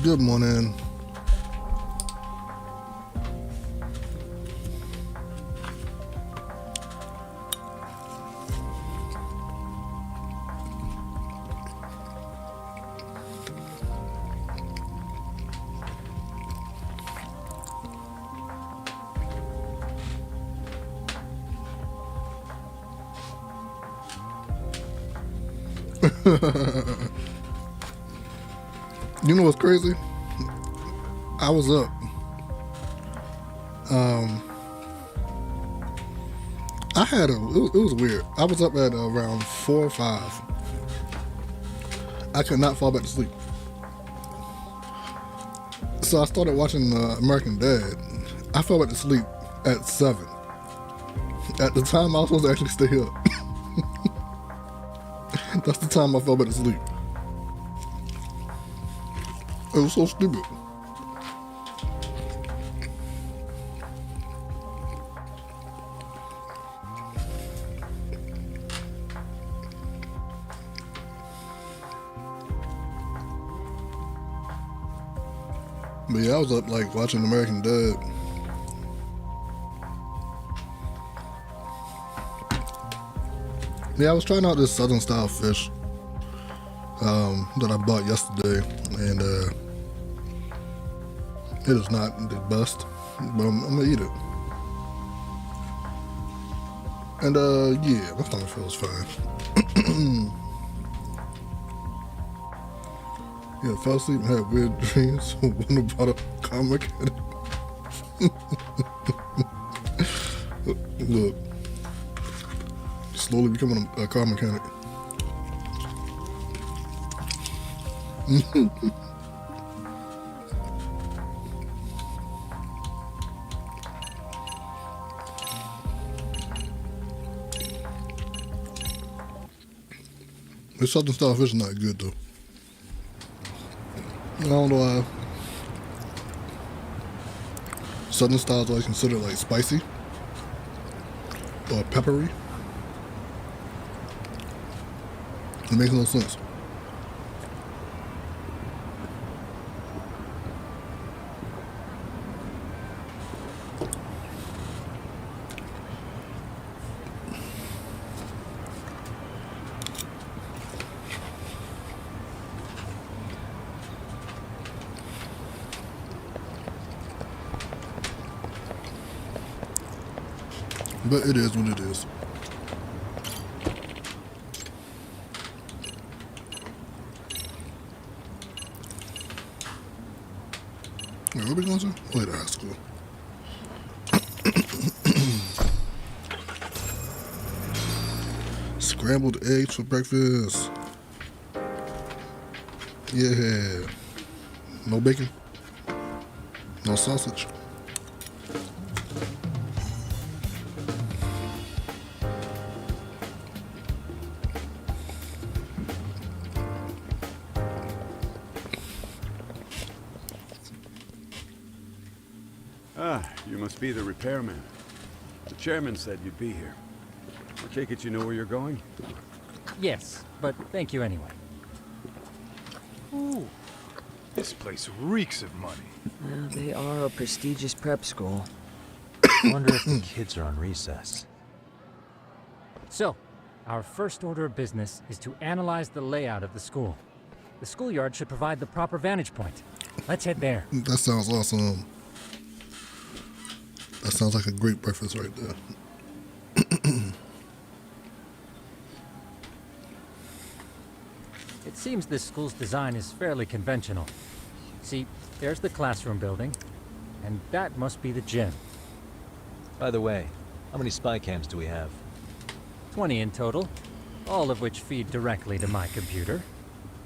Good morning. You know what's crazy? I was up. It was weird. I was up at around 4 or 5. I could not fall back to sleep. So I started watching American Dad. I fell back to sleep at 7. At the time I was supposed to actually stay up. That's the time I fell back to sleep. It was so stupid. But yeah, I was up like watching American Dad. Yeah, I was trying out this Southern style fish that I bought yesterday, and it is not the best, but I'm gonna eat it. And yeah, my stomach feels fine. Yeah, fell asleep and had weird dreams. One about a car mechanic. Look, slowly becoming a car mechanic. This Southern style fish is not good though. I don't know why. Southern style is always considered like spicy or peppery. It makes no sense. But it is what it is. Wait, where are we going to? Oh, to high school. Scrambled eggs for breakfast. Yeah. No bacon. No sausage. You must be the repairman. The chairman said you'd be here. I take it you know where you're going? Yes, but thank you anyway. Ooh, this place reeks of money. They are a prestigious prep school. Wonder if the kids are on recess. So, our first order of business is to analyze the layout of the school. The schoolyard should provide the proper vantage point. Let's head there. That sounds awesome. That sounds like a great breakfast right there. It seems this school's design is fairly conventional. See, there's the classroom building, and that must be the gym. By the way, how many spy cams do we have? 20 in total, all of which feed directly to my computer.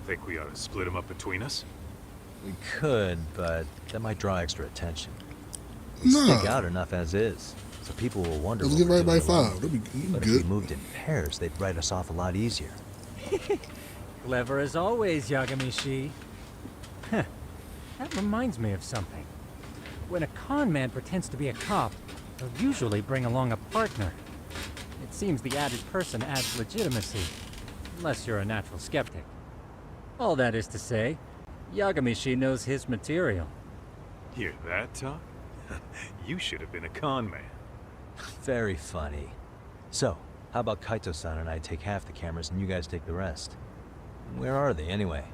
Think we ought to split them up between us? We could, but that might draw extra attention. We stick out enough as is, so people will wonder. Let's what get we're right by doing alone. 5. That'd be But good. if we moved in pairs, they'd write us off a lot easier. Clever as always, Yagami-shi. Huh. That reminds me of something. When a con man pretends to be a cop, they'll usually bring along a partner. It seems the added person adds legitimacy, unless you're a natural skeptic. All that is to say, Yagamishi knows his material. Hear that, Tom? You should have been a con man. Very funny. So, how about Kaito-san and I take half the cameras and you guys take the rest? Where are they, anyway?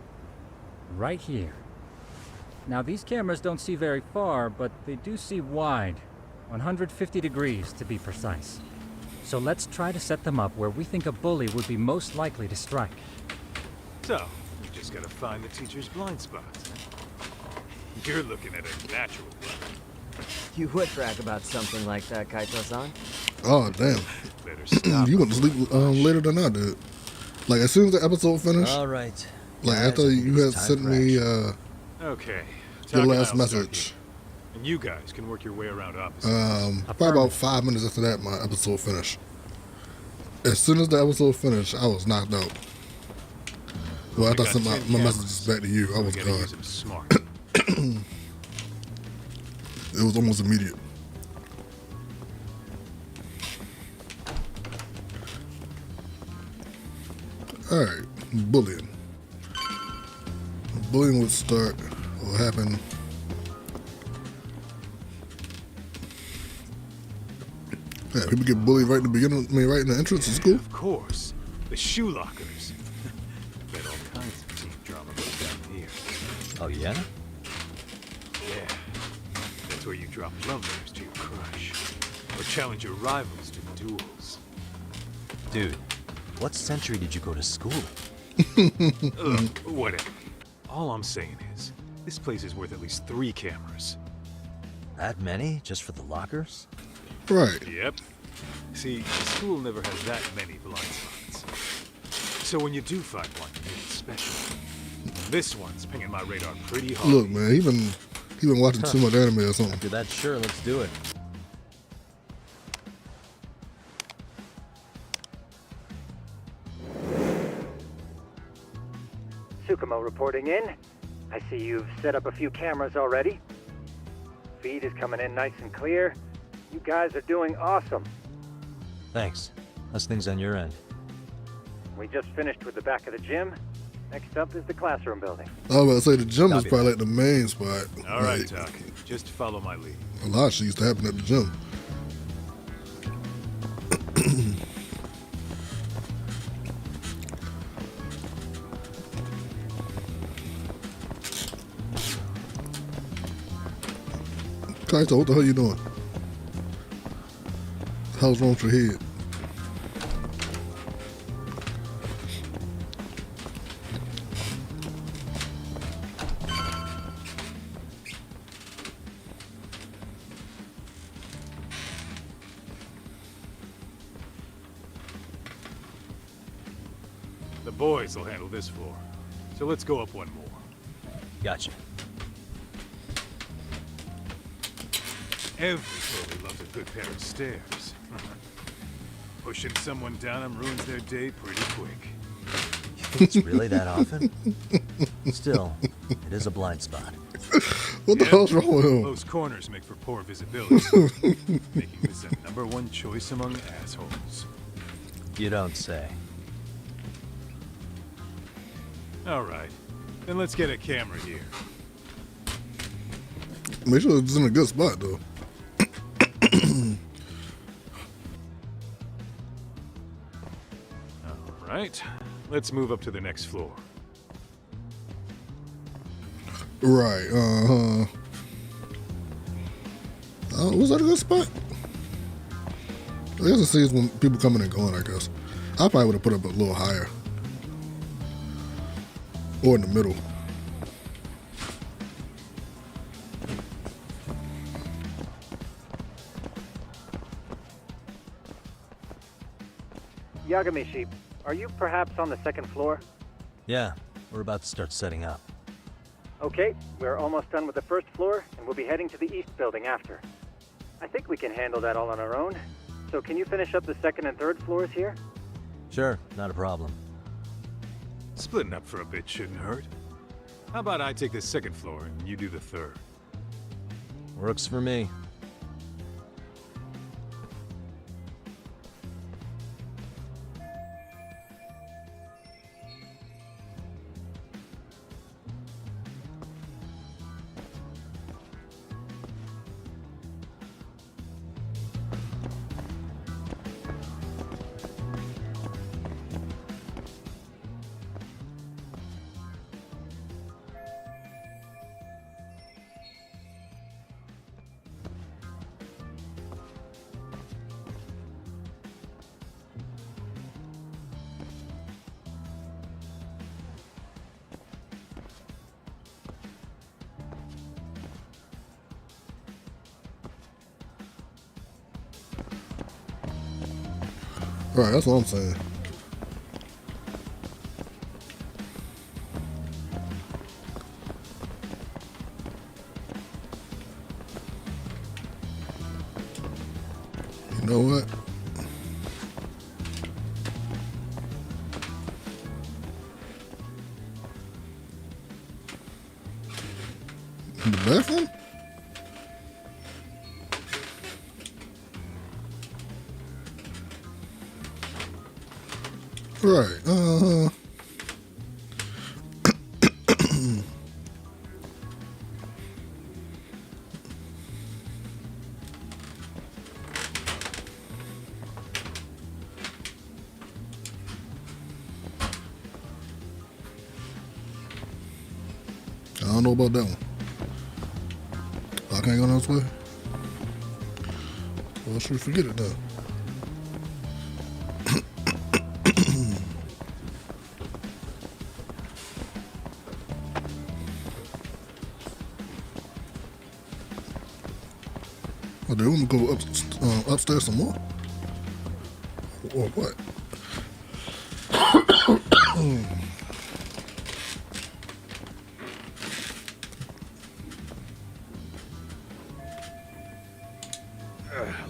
Right here. Now, these cameras don't see very far, but they do see wide. 150 degrees, to be precise. So let's try to set them up where we think a bully would be most likely to strike. So, you just gotta find the teacher's blind spots. You're looking at a natural weapon. You would brag about something like that, Kaito-san. Oh damn! Better stop. You went to sleep later than I did. Like as soon as the episode finished, All right. like guys, after I think you it's had time sent for me action. Okay. your Tuck and last I'll start message. here. And you guys can work your way around opposite. Probably about 5 minutes after that, my episode finished. As soon as the episode finished, I was knocked out. Well, after I got sent 10 my cameras. messages back to you, I We was gotta gone. use them smart. It was almost immediate. All right, bullying. Bullying would start or happen. Yeah, people get bullied right in the beginning. I mean, right in the entrance of school. Of course. The shoe lockers. Bet all kinds of team drama goes down here. Oh, yeah? Yeah. That's where you drop love letters to your crush. Or challenge your rivals to duels. Dude, what century did you go to school? Look, whatever. All I'm saying is, this place is worth at least 3 cameras. That many? Just for the lockers? Right. Yep. See, the school never has that many blind spots. So when you do find one, it's special. This one's pinging my radar pretty hard. Look, man, he been watching too much anime or something. After that, sure, let's do it. Tsukumo reporting in. I see you've set up a few cameras already. Feed is coming in nice and clear. You guys are doing awesome. Thanks. How's things on your end? We just finished with the back of the gym. Next up is the classroom building. I was about to say the gym is Copy probably like the main spot. All right, Like, Tuck. Just follow my lead. a lot of shit used to happen at the gym. Kaito, what the hell you doing? How's wrong with your head? The boys will handle this floor. So let's go up one more. Gotcha. Everybody loves a good pair of stairs. Pushing someone down them ruins their day pretty quick. You think it's really that often? Still, it is a blind spot. What the Yep. hell's wrong with him? Close corners make for poor visibility, making this a #1 choice among assholes. You don't say. All right, then let's get a camera here. Make sure it's in a good spot though. All right, let's move up to the next floor. Right. Was that a good spot? I guess it sees when people coming and going. I guess I probably would have put up a little higher, or in the middle. Yagamishi, are you perhaps on the second floor? Yeah, we're about to start setting up. Okay, we're almost done with the first floor, and we'll be heading to the east building after. I think we can handle that all on our own. So can you finish up the second and third floors here? Sure, not a problem. Splitting up for a bit shouldn't hurt. How about I take the second floor and you do the third? Works for me. Right, that's what I'm saying. You know what? In the bathroom? Right. I don't know about that one. I can't go this way. Well, should we forget it now? Oh, they want me to go upstairs some more? Or what?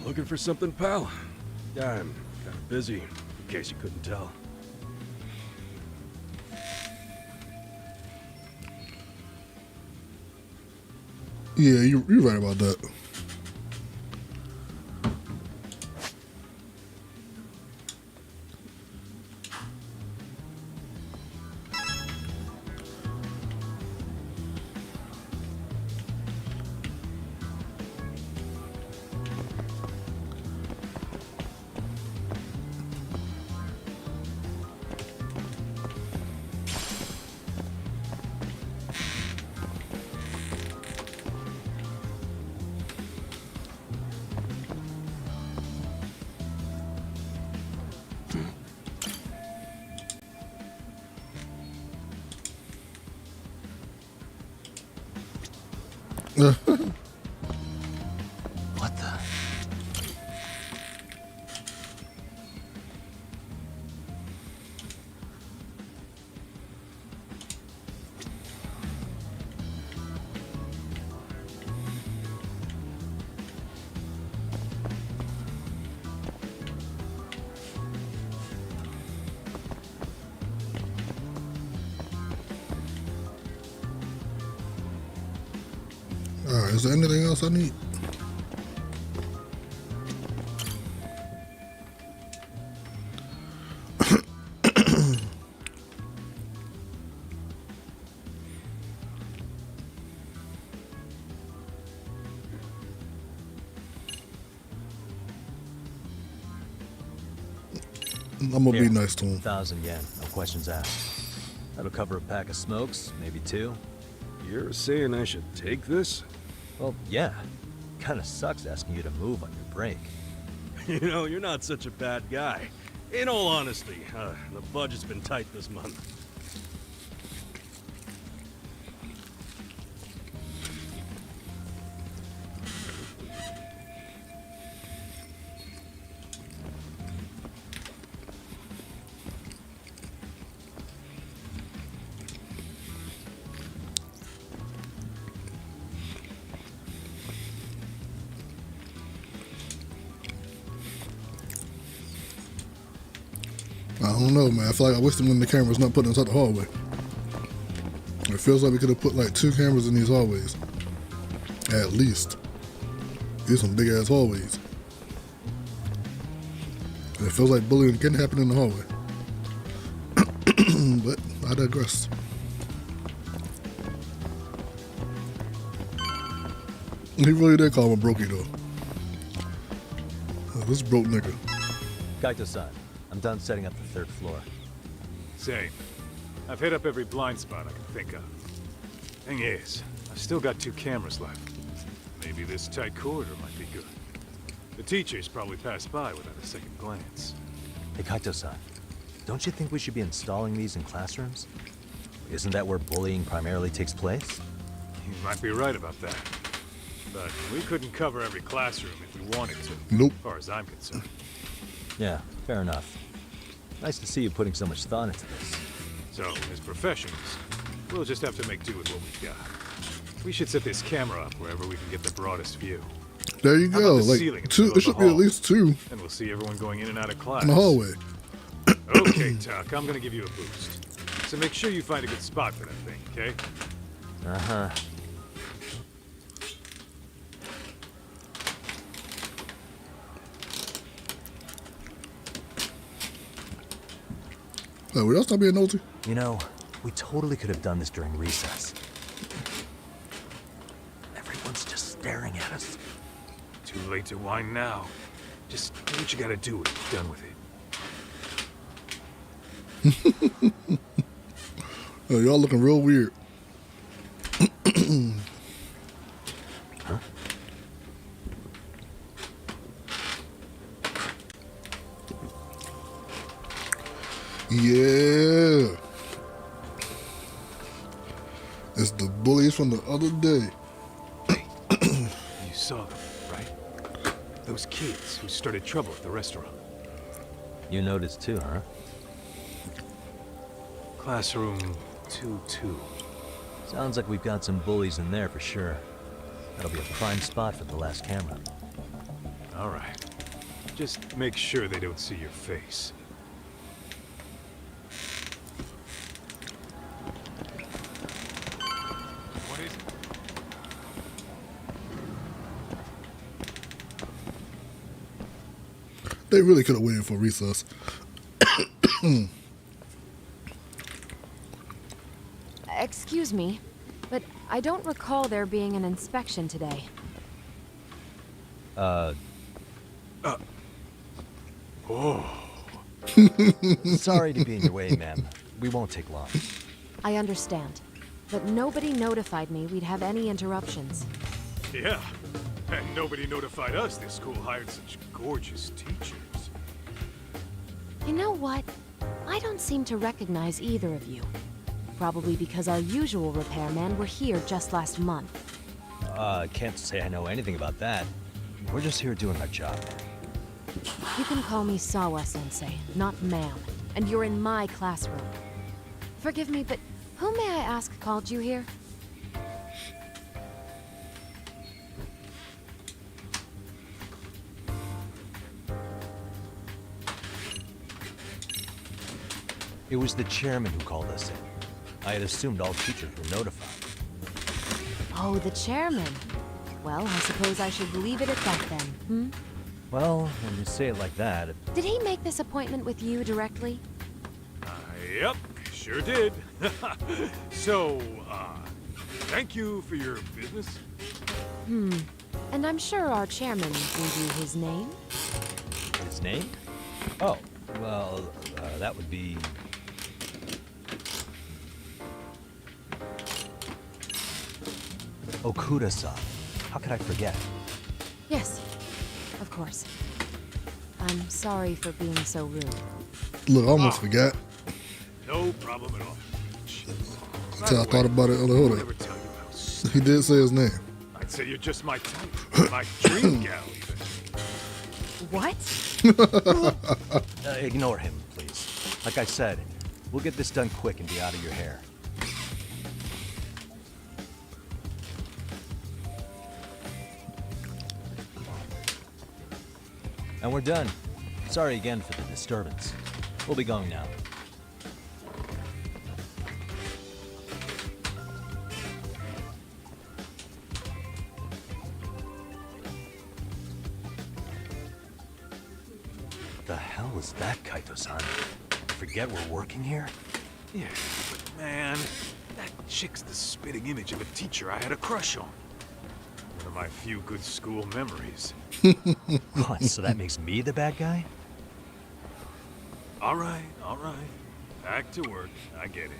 Looking for something, pal? Yeah, I'm kind of busy, in case you couldn't tell. Yeah, you're right about that. What the? Alright, is there anything else I need? I'm gonna Here, be nice to him. 1,000 yen, no questions asked. That'll cover a pack of smokes, maybe 2. You're saying I should take this? Well, yeah. Kinda sucks asking you to move on your break. You know, you're not such a bad guy. In all honesty, the budget's been tight this month. I don't know, man. I feel like I wasted when the camera's not put inside the hallway. It feels like we could have put like 2 cameras in these hallways. At least. These some big ass hallways. And it feels like bullying can happen in the hallway. But I digress. He really did call him a brokey though. Oh, this broke nigga. Kaito-san, I'm done setting up the 3rd floor. Same. I've hit up every blind spot I can think of. Thing is, I've still got 2 cameras left. Maybe this tight corridor might be good. The teachers probably passed by without a second glance. Hey, Kaito-san, don't you think we should be installing these in classrooms? Isn't that where bullying primarily takes place? You might be right about that. But we couldn't cover every classroom if we wanted to, Nope. as far as I'm concerned. Yeah, fair enough. Nice to see you putting so much thought into this. So, as professionals, we'll just have to make do with what we've got. We should set this camera up wherever we can get the broadest view. There you How go. about the Like ceiling in the two. middle It of should the be at hall? least 2 And we'll see everyone going in and out of class. in the hallway. Okay, Tuck, I'm gonna give you a boost. So make sure you find a good spot for that thing, okay? Uh-huh. Hey, will y'all stop being nosy? You know, we totally could have done this during recess. Everyone's just staring at us. Too late to whine now. Just do what you gotta do and be done with it. Oh, y'all looking real weird. Yeah. It's the bullies from the other day. You saw them, right? Those kids who started trouble at the restaurant. You noticed too, huh? Classroom 2-2. Sounds like we've got some bullies in there for sure. That'll be a prime spot for the last camera. All right. Just make sure they don't see your face. What is it? They really could have waited for recess. Excuse me, but I don't recall there being an inspection today. Sorry to be in your way, ma'am. We won't take long. I understand, but nobody notified me we'd have any interruptions. Yeah. And nobody notified us this school hired such gorgeous teachers. You know what? I don't seem to recognize either of you. Probably because our usual repairmen were here just last month. Can't say I know anything about that. We're just here doing our job. You can call me Sawa-sensei, not ma'am, and you're in my classroom. Forgive me, but who may I ask called you here? It was the chairman who called us in. I had assumed all teachers were notified. Oh, the chairman. Well, I suppose I should leave it at that then, hmm? Well, when you say it like that, Did he make this appointment with you directly? Yep, sure did. So, thank you for your business. And I'm sure our chairman gave you his name? his name? Oh, well, that would be... Okuda-san. How could I forget? Yes, of course. I'm sorry for being so rude. Look, I almost forgot No problem at all. until I thought about it. Hold I'll never up. tell you how stupid. He did say his name. I'd say you're just my type. My dream gal, even. What? Ignore him, please. Like I said, we'll get this done quick and be out of your hair. And we're done. Sorry again for the disturbance. We'll be going now. What the hell is that, Kaito-san? Forget we're working here? Yeah, but man, that chick's the spitting image of a teacher I had a crush on. One of my few good school memories. What, so that makes me the bad guy? All right, all right. Back to work. I get it.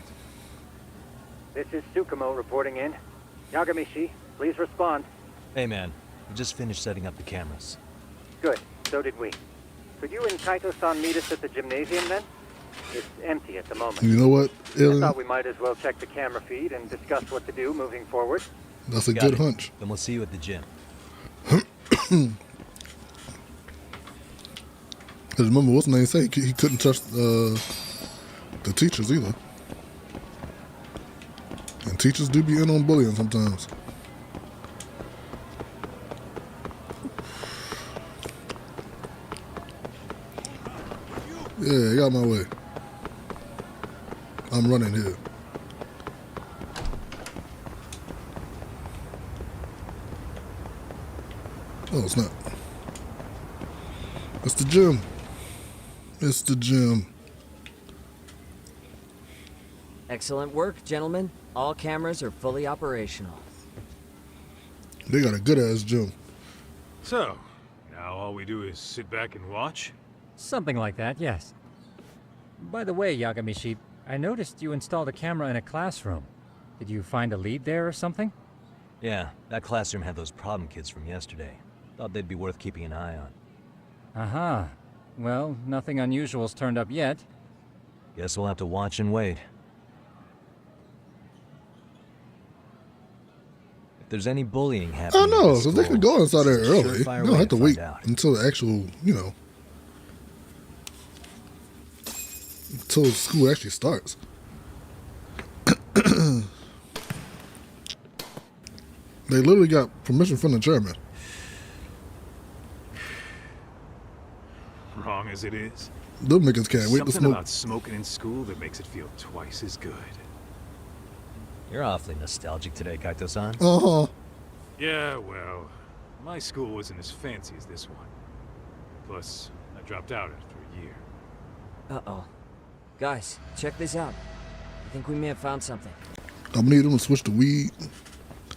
This is Tsukumo reporting in. Yagamishi, please respond. Hey man, we just finished setting up the cameras. Good, so did we. Could you and Kaito-san meet us at the gymnasium then? It's empty at the moment. You know what, I Alien? thought we might as well check the camera feed and discuss what to do moving forward. That's a Got good it. hunch. Then we'll see you at the gym. Because remember, what's the name say? He couldn't touch the teachers either. And teachers do be in on bullying sometimes. Yeah, get out my way. I'm running here. Oh, it's not. It's the gym. It's the gym. Excellent work, gentlemen. All cameras are fully operational. They got a good ass gym. So, now all we do is sit back and watch? Something like that, yes. By the way, Yagamishi, I noticed you installed a camera in a classroom. Did you find a lead there or something? Yeah, that classroom had those problem kids from yesterday. Thought they'd be worth keeping an eye on. Aha. Well, nothing unusual's turned up yet. Guess we'll have to watch and wait. If there's any bullying happening, I know, at the so they school, could go inside there it's a early. You surefire don't way have to find wait out. until the actual, until school actually starts. They literally got permission from the chairman. Wrong as it is. Them niggas can't wait to Something smoke. about smoking in school that makes it feel twice as good. You're awfully nostalgic today, Kaito-san. Uh-huh. Yeah, well, my school wasn't as fancy as this one. Plus, I dropped out after a year. Uh-oh. Guys, check this out. I think we may have found something. I'm gonna need them to switch to weed.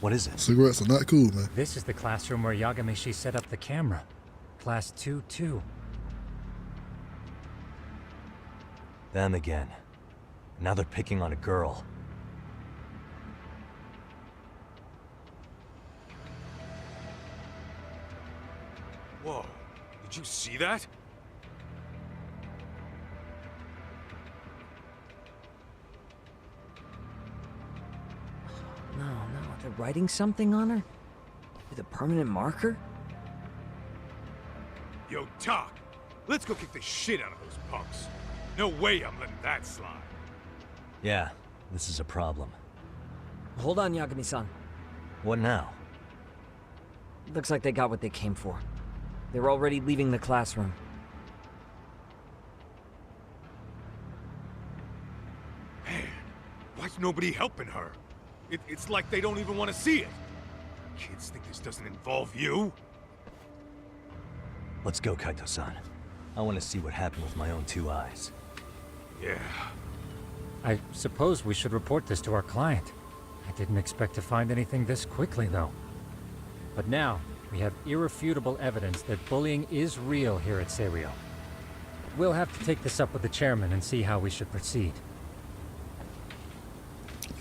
What is it? Cigarettes are not cool, man. This is the classroom where Yagamishi set up the camera. Class 2-2. Them again. Now they're picking on a girl. Whoa, did you see that? No, they're writing something on her? With a permanent marker? Yo, Talk, let's go kick the shit out of those punks. No way I'm letting that slide. Yeah, this is a problem. Hold on, Yagami-san. What now? Looks like they got what they came for. They were already leaving the classroom. Man, why's nobody helping her? It's like they don't even want to see it. Kids think this doesn't involve you? Let's go, Kaito-san. I want to see what happened with my own two eyes. Yeah. I suppose we should report this to our client. I didn't expect to find anything this quickly, though. But now, we have irrefutable evidence that bullying is real here at Serio. We'll have to take this up with the chairman and see how we should proceed.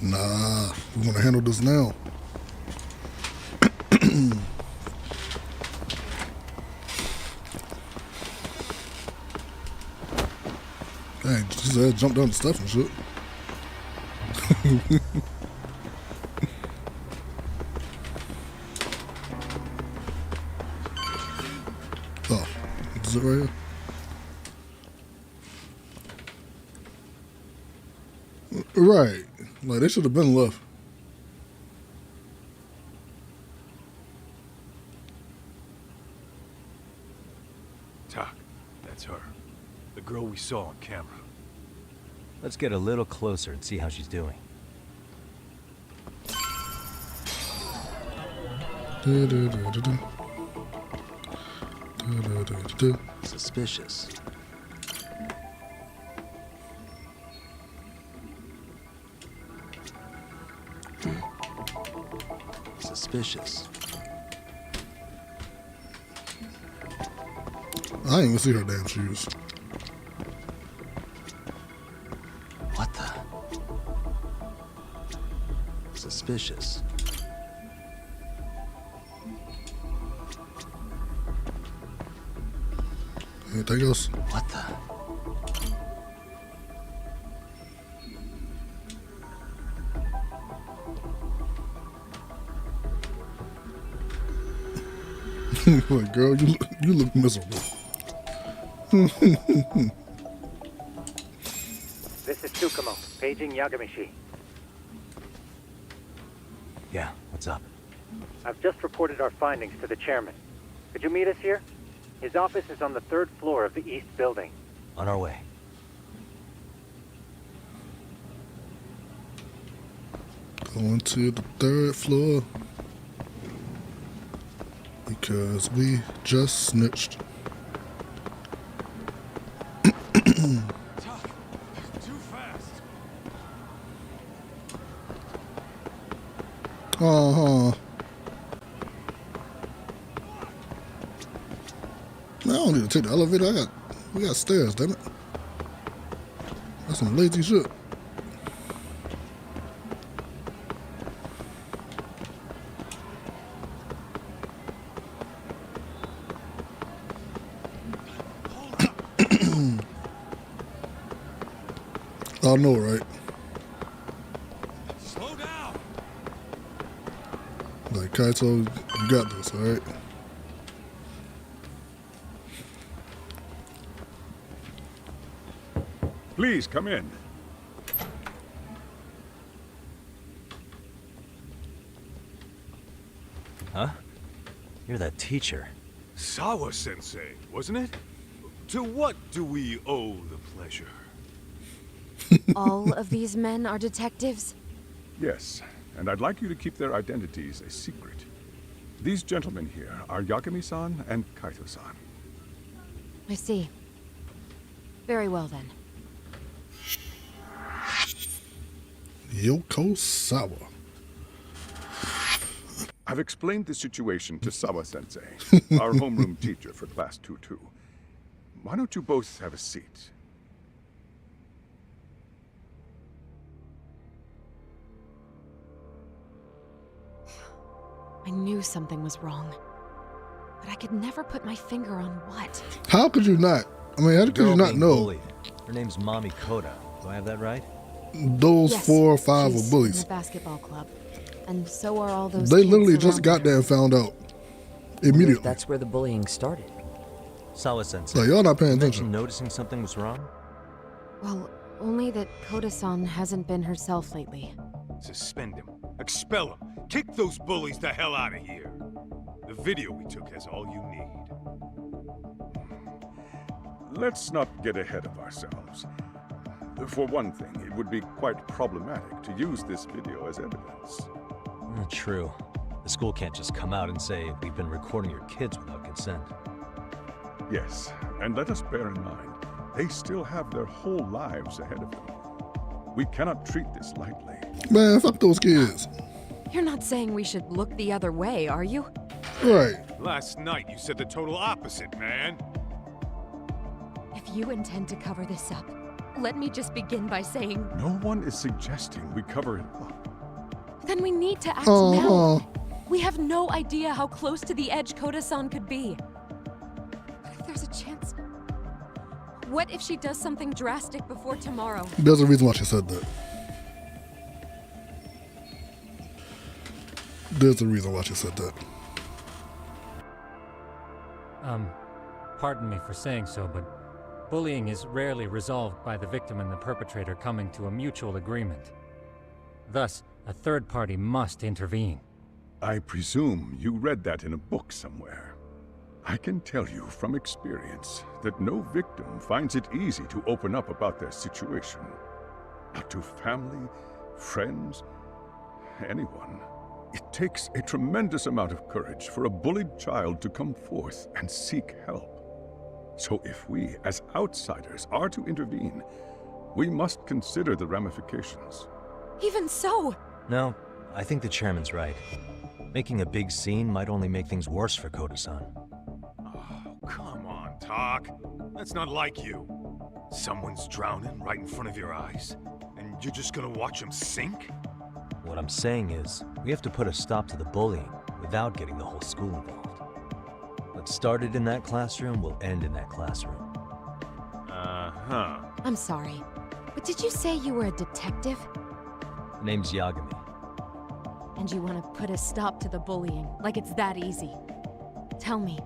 Nah, we want to handle this now. Dang, just jumped down the stuff and shit. Oh, is it right here? Right. Like, they should have been left. Talk, that's her. The girl we saw on camera. Let's get a little closer and see how she's doing. Du-du-du-du-du. Du-du-du-du-du. Suspicious. Suspicious. I ain't even see her damn shoes. What the? Suspicious. Anything else? What the? Like, girl, you look miserable. This is Tsukumo, paging Yagamishi. Yeah, what's up? I've just reported our findings to the chairman. Could you meet us here? His office is on the 3rd floor of the east building. On our way. Going to the 3rd floor. Because we just snitched. Too fast. Uh-huh. Man, I don't need to take the elevator. We got stairs, damn it. That's some lazy shit. I know, right? Slow down. Like, Kaito, you got this, alright? Please come in. Huh? You're that teacher. Sawa-sensei, wasn't it? To what do we owe the pleasure? All of these men are detectives? Yes, and I'd like you to keep their identities a secret. These gentlemen here are Yagami-san and Kaito-san. I see. Very well then. Yoko Sawa. I've explained the situation to Sawa-sensei, our homeroom teacher for Class 2-2. Why don't you both have a seat? I knew something was wrong. But I could never put my finger on what. How could you not? I mean, how could you Girl not being know? bullied. Her name's Mami Koda. Do I have that right? Those Yes, 4 or 5 she's are bullies. in the basketball club. And so are all those They kids literally just around got her. there and found out Wonder if immediately. that's where the bullying started. Sawa-sensei. Like, y'all not paying You attention. mentioned noticing something was wrong? Well, only that Koda-san hasn't been herself lately. Suspend him. Expel him. Kick those bullies the hell out of here. The video we took has all you need. Let's not get ahead of ourselves. For one thing, it would be quite problematic to use this video as evidence. True. The school can't just come out and say, we've been recording your kids without consent. Yes, and let us bear in mind, they still have their whole lives ahead of them. We cannot treat this lightly. Man, fuck those kids. You're not saying we should look the other way, are you? Right. Last night you said the total opposite, man. If you intend to cover this up, let me just begin by saying, No one is suggesting we cover it up. then we need to act Uh-huh. now. We have no idea how close to the edge Koda-san could be. What if there's a chance? What if she does something drastic before tomorrow? There's a reason why she said that. There's a reason why she said that. Pardon me for saying so, but bullying is rarely resolved by the victim and the perpetrator coming to a mutual agreement. Thus, a third party must intervene. I presume you read that in a book somewhere. I can tell you from experience that no victim finds it easy to open up about their situation. Not to family, friends, anyone. It takes a tremendous amount of courage for a bullied child to come forth and seek help. So if we, as outsiders, are to intervene, we must consider the ramifications. Even so, No, I think the chairman's right. Making a big scene might only make things worse for Koda-san. Oh, come on, Talk. That's not like you. Someone's drowning right in front of your eyes, and you're just gonna watch him sink? What I'm saying is, we have to put a stop to the bullying without getting the whole school involved. What started in that classroom will end in that classroom. Uh-huh. I'm sorry, but did you say you were a detective? The name's Yagami. And you want to put a stop to the bullying, like it's that easy? Tell me,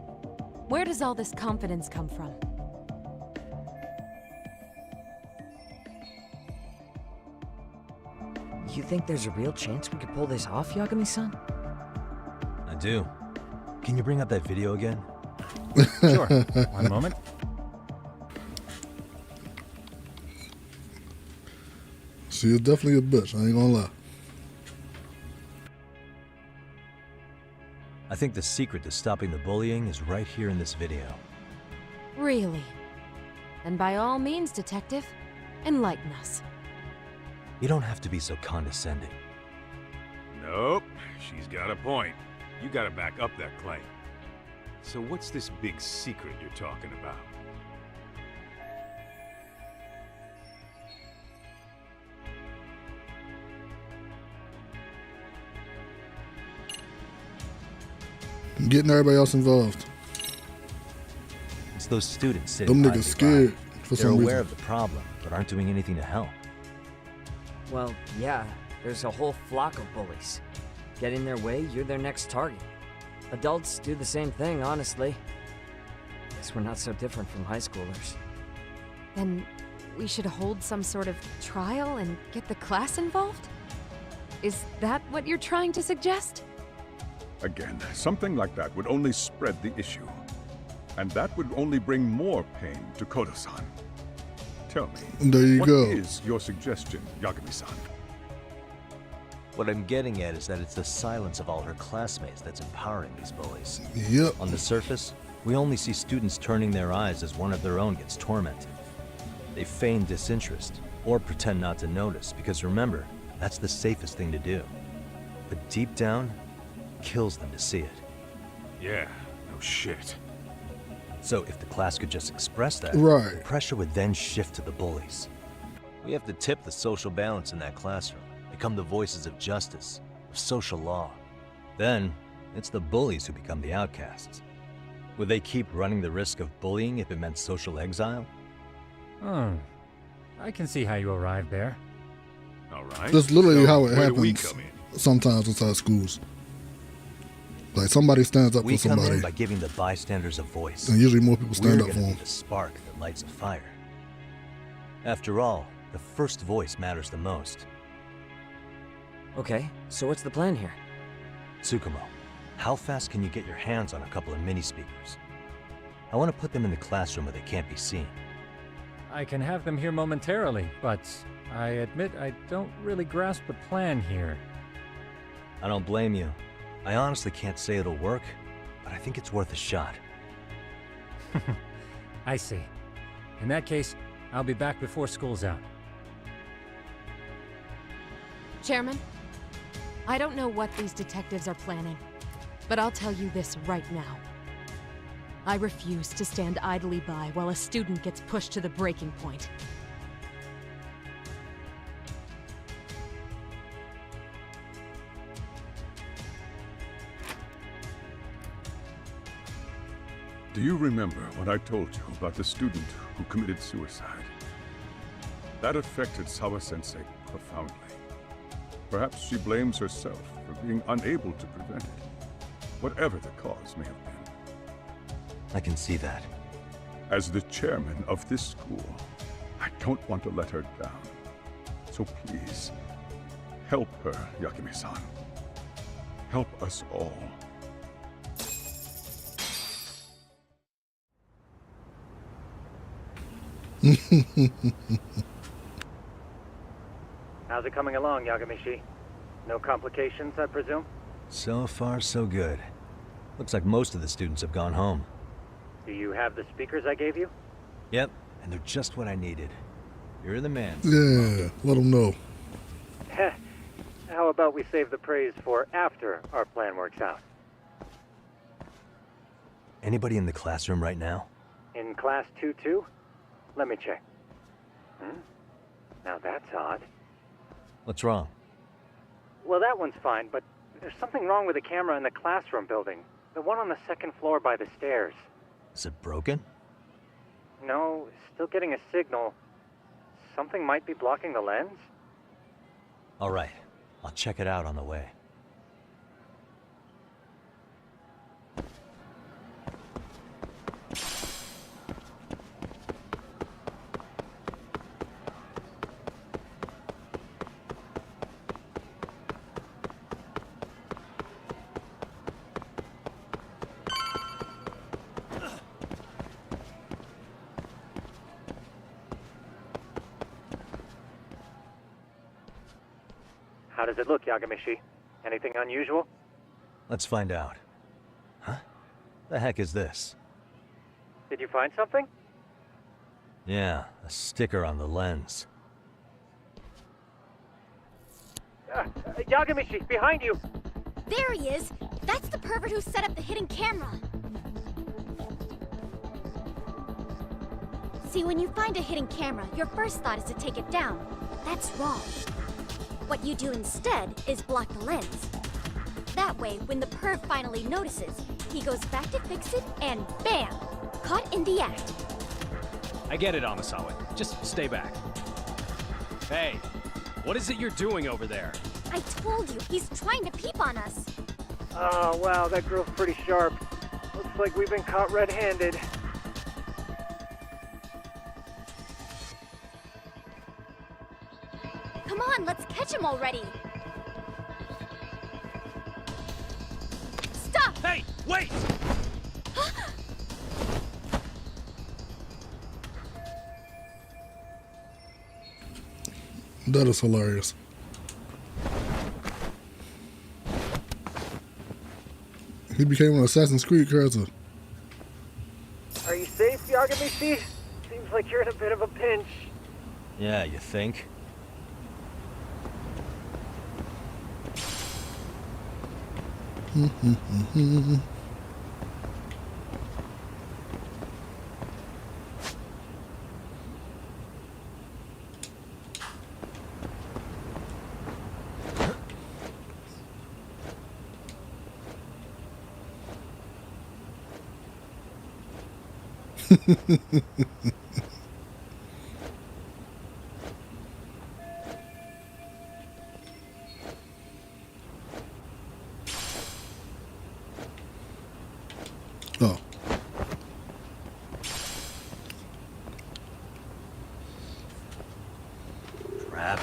where does all this confidence come from? You think there's a real chance we could pull this off, Yagami-san? I do. Can you bring up that video again? Sure. One moment. She is definitely a bitch, I ain't gonna lie. I think the secret to stopping the bullying is right here in this video. Really? Then by all means, Detective, enlighten us. You don't have to be so condescending. Nope, she's got a point. You gotta back up that claim. So what's this big secret you're talking about? Getting everybody else involved. It's those students sitting Them idly niggas scared by. for They're some aware reason. of the problem, but aren't doing anything to help. Well, yeah, there's a whole flock of bullies. Get in their way, you're their next target. Adults do the same thing, honestly. Guess we're not so different from high schoolers. Then we should hold some sort of trial and get the class involved? Is that what you're trying to suggest? Again, something like that would only spread the issue. And that would only bring more pain to Kodo-san. Tell me, There you what go. is your suggestion, Yagami-san? What I'm getting at is that it's the silence of all her classmates that's empowering these bullies. Yep. On the surface, we only see students turning their eyes as one of their own gets tormented. They feign disinterest, or pretend not to notice, because remember, that's the safest thing to do. But deep down, it kills them to see it. Yeah, no shit. So if the class could just express that, Right. the pressure would then shift to the bullies. We have to tip the social balance in that classroom, become the voices of justice, of social law. Then, it's the bullies who become the outcasts. Would they keep running the risk of bullying if it meant social exile? I can see how you arrived there. All right. That's literally So, how it where do we happens come in? sometimes inside schools. Like somebody stands up We for come somebody, in by giving the bystanders a voice. and usually more people stand We're up for gonna be them. the spark that lights a fire. After all, the first voice matters the most. Okay, so what's the plan here? Tsukumo, how fast can you get your hands on a couple of mini speakers? I want to put them in the classroom where they can't be seen. I can have them here momentarily, but I admit I don't really grasp the plan here. I don't blame you. I honestly can't say it'll work, but I think it's worth a shot. I see. In that case, I'll be back before school's out. Chairman, I don't know what these detectives are planning, but I'll tell you this right now. I refuse to stand idly by while a student gets pushed to the breaking point. Do you remember when I told you about the student who committed suicide? That affected Sawa-sensei profoundly. Perhaps she blames herself for being unable to prevent it, whatever the cause may have been. I can see that. As the chairman of this school, I don't want to let her down. So please, help her, Yagami-san. Help us all. How's it coming along, Yagamishi? No complications, I presume? So far, so good. Looks like most of the students have gone home. Do you have the speakers I gave you? Yep, and they're just what I needed. You're the man. Yeah, let them know. Heh. How about we save the praise for after our plan works out? Anybody in the classroom right now? In class 2-2? Let me check. Now that's odd. What's wrong? Well, that one's fine, but there's something wrong with the camera in the classroom building. The one on the second floor by the stairs. Is it broken? No, still getting a signal. Something might be blocking the lens? All right, I'll check it out on the way. How does it look, Yagamishi? Anything unusual? Let's find out. Huh? The heck is this? Did you find something? Yeah, a sticker on the lens. Yagamishi, behind you! There he is! That's the pervert who set up the hidden camera! See, when you find a hidden camera, your first thought is to take it down. That's wrong. What you do instead is block the lens. That way, when the perv finally notices, he goes back to fix it and BAM! Caught in the act. I get it, Amasawa. Just stay back. Hey, what is it you're doing over there? I told you, he's trying to peep on us. Oh, wow, that girl's pretty sharp. Looks like we've been caught red-handed. Come on, let's catch him already. Stop! Hey, wait! That is hilarious. He became an Assassin's Creed character. Are you safe, Yagamishi? Seems like you're in a bit of a pinch. Yeah, you think? Oh. Crap.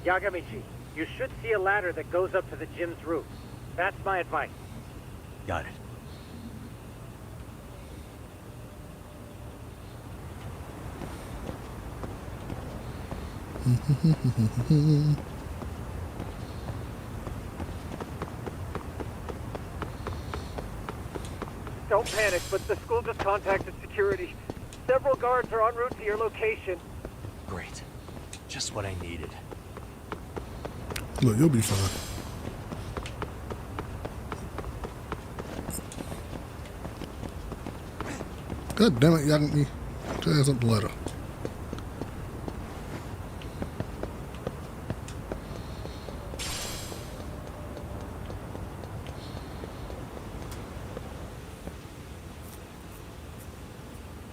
Yagamishi, you should see a ladder that goes up to the gym's roof. That's my advice. Got it. Don't panic, but the school just contacted security. Several guards are en route to your location. Great. Just what I needed. Look, you'll be fine. God damn it, Yagami. Tears up the ladder.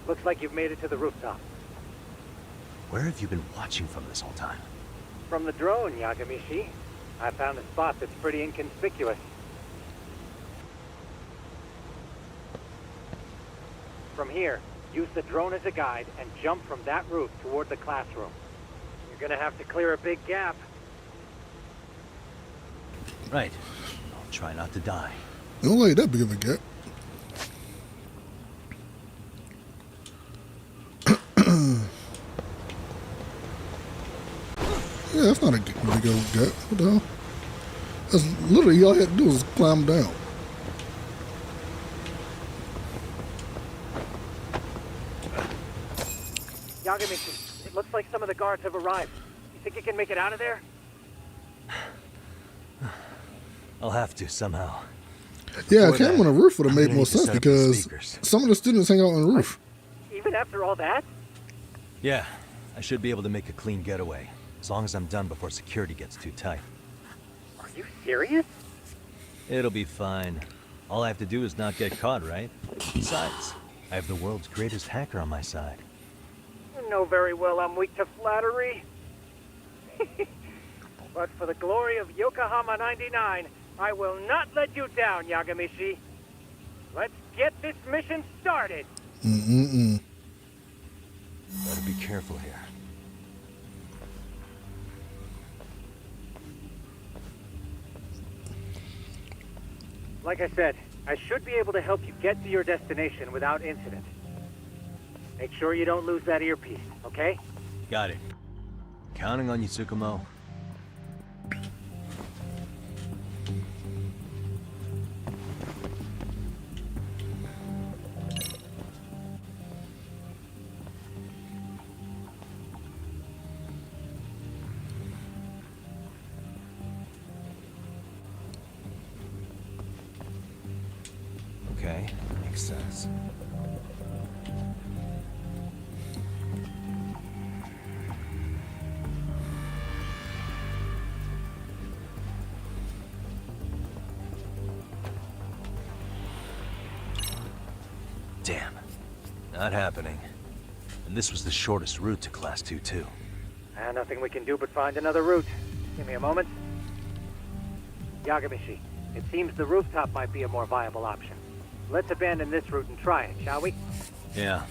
Looks like you've made it to the rooftop. Where have you been watching from this whole time? From the drone, Yagamishi. I found a spot that's pretty inconspicuous. From here, use the drone as a guide and jump from that roof toward the classroom. You're gonna have to clear a big gap. Right. I'll try not to die. It don't like that big of a gap. Yeah, that's not a big old gap. What the hell? That's literally all you had to do was climb down. Yagamishi, it looks like some of the guards have arrived. You think you can make it out of there? I'll have to somehow. Yeah, Before climbing that, on a roof would have I'm made gonna more need to sense set up the because speakers. some of the students hang out on the roof. Even after all that? Yeah, I should be able to make a clean getaway. As long as I'm done before security gets too tight. Are you serious? It'll be fine. All I have to do is not get caught, right? Besides, I have the world's greatest hacker on my side. You know very well I'm weak to flattery. But for the glory of Yokohama 99, I will not let you down, Yagamishi. Let's get this mission started. Mm-mm-mm. Better be careful here. Like I said, I should be able to help you get to your destination without incident. Make sure you don't lose that earpiece, okay? Got it. Counting on you, Tsukumo. Okay, makes sense. Damn. Not happening. And this was the shortest route to Class 2, too. Nothing we can do but find another route. Give me a moment. Yagamishi, it seems the rooftop might be a more viable option. Let's abandon this route and try it, shall we? Yeah.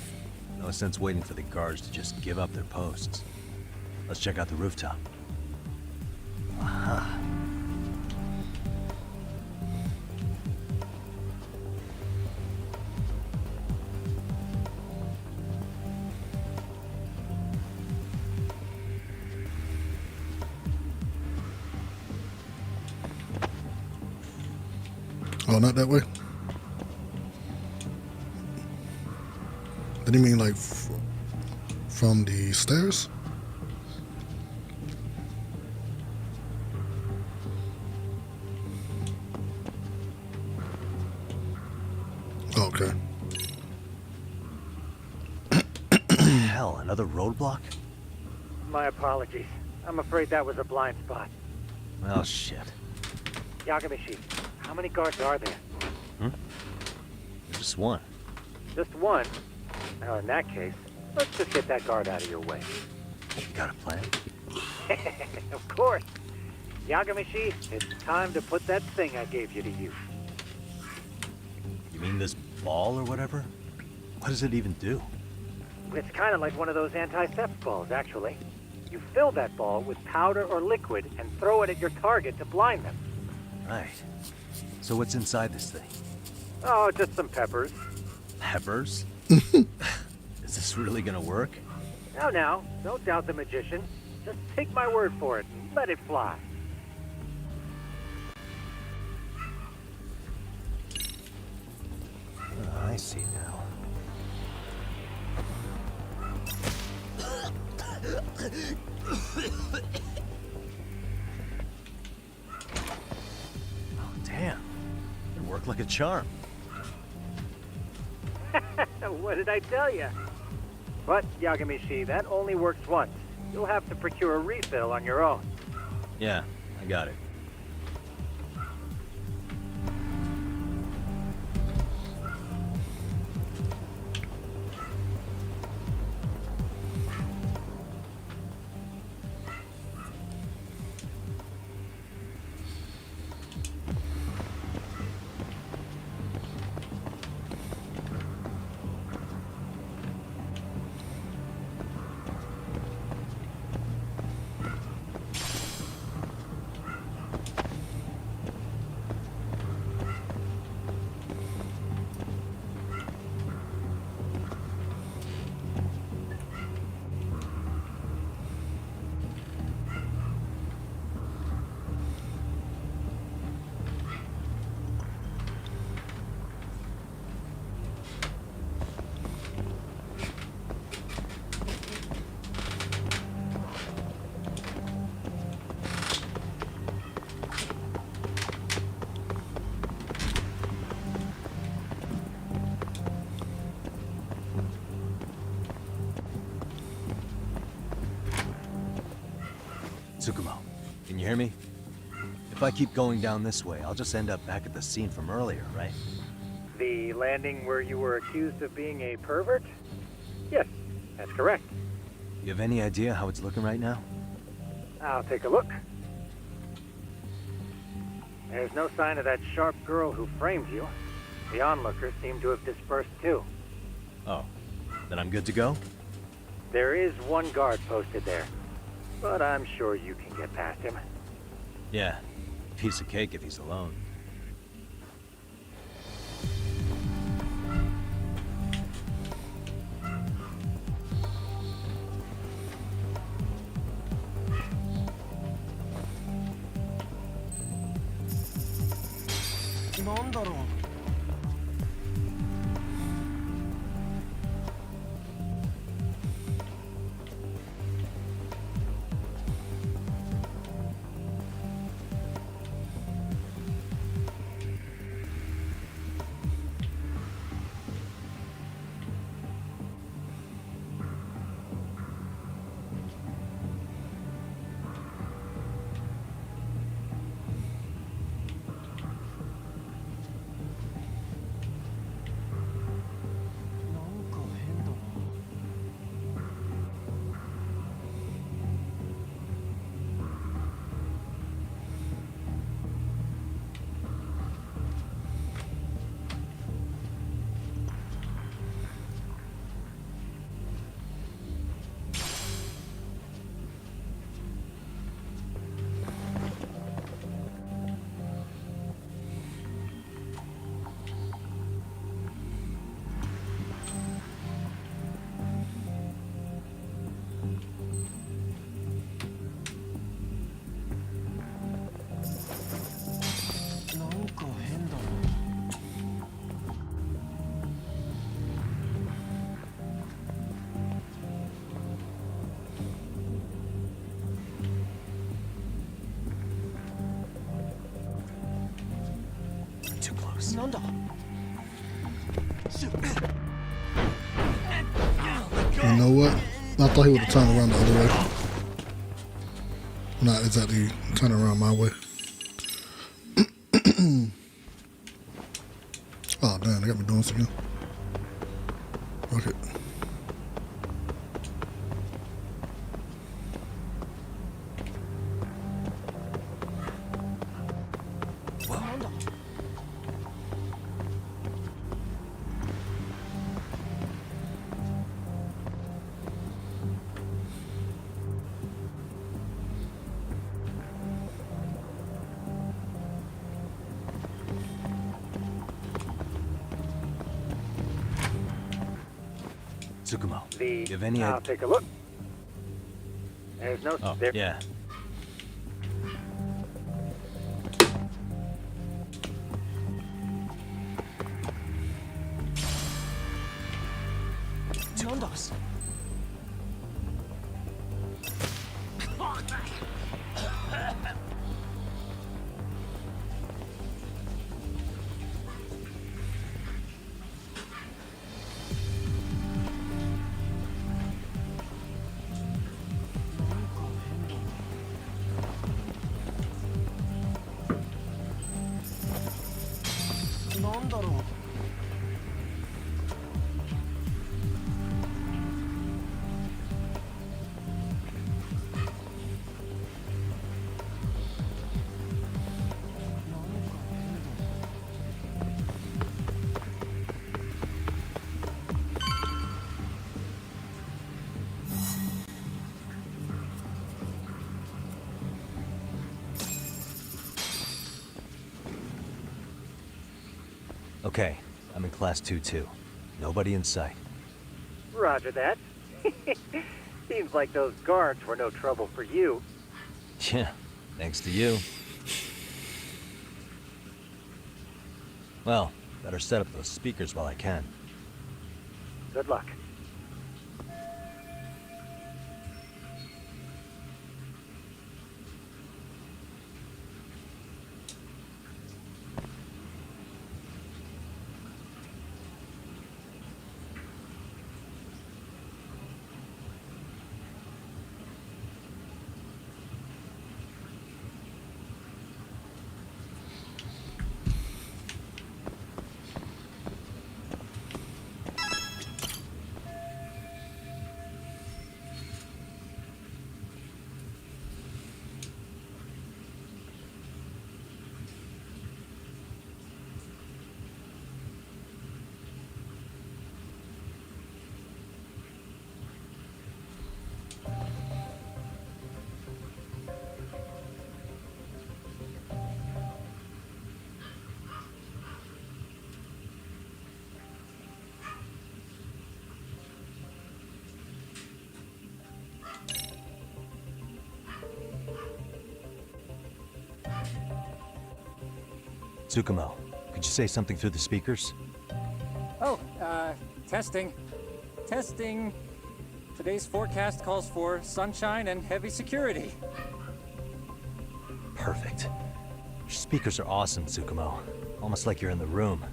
No sense waiting for the guards to just give up their posts. Let's check out the rooftop. Aha. Oh, not that way? Did he mean like from the stairs? Okay. Hell, another roadblock? My apologies. I'm afraid that was a blind spot. Well, shit. Yagamishi, how many guards are there? Just one. Just one? Now, in that case, let's just get that guard out of your way. You got a plan? Of course. Yagamishi, it's time to put that thing I gave you to use. You mean this ball or whatever? What does it even do? It's kind of like one of those anti-theft balls, actually. You fill that ball with powder or liquid and throw it at your target to blind them. Right. So what's inside this thing? Oh, just some peppers. Peppers? Is this really gonna work? Now, don't doubt the magician. Just take my word for it and let it fly. Oh, I see now. Oh, damn. It worked like a charm. What did I tell you? But, Yagamishi, that only works once. You'll have to procure a refill on your own. Yeah, I got it. Tsukumo, can you hear me? If I keep going down this way, I'll just end up back at the scene from earlier, right? The landing where you were accused of being a pervert? Yes, that's correct. You have any idea how it's looking right now? I'll take a look. There's no sign of that sharp girl who framed you. The onlookers seem to have dispersed too. Oh, then I'm good to go? There is one guard posted there, but I'm sure you can get past him. Yeah, piece of cake if he's alone. Too close. You know what? I thought he would have turned around the other way. Not exactly turn around my way. Oh damn, they got me doing this again. Okay. Tsukumo, The, you have any I'll take a look. There's no... Oh, there. yeah. Okay, I'm in class 2-2. Nobody in sight. Roger that. Seems like those guards were no trouble for you. Yeah, thanks to you. Well, better set up those speakers while I can. Good luck. Tsukumo, could Did you say something through the speakers? Oh, testing. Testing. Today's forecast calls for sunshine and heavy security. Perfect. Your speakers are awesome, Tsukumo. Almost like you're in the room.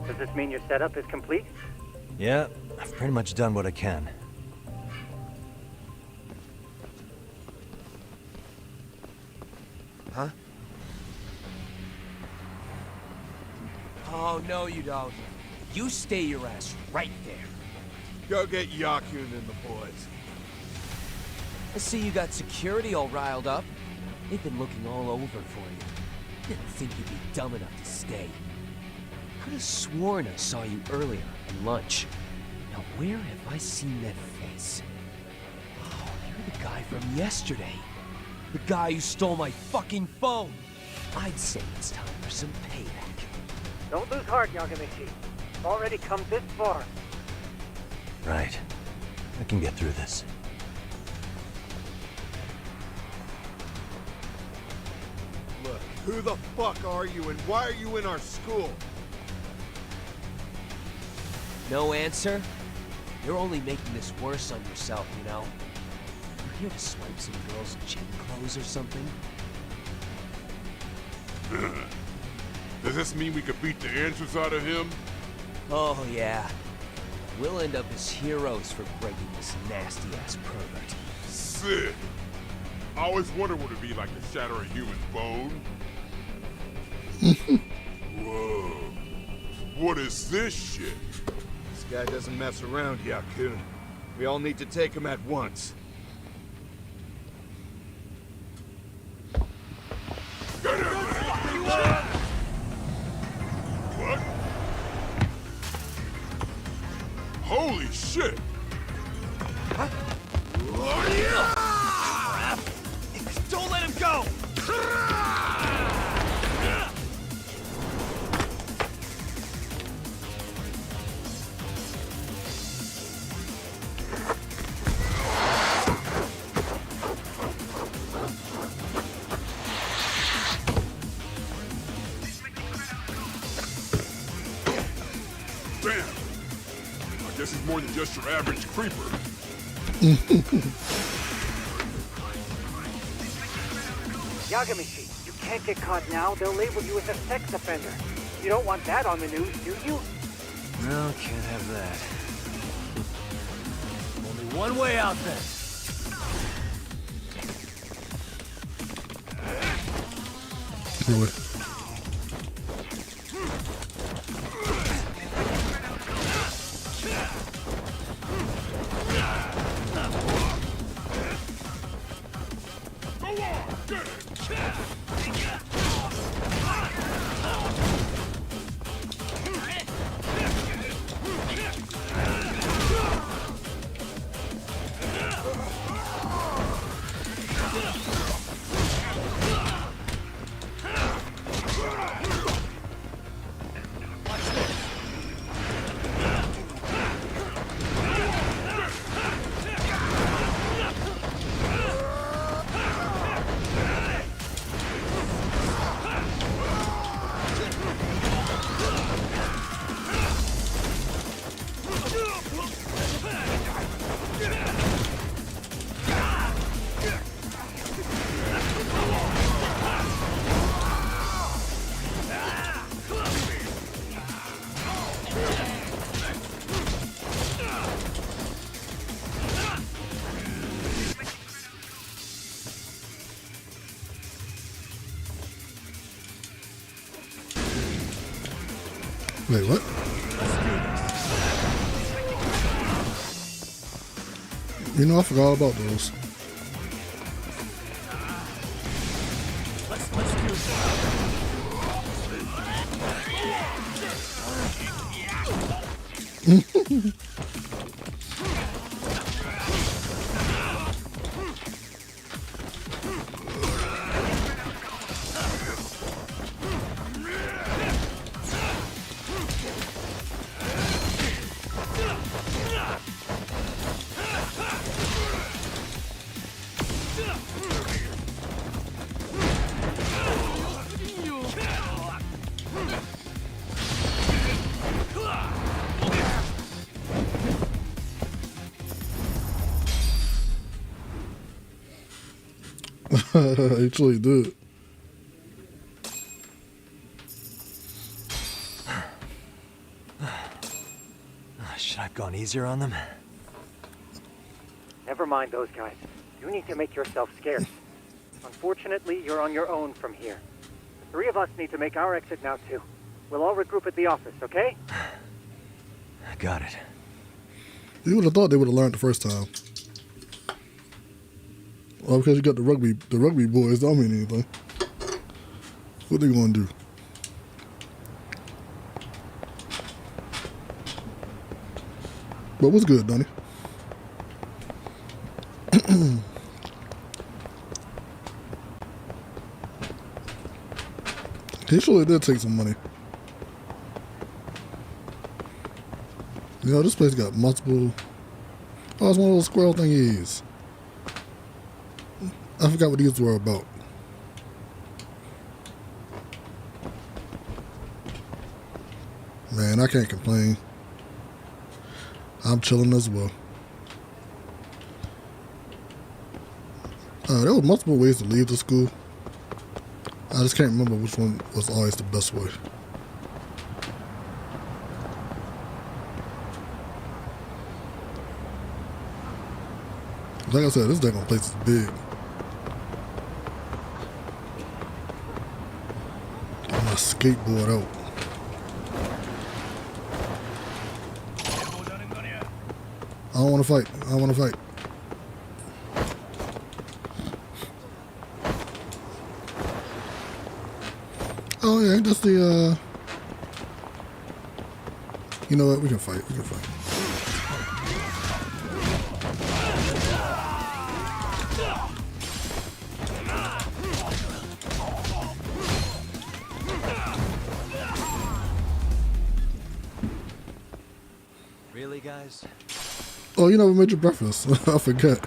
Does this mean your setup is complete? Yeah, I've pretty much done what I can. Huh? Oh, no you don't. You stay your ass right there. Go get Yakun and the boys. I see you got security all riled up. They've been looking all over for you. Didn't think you'd be dumb enough to stay. Could have sworn I saw you earlier at lunch. Now where have I seen that face? Oh, you're the guy from yesterday. The guy who stole my fucking phone. I'd say it's time for some payback. Don't lose heart, Yagamishi. You've already come this far. Right. I can get through this. Look, who the fuck are you and why are you in our school? No answer? You're only making this worse on yourself, you know? You're here to swipe some girls in chain clothes or something? Does this mean we could beat the answers out of him? Oh, yeah. We'll end up as heroes for breaking this nasty-ass pervert. Sick. I always wondered what it'd be like to shatter a human bone. Whoa. What is this shit? This guy doesn't mess around, Yakun. We all need to take him at once. What? Holy shit! Don't let him go! Damn! I guess he's more than just your average creeper. Yagamishi, you can't get caught now. They'll label you as a sex offender. You don't want that on the news, do you? No, can't have that. Only one way out then. Really. Wait, what? You know, I forgot all about those. He truly did. Should I have gone easier on them? Never mind those guys. You need to make yourself scarce. Unfortunately, you're on your own from here. The three of us need to make our exit now, too. We'll all regroup at the office, okay? I got it. You would have thought they would have learned the first time. Well, because you got the rugby boys, don't mean anything. What they gonna do? But what's good, Donnie? He surely did take some money. You know, this place got multiple... Oh, it's one of those squirrel thingies. I forgot what these were about. Man, I can't complain. I'm chilling as well. There were multiple ways to leave the school. I just can't remember which one was always the best way. Like I said, this daggone place is big. Get my skateboard out. I don't want to fight. I don't want to fight. Oh yeah, that's the you know what, we can fight, we can fight. Really, guys? Oh, you never made your breakfast. I forget.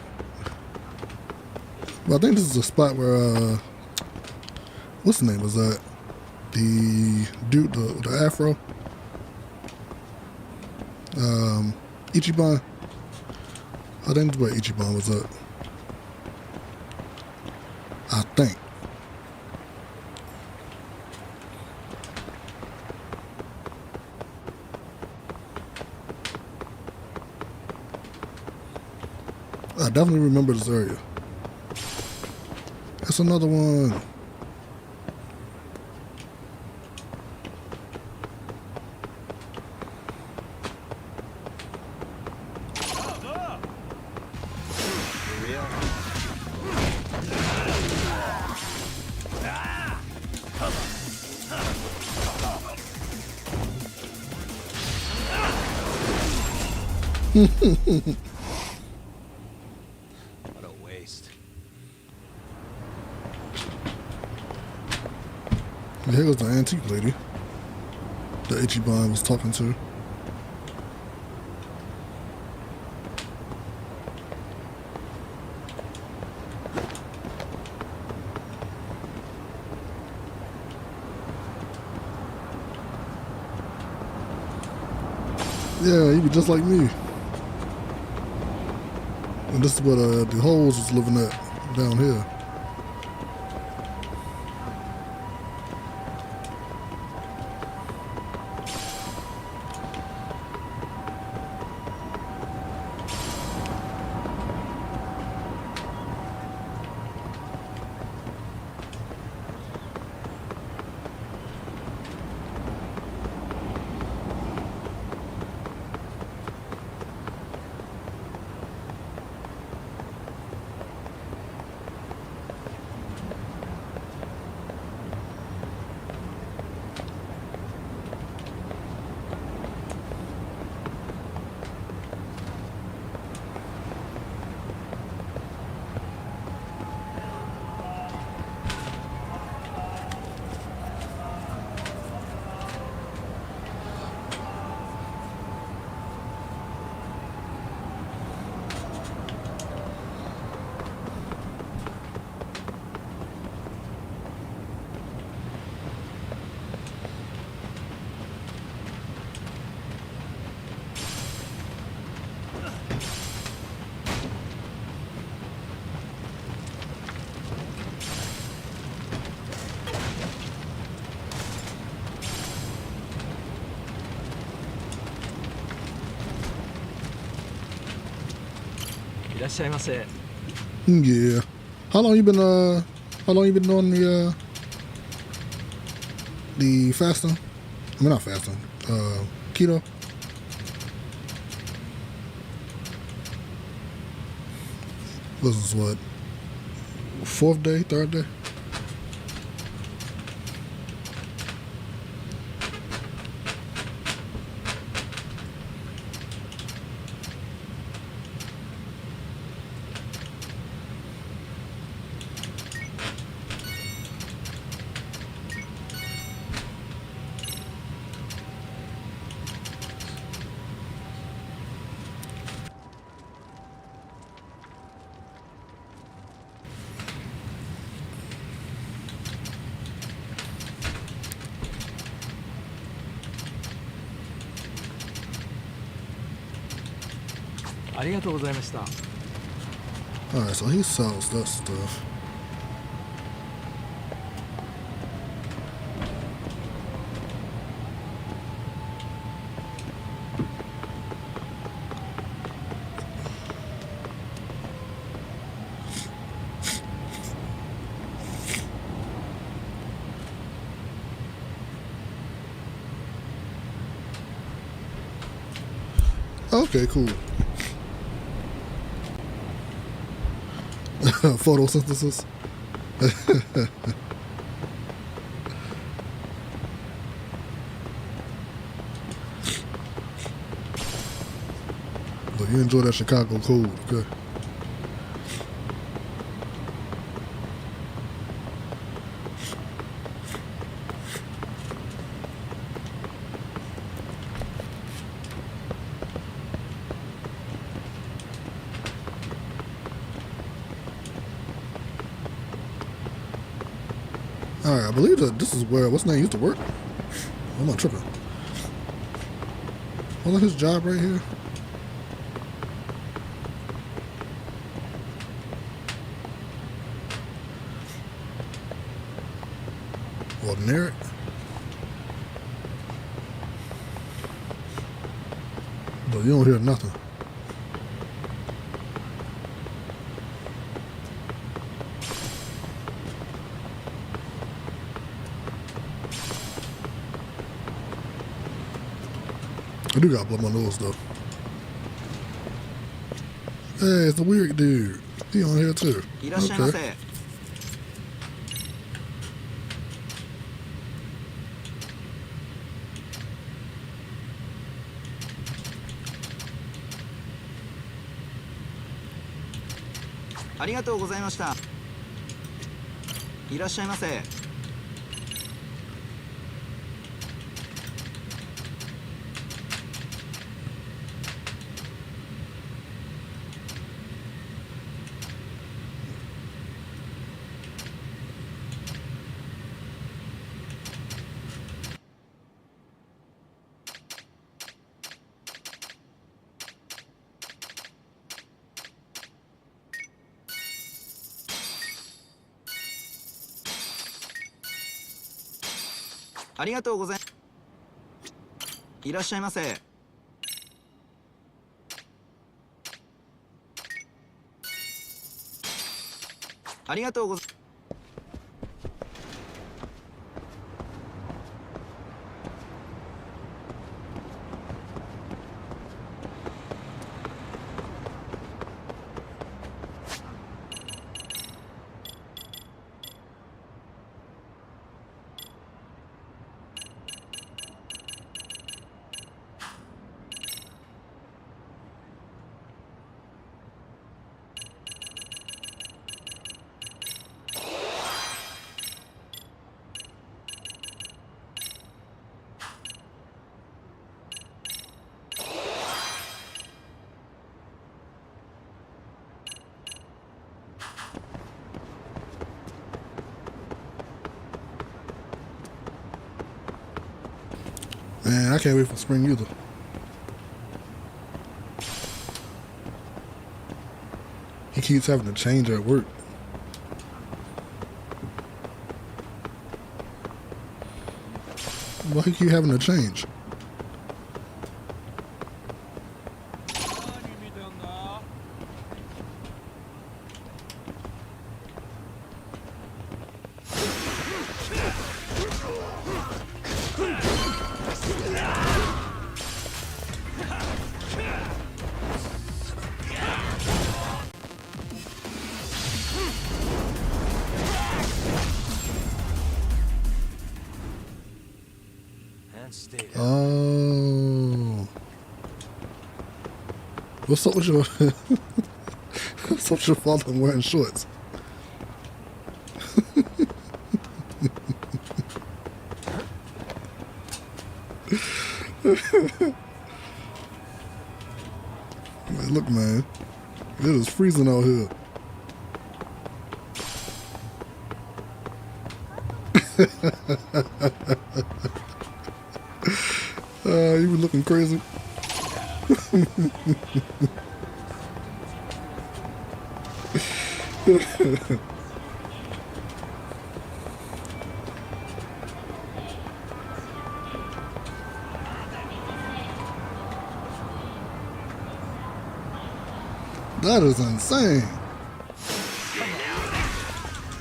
But I think this is a spot where what's the name was that? The dude, the afro, Ichiban. I think that's where Ichiban was at. I think. I definitely remember this area. That's another one. What a waste. Here goes the antique lady that Ichiban was talking to. Yeah, he be just like me. And this is what the hoes was living at down here. らっしゃいませ。 Yeah. How long you been doing the fasting? I mean, not fasting. Keto. This is what, 4th day, 3rd day? Alright, so he sells that stuff. Okay, cool. Photosynthesis. Look, you enjoy that Chicago cold, okay? Alright, I believe that this is where what's his name used to work. I'm not tripping. Wasn't his job right here? Or near it? But you don't hear nothing. I do gotta blow my nose though. Hey, it's the weird dude. He on here too. Okay. ありがとうございました。いらっしゃいませ。ありがとうございます。いらっしゃいませ。ありがとうございます。Man, I can't wait for spring either. He keeps having to change at work. Why he keep having to change? Oh. What's up with your what's up with your father wearing shorts? Man, look, man, it is freezing out here. You were looking crazy. That is insane.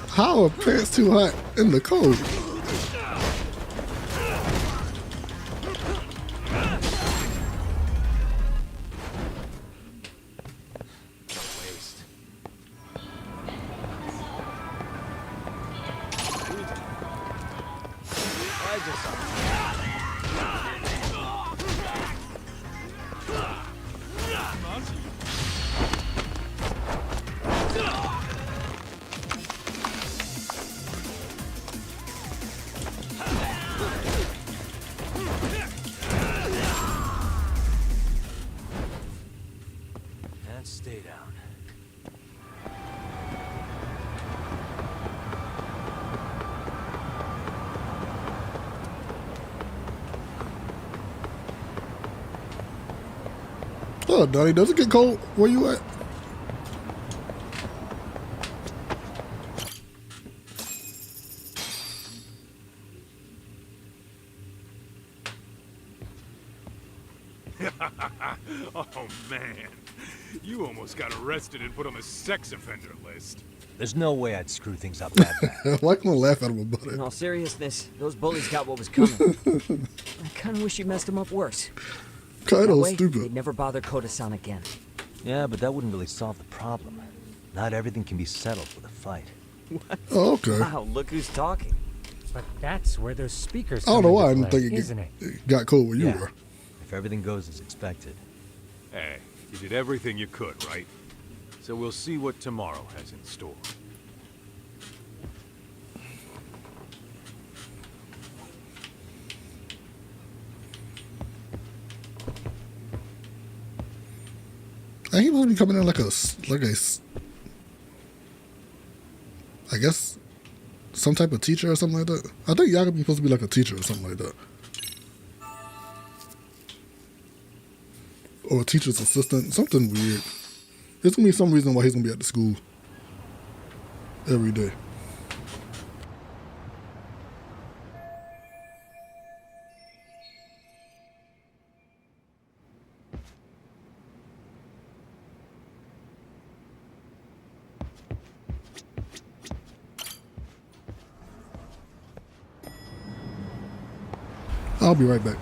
How are pants too hot in the cold? And stay down. Oh, Donnie, does it get cold where you at? Oh, man. You almost got arrested and put on the sex offender list. There's no way I'd screw things up that bad. Why can I laugh at him about it? In all seriousness, those bullies got what was coming. I kind of wish you messed them up worse. Kind That of way, stupid. they'd never bother Koda-san again. Yeah, but that wouldn't really solve the problem. Not everything can be settled with a fight. What? Oh, okay. Wow, look who's talking. But that's where those speakers I don't come know why I into didn't play, think isn't it? it got cold where you Yeah. were. If everything goes as expected. Hey, you did everything you could, right? So we'll see what tomorrow has in store. I think he supposed to be coming in like I guess some type of teacher or something like that. I think Yagami's supposed to be like a teacher or something like that. Or a teacher's assistant, something weird. There's gonna be some reason why he's gonna be at the school every day. I'll be right back.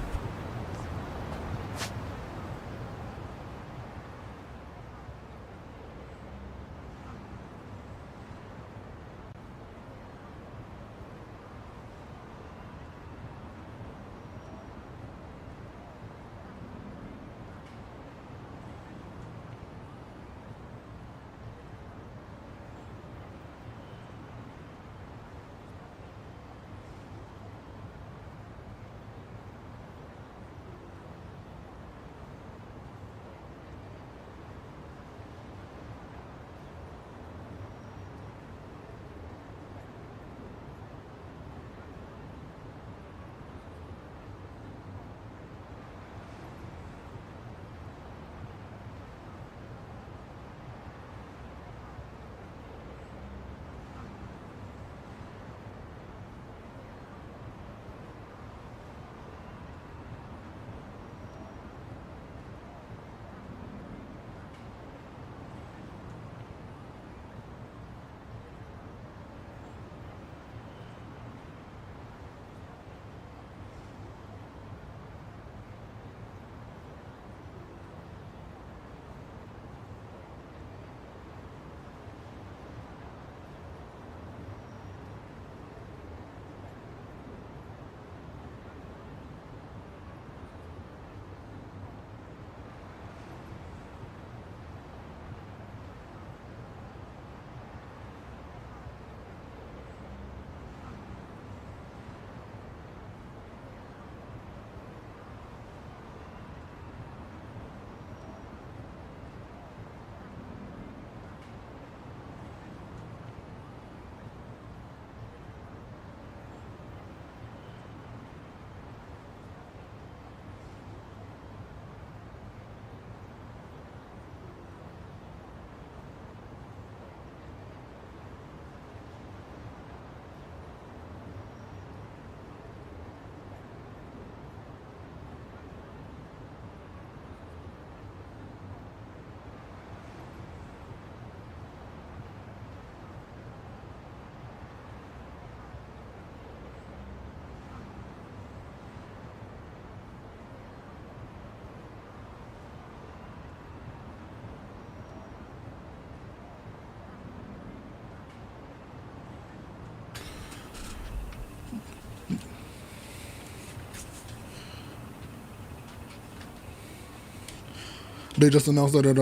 They just announced that at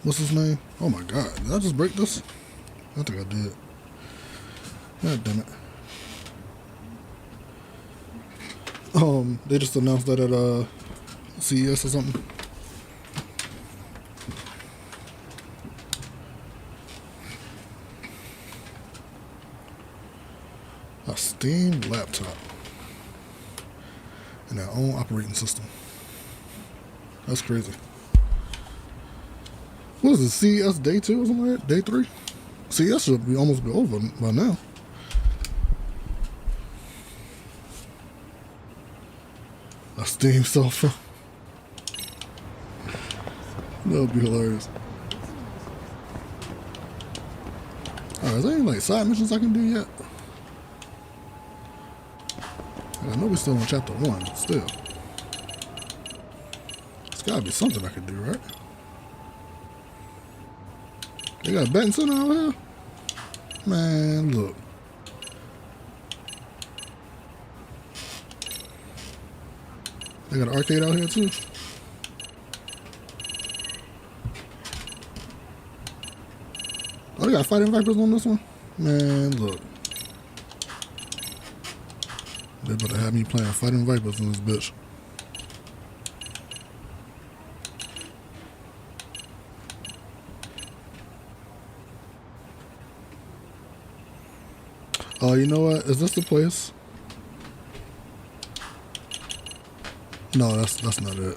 what's his name? Oh my god, did I just break this? I think I did. God damn it. They just announced that at CES or something. A Steam laptop and their own operating system. That's crazy. What is it, CES day 2 or something like that? Day 3? CES should be almost be over by now. A Steam software. That would be hilarious. Alright, is there any like side missions I can do yet? I know we're still on chapter 1, still. There's gotta be something I can do, right? They got a betting center out here? Man, look. They got an arcade out here too? Oh, they got Fighting Vipers on this one? Man, look. They better have me playing Fighting Vipers in this bitch. Oh, you know what? Is this the place? No, that's not it.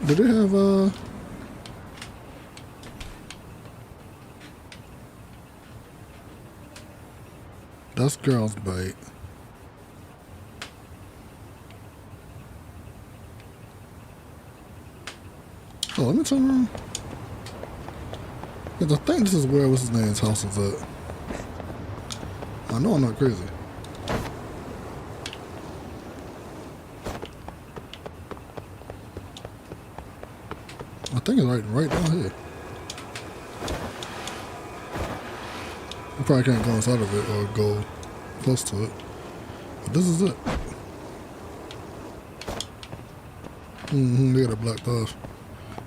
Did they have that's Girls Bite. Oh, let me turn around. Cause I think this is where what's his name's house is at. I know I'm not crazy. I think it's right down here. You probably can't go inside of it or go close to it. But this is it. They got it blocked off.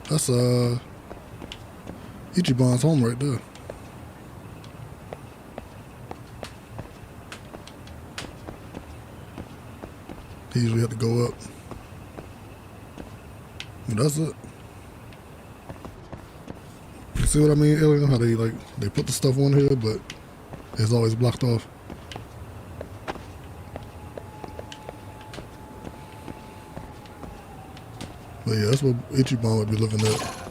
That's Ichiban's home right there. He usually had to go up. And that's it. You see what I mean, Alien? How they put the stuff on here, but it's always blocked off. But yeah, that's what Ichiban would be living at.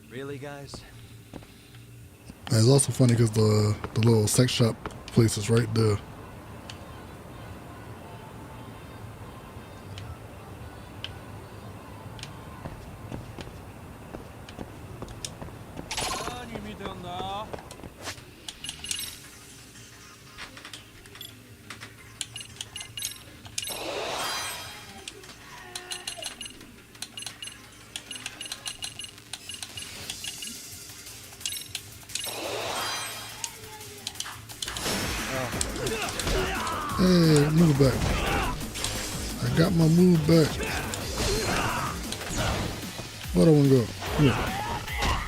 Really, guys? And it's also funny because the little sex shop place is right there. Hey, move back. I got my move back. Where do I want to go? Yeah.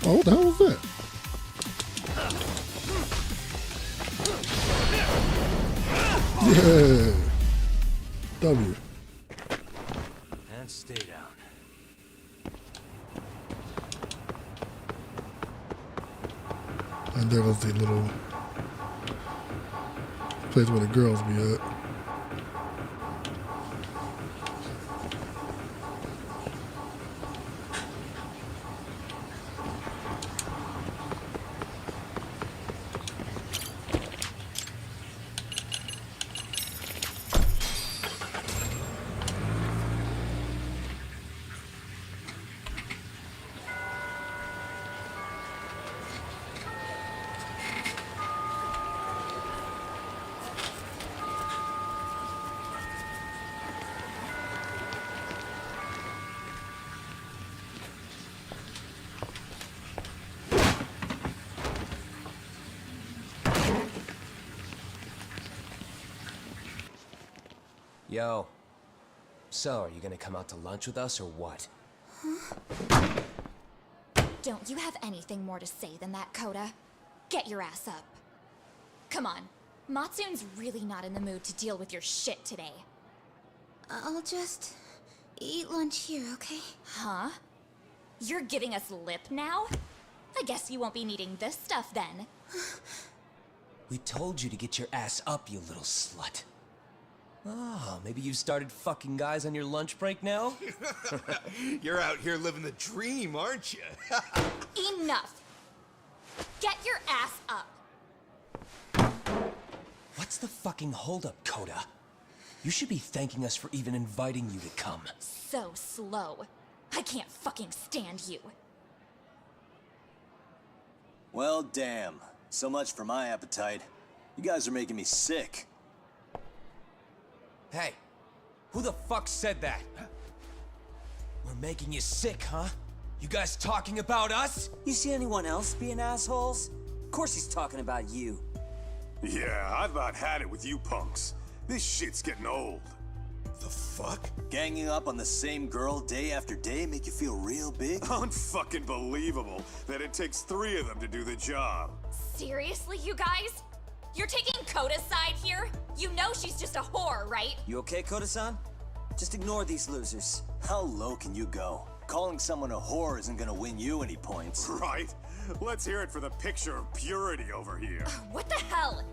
Oh, what the hell was that? Yeah. W. And stay down. And there goes the little place where the girls be at. Yo. So, are you gonna come out to lunch with us or what? Don't you have anything more to say than that, Coda? Get your ass up. Come on. Matsun's really not in the mood to deal with your shit today. I'll just eat lunch here, okay? Huh? You're giving us lip now? I guess you won't be needing this stuff then. We told you to get your ass up, you little slut. Oh, maybe you've started fucking guys on your lunch break now? You're out here living the dream, aren't you? Enough! Get your ass up! What's the fucking holdup, Coda? You should be thanking us for even inviting you to come. So slow. I can't fucking stand you. Well, damn. So much for my appetite. You guys are making me sick. Hey, who the fuck said that? We're making you sick, huh? You guys talking about us? You see anyone else being assholes? Of course he's talking about you. Yeah, I've about had it with you punks. This shit's getting old. The fuck? Ganging up on the same girl day after day make you feel real big? Unfucking believable that it takes 3 of them to do the job. Seriously, you guys? You're taking Coda's side here? You know she's just a whore, right? You okay, Koda-san? Just ignore these losers. How low can you go? Calling someone a whore isn't gonna win you any points. Right? Let's hear it for the picture of purity over here. What the hell?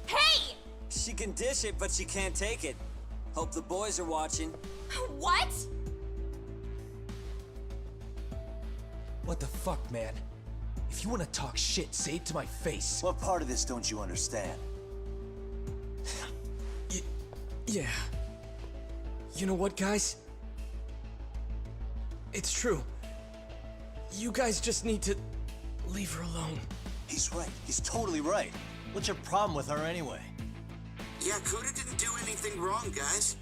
Hey! She can dish it, but she can't take it. Hope the boys are watching. What? What the fuck, man? If you want to talk shit, say it to my face. What part of this don't you understand? Yeah. You know what, guys? It's true. You guys just need to leave her alone. He's right. He's totally right. What's your problem with her anyway? Yeah, Coda didn't do anything wrong, guys.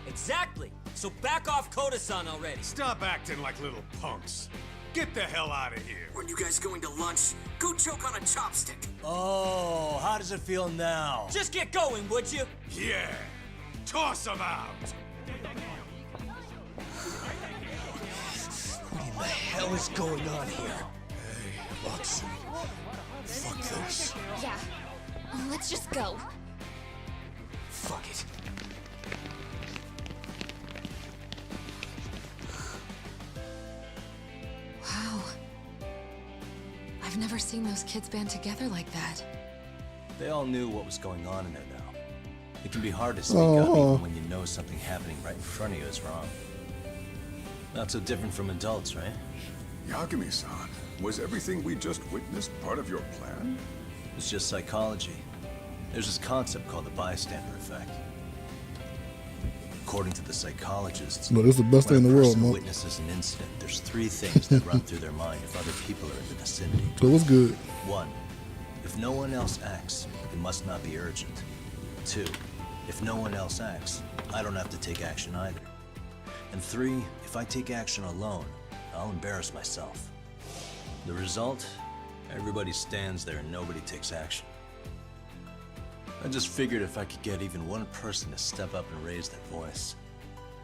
Exactly. So back off Koda-san already. Stop acting like little punks. Get the hell out of here. When you guys going to lunch, go choke on a chopstick. Oh, how does it feel now? Just get going, would you? Yeah. Toss them out. What in the hell is going on here? Hey, Matsu. Fuck this. Yeah. Let's just go. Fuck it. Wow. I've never seen those kids band together like that. They all knew what was going on in there now. It can be hard to speak up even when you know something happening right in front of you is wrong. Not so different from adults, right? Yagami-san, was everything we just witnessed part of your plan? It's just psychology. There's this concept called the bystander effect. According to the psychologists, No, this is the best thing in the world, when a Monk. person witnesses an incident, there's 3 things that run through their mind if other people are in the vicinity. So what's good? 1. If no one else acts, it must not be urgent. 2. If no one else acts, I don't have to take action either. And 3. If I take action alone, I'll embarrass myself. The result? Everybody stands there and nobody takes action. I just figured if I could get even one person to step up and raise their voice,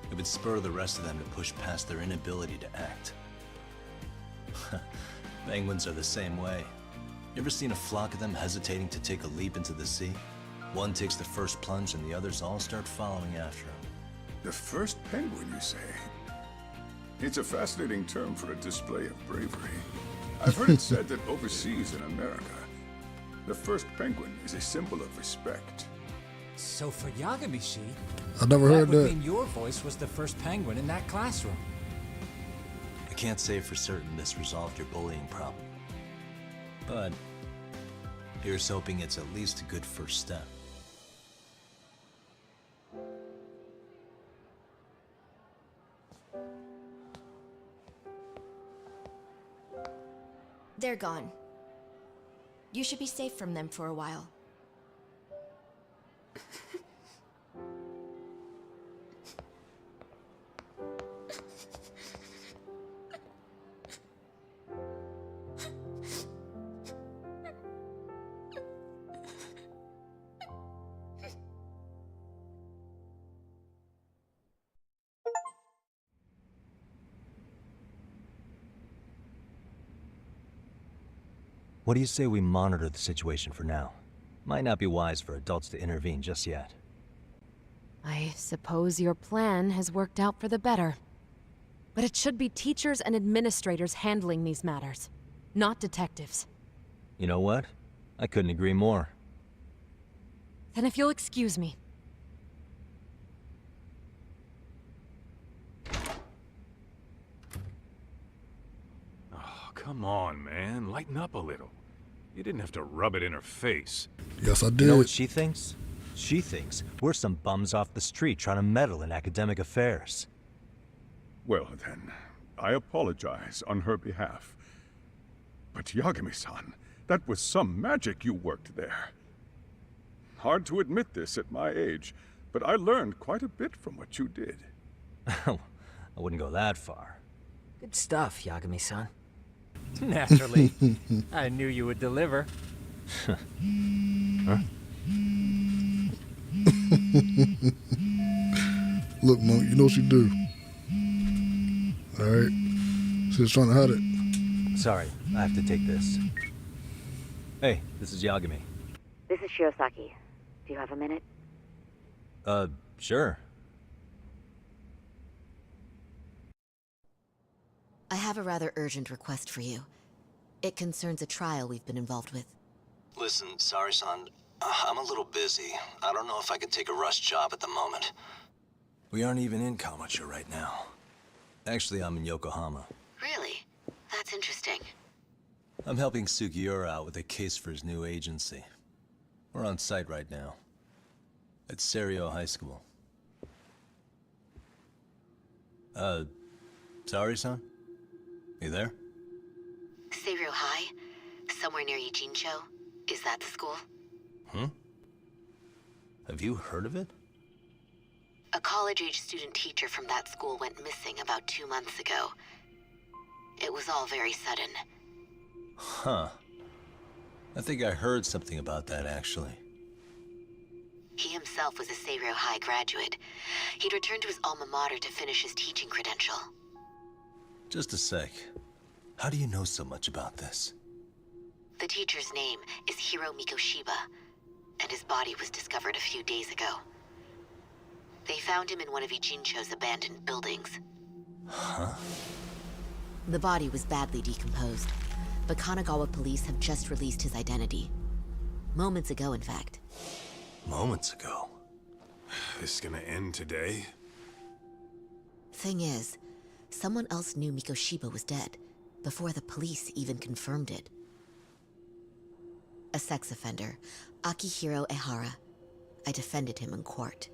it would spur the rest of them to push past their inability to act. Penguins are the same way. You ever seen a flock of them hesitating to take a leap into the sea? One takes the first plunge and the others all start following after him. The first penguin, you say? It's a fascinating term for a display of bravery. I've heard it said that overseas in America, the first penguin is a symbol of respect. So for Yagamishi, I never heard would that. mean your voice was the first penguin in that classroom. I can't say for certain this resolved your bullying problem. But here's hoping it's at least a good first step. They're gone. You should be safe from them for a while. What do you say we monitor the situation for now? Might not be wise for adults to intervene just yet. I suppose your plan has worked out for the better. But it should be teachers and administrators handling these matters, not detectives. You know what? I couldn't agree more. Then if you'll excuse me. Oh, come on, man. Lighten up a little. You didn't have to rub it in her face. Yes, I did. You know what she thinks? She thinks we're some bums off the street trying to meddle in academic affairs. Well then, I apologize on her behalf. But Yagami-san, that was some magic you worked there. Hard to admit this at my age, but I learned quite a bit from what you did. I wouldn't go that far. Good stuff, Yagami-san. Naturally. I knew you would deliver. Huh? Look, Monk, you know what you do. Alright. She's trying to hide it. Sorry, I have to take this. Hey, this is Yagami. This is Shirosaki. Do you have a minute? Sure. I have a rather urgent request for you. It concerns a trial we've been involved with. Listen, Sari-san, I'm a little busy. I don't know if I could take a rush job at the moment. We aren't even in Kamurocho right now. Actually, I'm in Yokohama. Really? That's interesting. I'm helping Sugiura out with a case for his new agency. We're on site right now. At Seiryo High School. Sari-san? You there? Seiryo High? Somewhere near Ijincho? Is that the school? Have you heard of it? A college-age student teacher from that school went missing about 2 months ago. It was all very sudden. Huh. I think I heard something about that, actually. He himself was a Seiryo High graduate. He'd returned to his alma mater to finish his teaching credential. Just a sec. How do you know so much about this? The teacher's name is Hiro Mikoshiba, and his body was discovered a few days ago. They found him in one of Ijincho's abandoned buildings. Huh? The body was badly decomposed, but Kanagawa police have just released his identity. Moments ago, in fact. Moments ago? This gonna end today? Thing is, someone else knew Mikoshiba was dead, before the police even confirmed it. A sex offender, Akihiro Ehara. I defended him in court.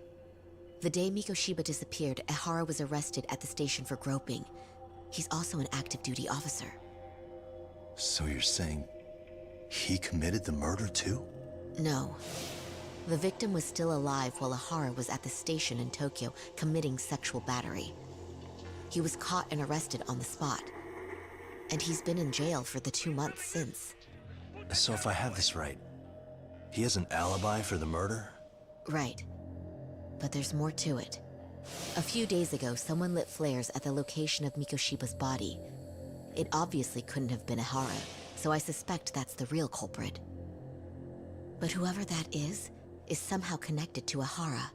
The day Mikoshiba disappeared, Ehara was arrested at the station for groping. He's also an active duty officer. So you're saying he committed the murder too? No. The victim was still alive while Ehara was at the station in Tokyo committing sexual battery. He was caught and arrested on the spot. And he's been in jail for the 2 months since. So if I have this right, he has an alibi for the murder? Right. But there's more to it. A few days ago, someone lit flares at the location of Mikoshiba's body. It obviously couldn't have been Ehara, so I suspect that's the real culprit. But whoever that is somehow connected to Ehara.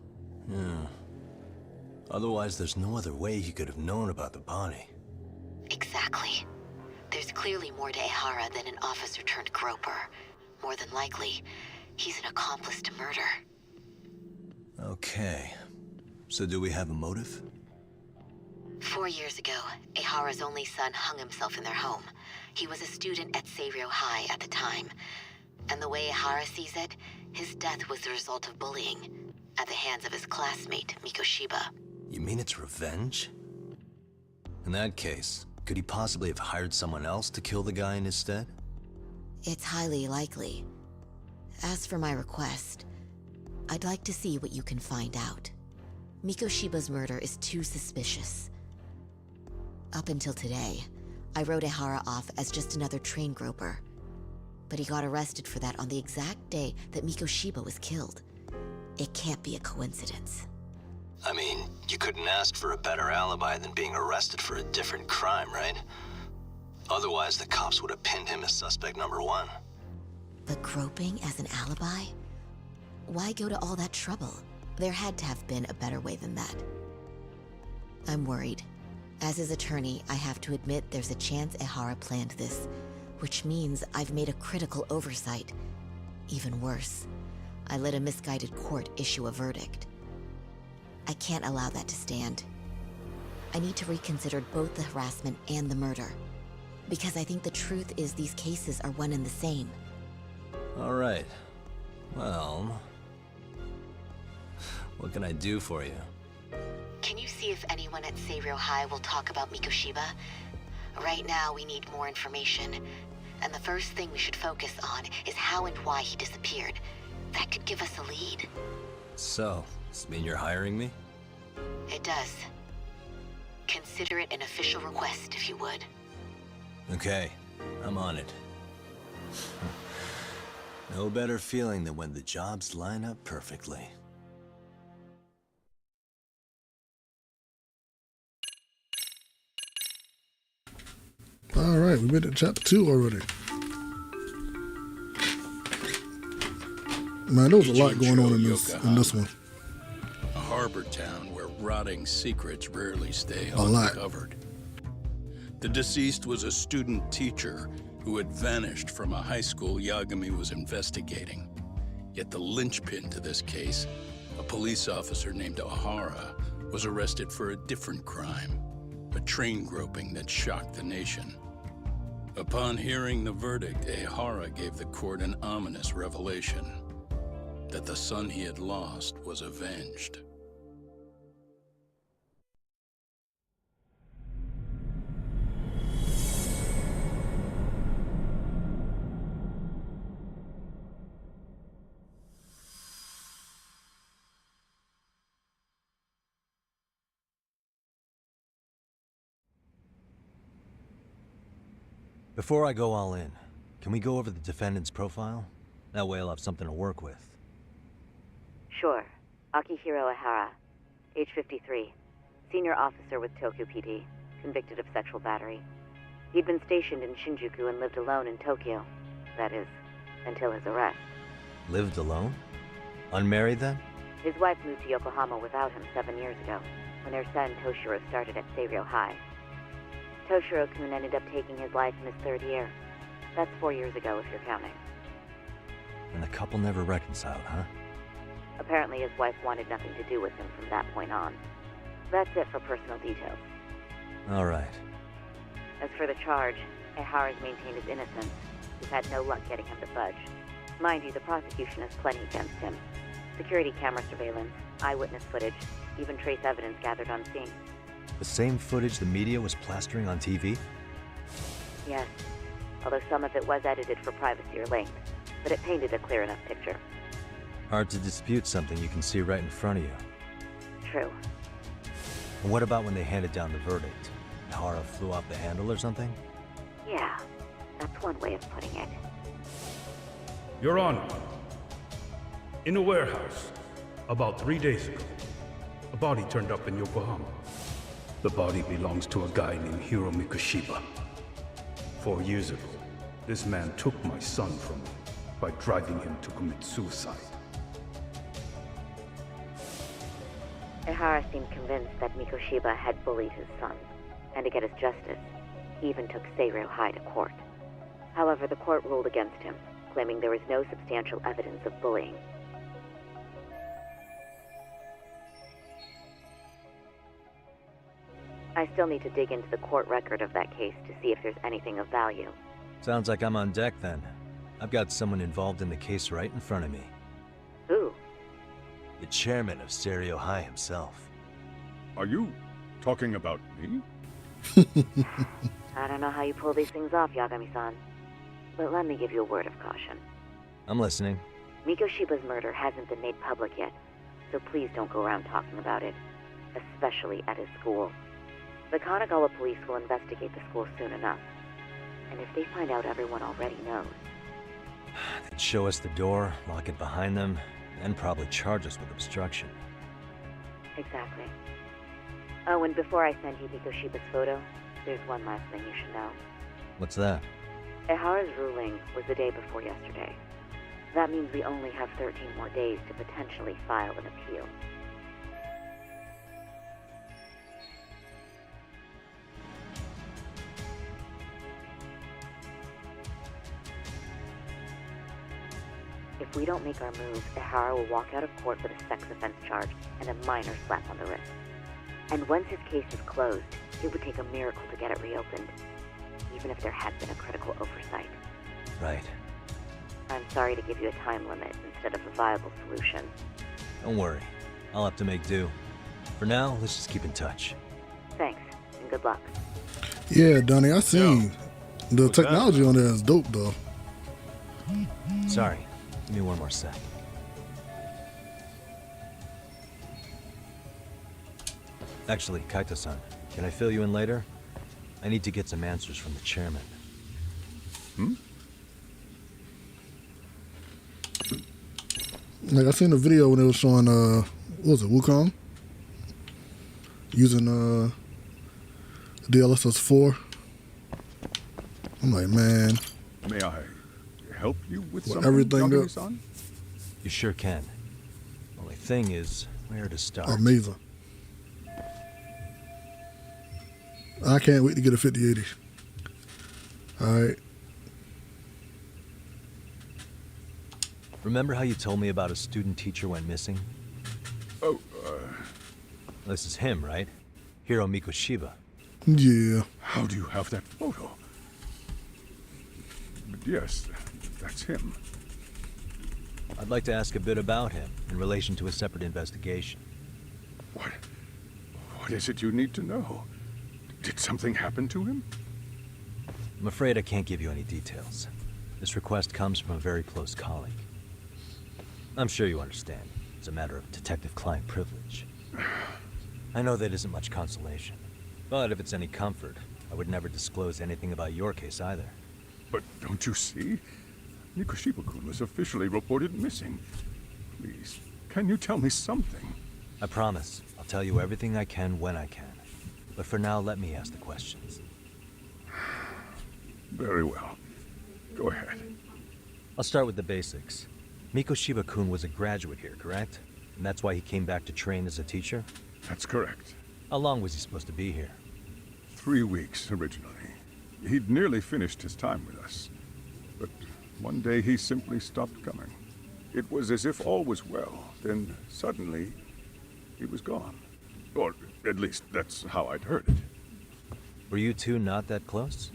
Otherwise, there's no other way he could have known about the body. Exactly. There's clearly more to Ehara than an officer-turned-groper. More than likely, he's an accomplice to murder. Okay. So do we have a motive? 4 years ago, Ehara's only son hung himself in their home. He was a student at Seiryo High at the time. And the way Ehara sees it, his death was the result of bullying at the hands of his classmate, Mikoshiba. You mean it's revenge? In that case, could he possibly have hired someone else to kill the guy in his stead? It's highly likely. As for my request, I'd like to see what you can find out. Mikoshiba's murder is too suspicious. Up until today, I wrote Ehara off as just another train groper. But he got arrested for that on the exact day that Mikoshiba was killed. It can't be a coincidence. I mean, you couldn't ask for a better alibi than being arrested for a different crime, right? Otherwise, the cops would have pinned him as suspect number one. But groping as an alibi? Why go to all that trouble? There had to have been a better way than that. I'm worried. As his attorney, I have to admit there's a chance Ehara planned this, which means I've made a critical oversight. Even worse, I let a misguided court issue a verdict. I can't allow that to stand. I need to reconsider both the harassment and the murder, because I think the truth is these cases are one and the same. All right. Well, what can I do for you? Can you see if anyone at Seiryo High will talk about Mikoshiba? Right now, we need more information. And the first thing we should focus on is how and why he disappeared. That could give us a lead. So, does this mean you're hiring me? It does. Consider it an official request, if you would. Okay, I'm on it. No better feeling than when the jobs line up perfectly. Alright, we made it to chapter 2 already. Man, there was a lot going on in this one. A harbor town where rotting secrets rarely stay A lot. uncovered. The deceased was a student teacher who had vanished from a high school Yagami was investigating. Yet the linchpin to this case, a police officer named Ehara, was arrested for a different crime, a train groping that shocked the nation. Upon hearing the verdict, Ehara gave the court an ominous revelation, that the son he had lost was avenged. Before I go all in, can we go over the defendant's profile? That way I'll have something to work with. Sure. Akihiro Ehara, age 53, senior officer with Tokyo PD, convicted of sexual battery. He'd been stationed in Shinjuku and lived alone in Tokyo. That is, until his arrest. Lived alone? Unmarried then? His wife moved to Yokohama without him 7 years ago, when their son Toshiro started at Seiryo High. Toshiro-kun ended up taking his life in his 3rd year. That's 4 years ago, if you're counting. And the couple never reconciled, huh? Apparently his wife wanted nothing to do with him from that point on. That's it for personal details. All right. As for the charge, Ehara's maintained his innocence. He's had no luck getting him to budge. Mind you, the prosecution has plenty against him. Security camera surveillance, eyewitness footage, even trace evidence gathered on scene. The same footage the media was plastering on TV? Yes, although some of it was edited for privacy or length, but it painted a clear enough picture. Hard to dispute something you can see right in front of you. True. And what about when they handed down the verdict? Ehara flew off the handle or something? Yeah, that's one way of putting it. Your Honor, in a warehouse, about 3 days ago, a body turned up in Yokohama. The body belongs to a guy named Hiro Mikoshiba. 4 years ago, this man took my son from me by driving him to commit suicide. Ehara seemed convinced that Mikoshiba had bullied his son, and to get his justice, he even took Seiryo High to court. However, the court ruled against him, claiming there was no substantial evidence of bullying. I still need to dig into the court record of that case to see if there's anything of value. Sounds like I'm on deck then. I've got someone involved in the case right in front of me. Who? The chairman of Seiryo High himself. Are you talking about me? I don't know how you pull these things off, Yagami-san. But let me give you a word of caution. I'm listening. Mikoshiba's murder hasn't been made public yet, so please don't go around talking about it. Especially at his school. The Kanagawa police will investigate the school soon enough. And if they find out everyone already knows... They'd show us the door, lock it behind them, and probably charge us with obstruction. Exactly. Oh, and before I send you Mikoshiba's photo, there's one last thing you should know. What's that? Ehara's ruling was the day before yesterday. That means we only have 13 more days to potentially file an appeal. If we don't make our move, Ehara will walk out of court with a sex offense charge and a minor slap on the wrist. And once his case is closed, it would take a miracle to get it reopened, even if there had been a critical oversight. Right. I'm sorry to give you a time limit instead of a viable solution. Don't worry. I'll have to make do. For now, let's just keep in touch. Thanks, and good luck. Yeah, Donnie, I seen the technology on there is dope though. Sorry. Give me one more sec. Actually, Kaito-san, can I fill you in later? I need to get some answers from the chairman. Like I seen the video when it was showing what was it, Wukong? Using DLSS 4. I'm like, man. May I help you with Well, something, everything Yagami-san? You sure can. Only thing is, where to start? Amazing. I can't wait to get a 5080. Alright. Remember how you told me about a student teacher went missing? Oh, This is him, right? Hiro Mikoshiba. Yeah. How do you have that photo? But yes, that's him. I'd like to ask a bit about him in relation to a separate investigation. What is it you need to know? Did something happen to him? I'm afraid I can't give you any details. This request comes from a very close colleague. I'm sure you understand. It's a matter of detective-client privilege. I know that isn't much consolation. But if it's any comfort, I would never disclose anything about your case either. But don't you see? Mikoshiba-kun was officially reported missing. Please, can you tell me something? I promise. I'll tell you everything I can when I can. But for now, let me ask the questions. Very well. Go ahead. I'll start with the basics. Mikoshiba-kun was a graduate here, correct? And that's why he came back to train as a teacher? That's correct. How long was he supposed to be here? 3 weeks, originally. He'd nearly finished his time with us. But one day he simply stopped coming. It was as if all was well. Then, suddenly, he was gone. Or, at least, that's how I'd heard it. Were you two not that close?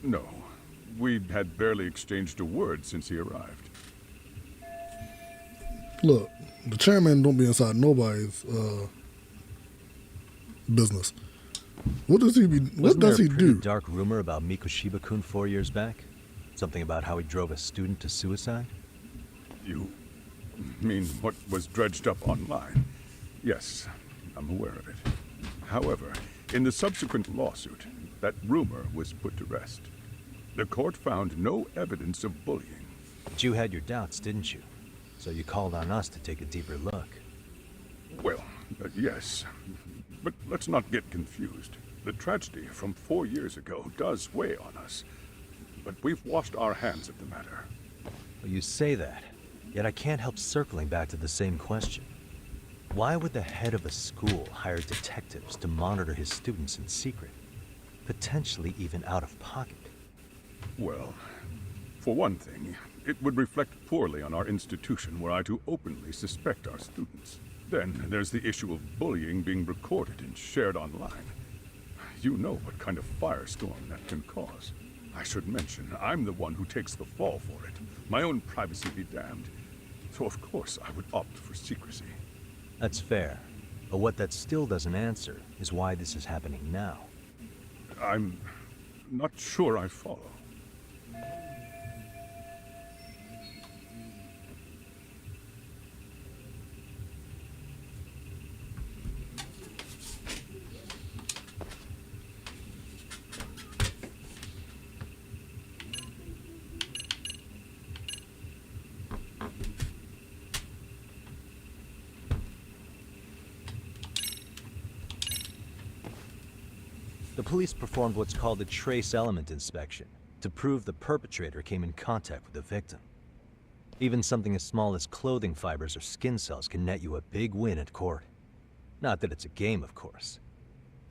No. We had barely exchanged a word since he arrived. Look, the chairman don't be inside nobody's business. What does he be? What does he do? Dark rumor about Mikoshiba-kun 4 years back? Something about how he drove a student to suicide? You mean what was dredged up online? Yes, I'm aware of it. However, in the subsequent lawsuit, that rumor was put to rest. The court found no evidence of bullying. But you had your doubts, didn't you? So you called on us to take a deeper look. Well, yes. But let's not get confused. The tragedy from 4 years ago does weigh on us. But we've washed our hands of the matter. Well, you say that, yet I can't help circling back to the same question. Why would the head of a school hire detectives to monitor his students in secret? Potentially even out of pocket. Well, for one thing, it would reflect poorly on our institution were I to openly suspect our students. Then there's the issue of bullying being recorded and shared online. You know what kind of firestorm that can cause. I should mention, I'm the one who takes the fall for it. My own privacy be damned. So of course I would opt for secrecy. That's fair. But what that still doesn't answer is why this is happening now. I'm not sure I follow. The police performed what's called a trace element inspection to prove the perpetrator came in contact with the victim. Even something as small as clothing fibers or skin cells can net you a big win at court. Not that it's a game, of course.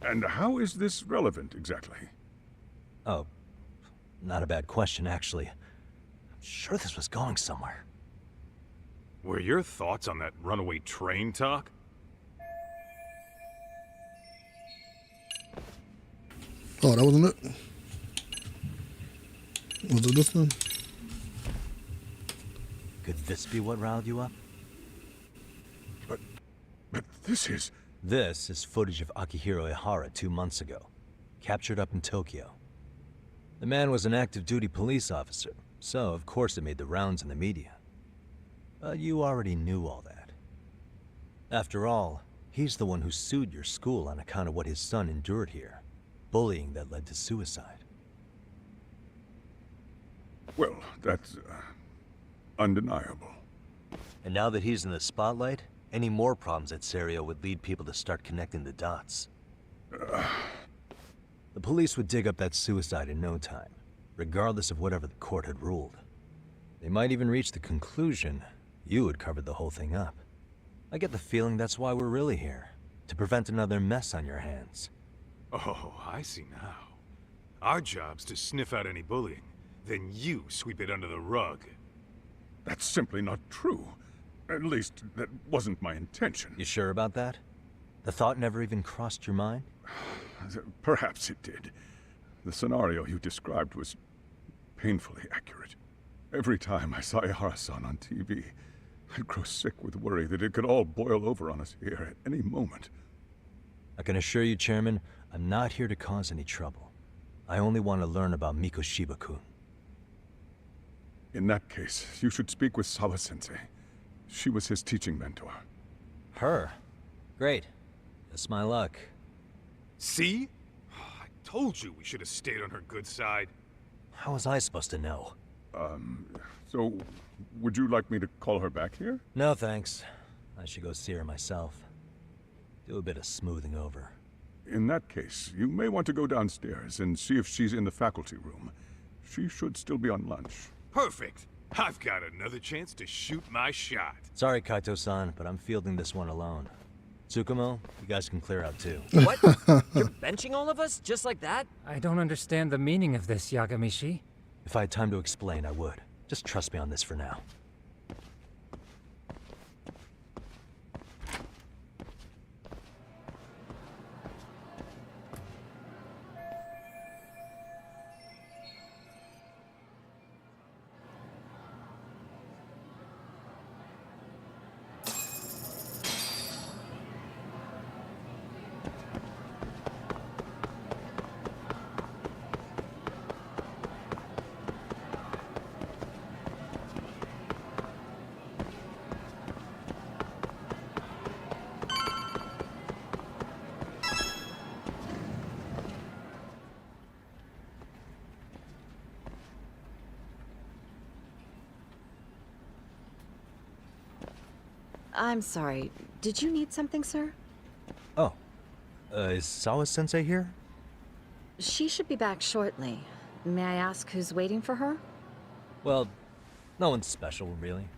And how is this relevant, exactly? Oh, not a bad question, actually. I'm sure this was going somewhere. Were your thoughts on that runaway train talk? Oh, that wasn't it? Was it this one? Could this be what riled you up? But this is... This is footage of Akihiro Ihara 2 months ago, captured up in Tokyo. The man was an active duty police officer, so of course it made the rounds in the media. But you already knew all that. After all, he's the one who sued your school on account of what his son endured here. Bullying that led to suicide. Well, that's undeniable. And now that he's in the spotlight, any more problems at Serio would lead people to start connecting the dots. The police would dig up that suicide in no time, regardless of whatever the court had ruled. They might even reach the conclusion you had covered the whole thing up. I get the feeling that's why we're really here, to prevent another mess on your hands. Oh, I see now. Our job's to sniff out any bullying, then you sweep it under the rug. That's simply not true. At least, that wasn't my intention. You sure about that? The thought never even crossed your mind? Perhaps it did. The scenario you described was painfully accurate. Every time I saw Ihara-san on TV, I'd grow sick with worry that it could all boil over on us here at any moment. I can assure you, Chairman, I'm not here to cause any trouble. I only want to learn about Mikoshiba-kun. In that case, you should speak with Sawa-sensei. She was his teaching mentor. Her? Great. That's my luck. See? I told you we should have stayed on her good side. How was I supposed to know? So, would you like me to call her back here? No, thanks. I should go see her myself. Do a bit of smoothing over. In that case, you may want to go downstairs and see if she's in the faculty room. She should still be on lunch. Perfect! I've got another chance to shoot my shot. Sorry, Kaito-san, but I'm fielding this one alone. Tsukumo, you guys can clear out too. What? You're benching all of us? Just like that? I don't understand the meaning of this, Yagamishi. If I had time to explain, I would. Just trust me on this for now. I'm sorry. Did you need something, sir? Oh. Is Sawa-sensei here? She should be back shortly. May I ask who's waiting for her? Well, no one's special, really.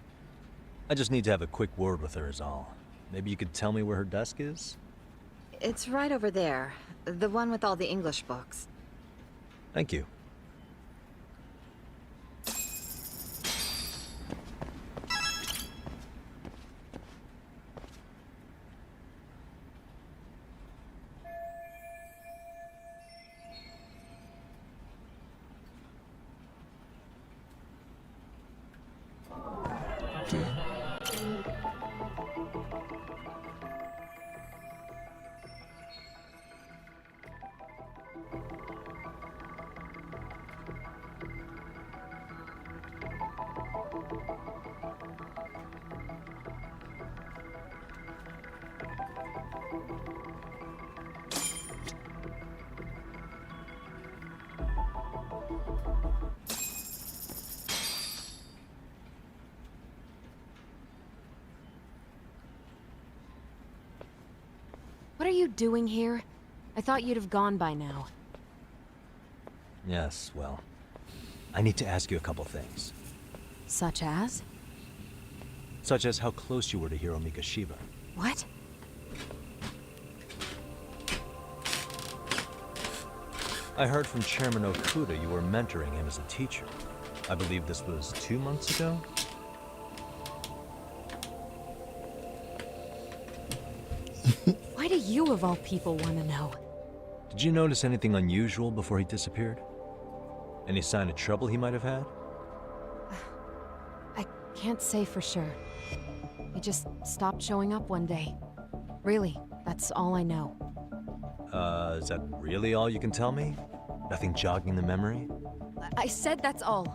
I just need to have a quick word with her is all. Maybe you could tell me where her desk is? It's right over there. The one with all the English books. Thank you. What are you doing here? I thought you'd have gone by now. Yes, well, I need to ask you a couple things. Such as? Such as how close you were to Hiro Mikoshiba. What? I heard from Chairman Okuda you were mentoring him as a teacher. I believe this was 2 months ago? Why do you, of all people, want to know? Did you notice anything unusual before he disappeared? Any sign of trouble he might have had? I can't say for sure. He just stopped showing up one day. Really, that's all I know. Is that really all you can tell me? Nothing jogging the memory? I said that's all.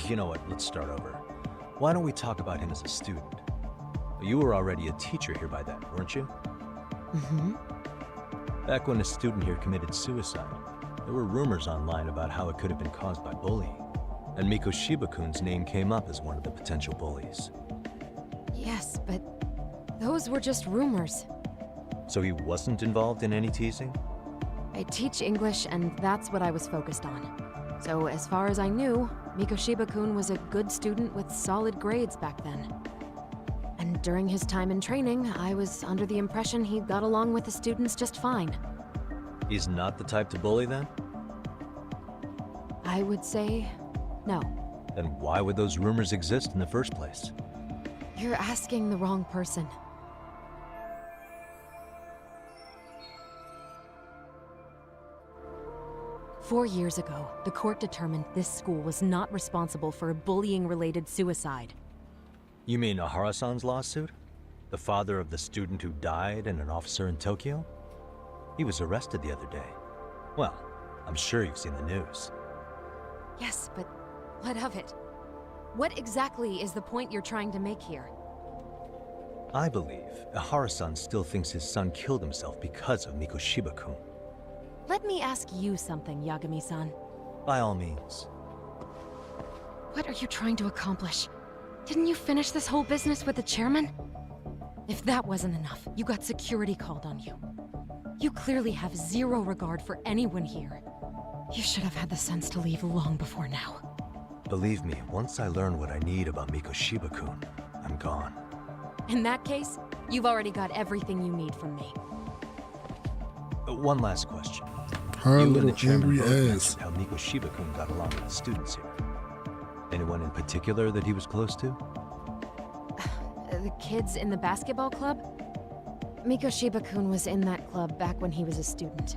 You know what, let's start over. Why don't we talk about him as a student? You were already a teacher here by then, weren't you? Mm-hmm. Back when a student here committed suicide, there were rumors online about how it could have been caused by bullying. And Mikoshiba-kun's name came up as one of the potential bullies. Yes, but those were just rumors. So he wasn't involved in any teasing? I teach English, and that's what I was focused on. So as far as I knew, Mikoshiba-kun was a good student with solid grades back then. And during his time in training, I was under the impression he got along with the students just fine. He's not the type to bully then? I would say no. Then why would those rumors exist in the first place? You're asking the wrong person. Four years ago, the court determined this school was not responsible for a bullying-related suicide. You mean Ahara-san's lawsuit? The father of the student who died and an officer in Tokyo? He was arrested the other day. Well, I'm sure you've seen the news. Yes, but what of it? What exactly is the point you're trying to make here? I believe Ahara-san still thinks his son killed himself because of Mikoshiba-kun. Let me ask you something, Yagami-san. By all means. What are you trying to accomplish? Didn't you finish this whole business with the chairman? If that wasn't enough, you got security called on you. You clearly have zero regard for anyone here. You should have had the sense to leave long before now. Believe me, once I learn what I need about Mikoshiba-kun, I'm gone. In that case, you've already got everything you need from me. One last question. Her You and little the chairman angry both ass. mentioned how Mikoshiba-kun got along with the students here. Anyone in particular that he was close to? The kids in the basketball club? Mikoshiba-kun was in that club back when he was a student.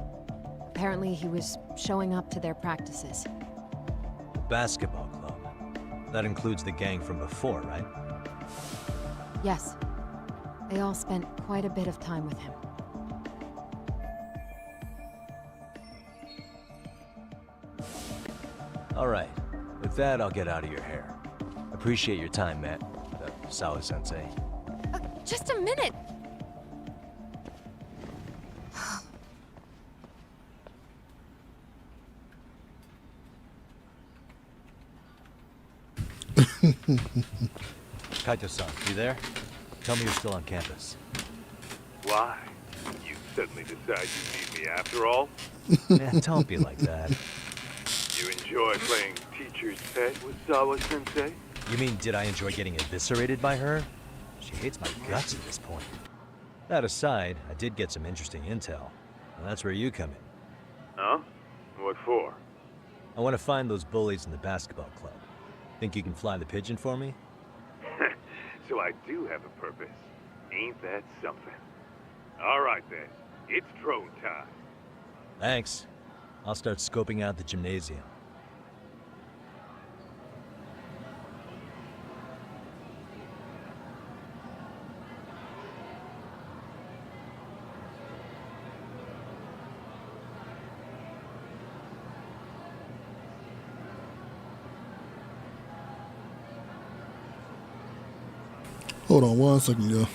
Apparently he was showing up to their practices. The basketball club. That includes the gang from before, right? Yes. They all spent quite a bit of time with him. All right. With that, I'll get out of your hair. Appreciate your time, Matt. Sawa-sensei. Just a minute! Kaito-san, you there? Tell me you're still on campus. Why? You suddenly decide you need me after all? Man, don't be like that. You enjoy playing teacher's pet with Sawa-sensei? You mean, did I enjoy getting eviscerated by her? She hates my guts at this point. That aside, I did get some interesting intel. And that's where you come in. Huh? What for? I want to find those bullies in the basketball club. Think you can fly the pigeon for me? So I do have a purpose. Ain't that something? All right then. It's drone time. Thanks. I'll start scoping out the gymnasium. Hold on 1 second, yo.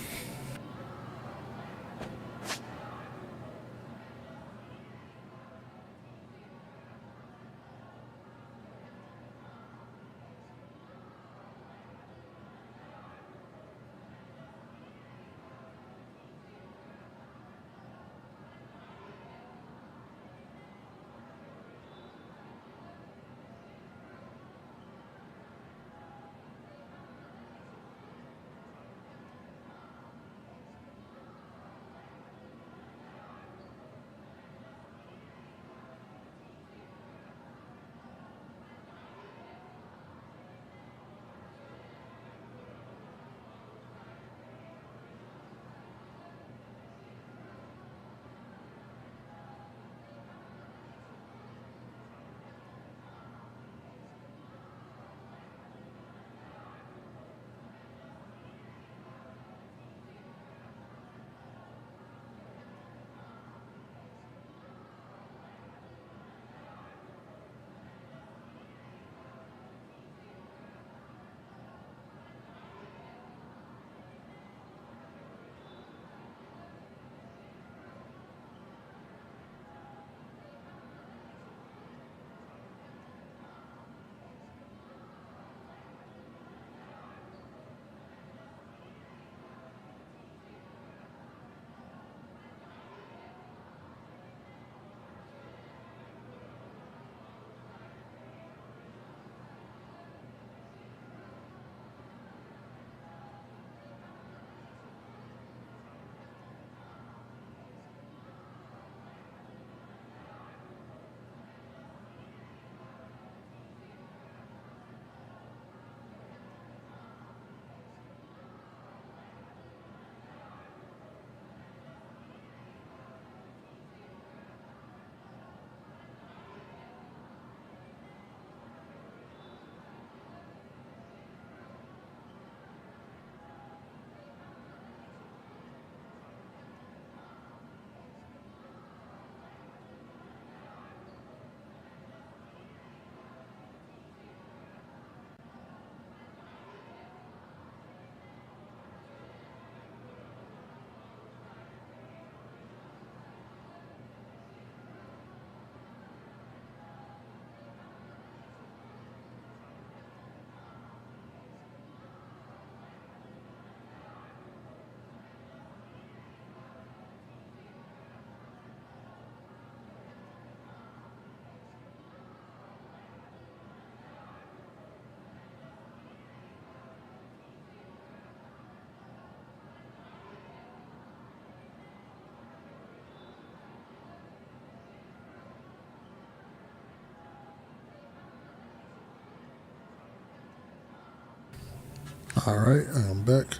Alright, I'm back.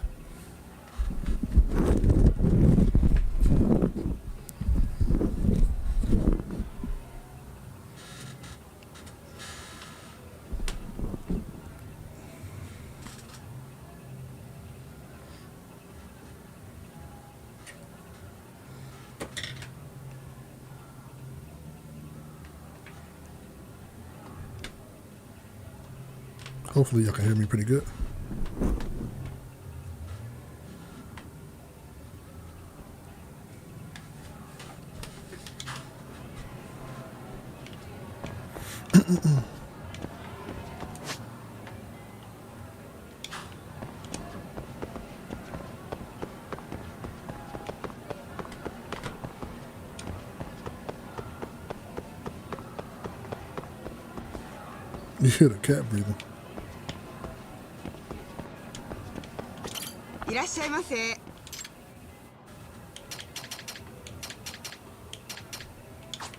Hopefully y'all can hear me pretty good. You hear the cat breathing. いらっしゃいませ。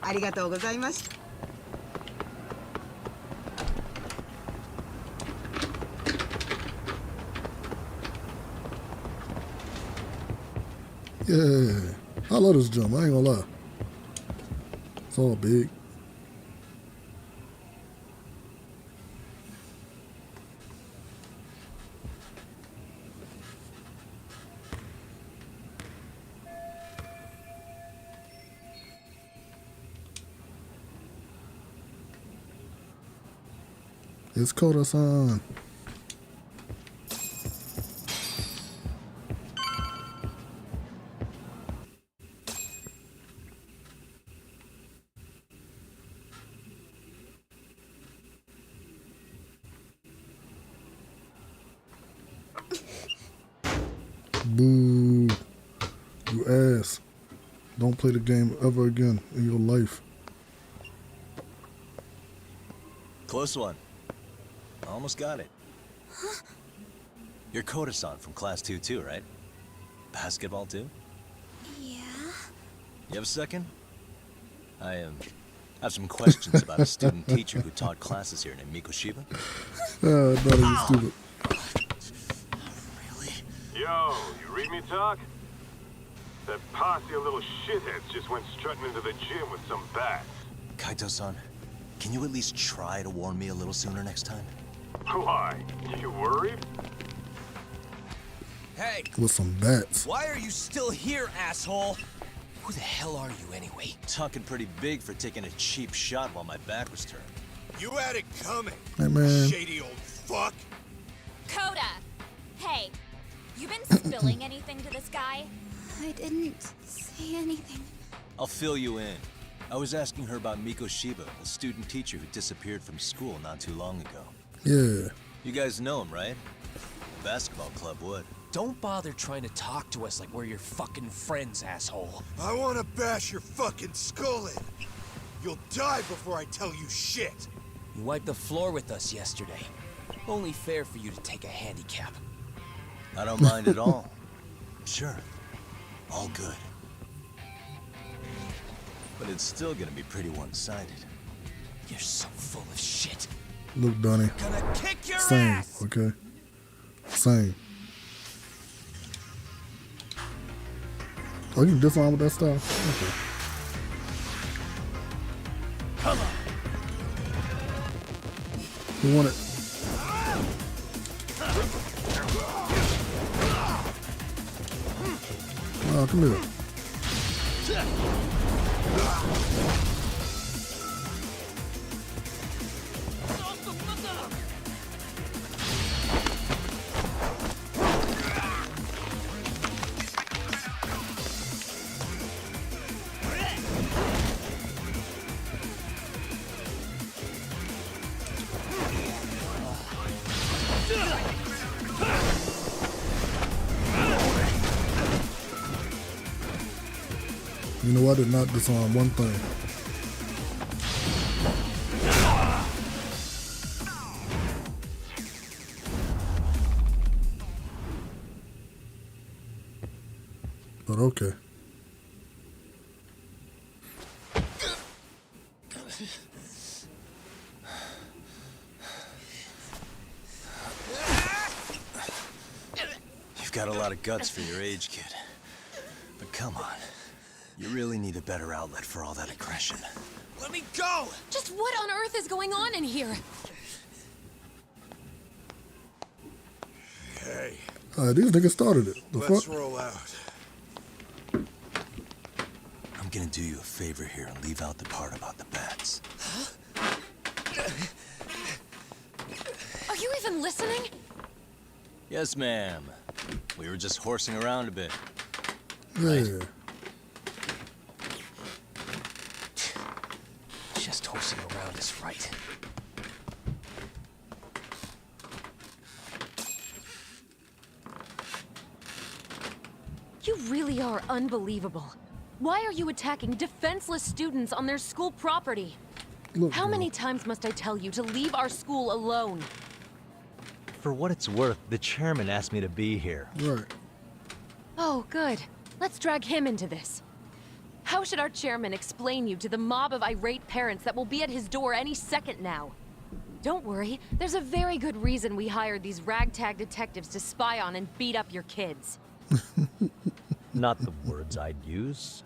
ありがとうございました。Yeah, I love this jump. I ain't gonna lie. It's all big. It's Koda-san. Boo. You ass. Don't play the game ever again in your life. Close one. Almost got it. You're Koda-san from Class 2 too, right? Basketball too? Yeah. You have a second? I have some questions about a student teacher who taught classes here named Mikoshiba. Not even stupid. Yo, you read me talk? That posse of little shitheads just went strutting into the gym with some bats. Kaito-san, can you at least try to warn me a little sooner next time? Why? You worried? Hey! With some bats. Why are you still here, asshole? Who the hell are you anyway? Talking pretty big for taking a cheap shot while my back was turned. You had it coming, Hey, man. shady old fuck. Coda! Hey, you been spilling anything to this guy? I didn't say anything. I'll fill you in. I was asking her about Mikoshiba, a student teacher who disappeared from school not too long ago. Yeah. You guys know him, right? The basketball club would. Don't bother trying to talk to us like we're your fucking friends, asshole. I want to bash your fucking skull in. You'll die before I tell you shit. You wiped the floor with us yesterday. Only fair for you to take a handicap. I don't mind at all. Sure. All good. But it's still gonna be pretty one-sided. You're so full of shit. Look, Donnie. Gonna kick your Same, ass! okay? Same. Oh, you can disarm with that stuff? Okay. Come on. Who won it? Oh, come here. You know, I did not disarm one thing. But okay. You've got a lot of guts for your age, kid. But come on. You really need a better outlet for all that aggression. Let me go! Just what on earth is going on in here? Hey, These niggas started it. The let's fuck? roll out. I'm gonna do you a favor here and leave out the part about the bats. Are you even listening? Yes, ma'am. We were just horsing around a bit. Yeah. Just horsing around is right. You really are unbelievable. Why are you attacking defenseless students on their school property? Look, How bro. many times must I tell you to leave our school alone? For what it's worth, the chairman asked me to be here. Right. Oh, good. Let's drag him into this. How should our chairman explain you to the mob of irate parents that will be at his door any second now? Don't worry, there's a very good reason we hired these ragtag detectives to spy on and beat up your kids. Not the words I'd use.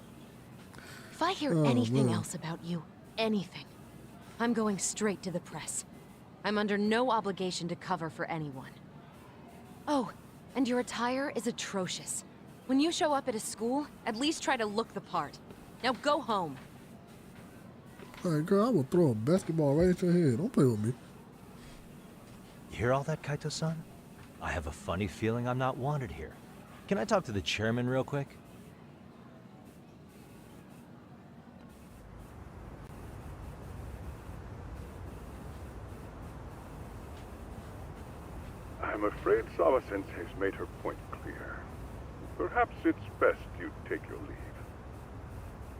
If I hear anything else about you, anything, I'm going straight to the press. I'm under no obligation to cover for anyone. Oh, and your attire is atrocious. When you show up at a school, at least try to look the part. Now go home. Hey, girl, I will throw a basketball right at your head. Don't play with me. You hear all that, Kaito-san? I have a funny feeling I'm not wanted here. Can I talk to the chairman real quick? I'm afraid Sawa-sensei's made her point clear. Perhaps it's best you take your leave.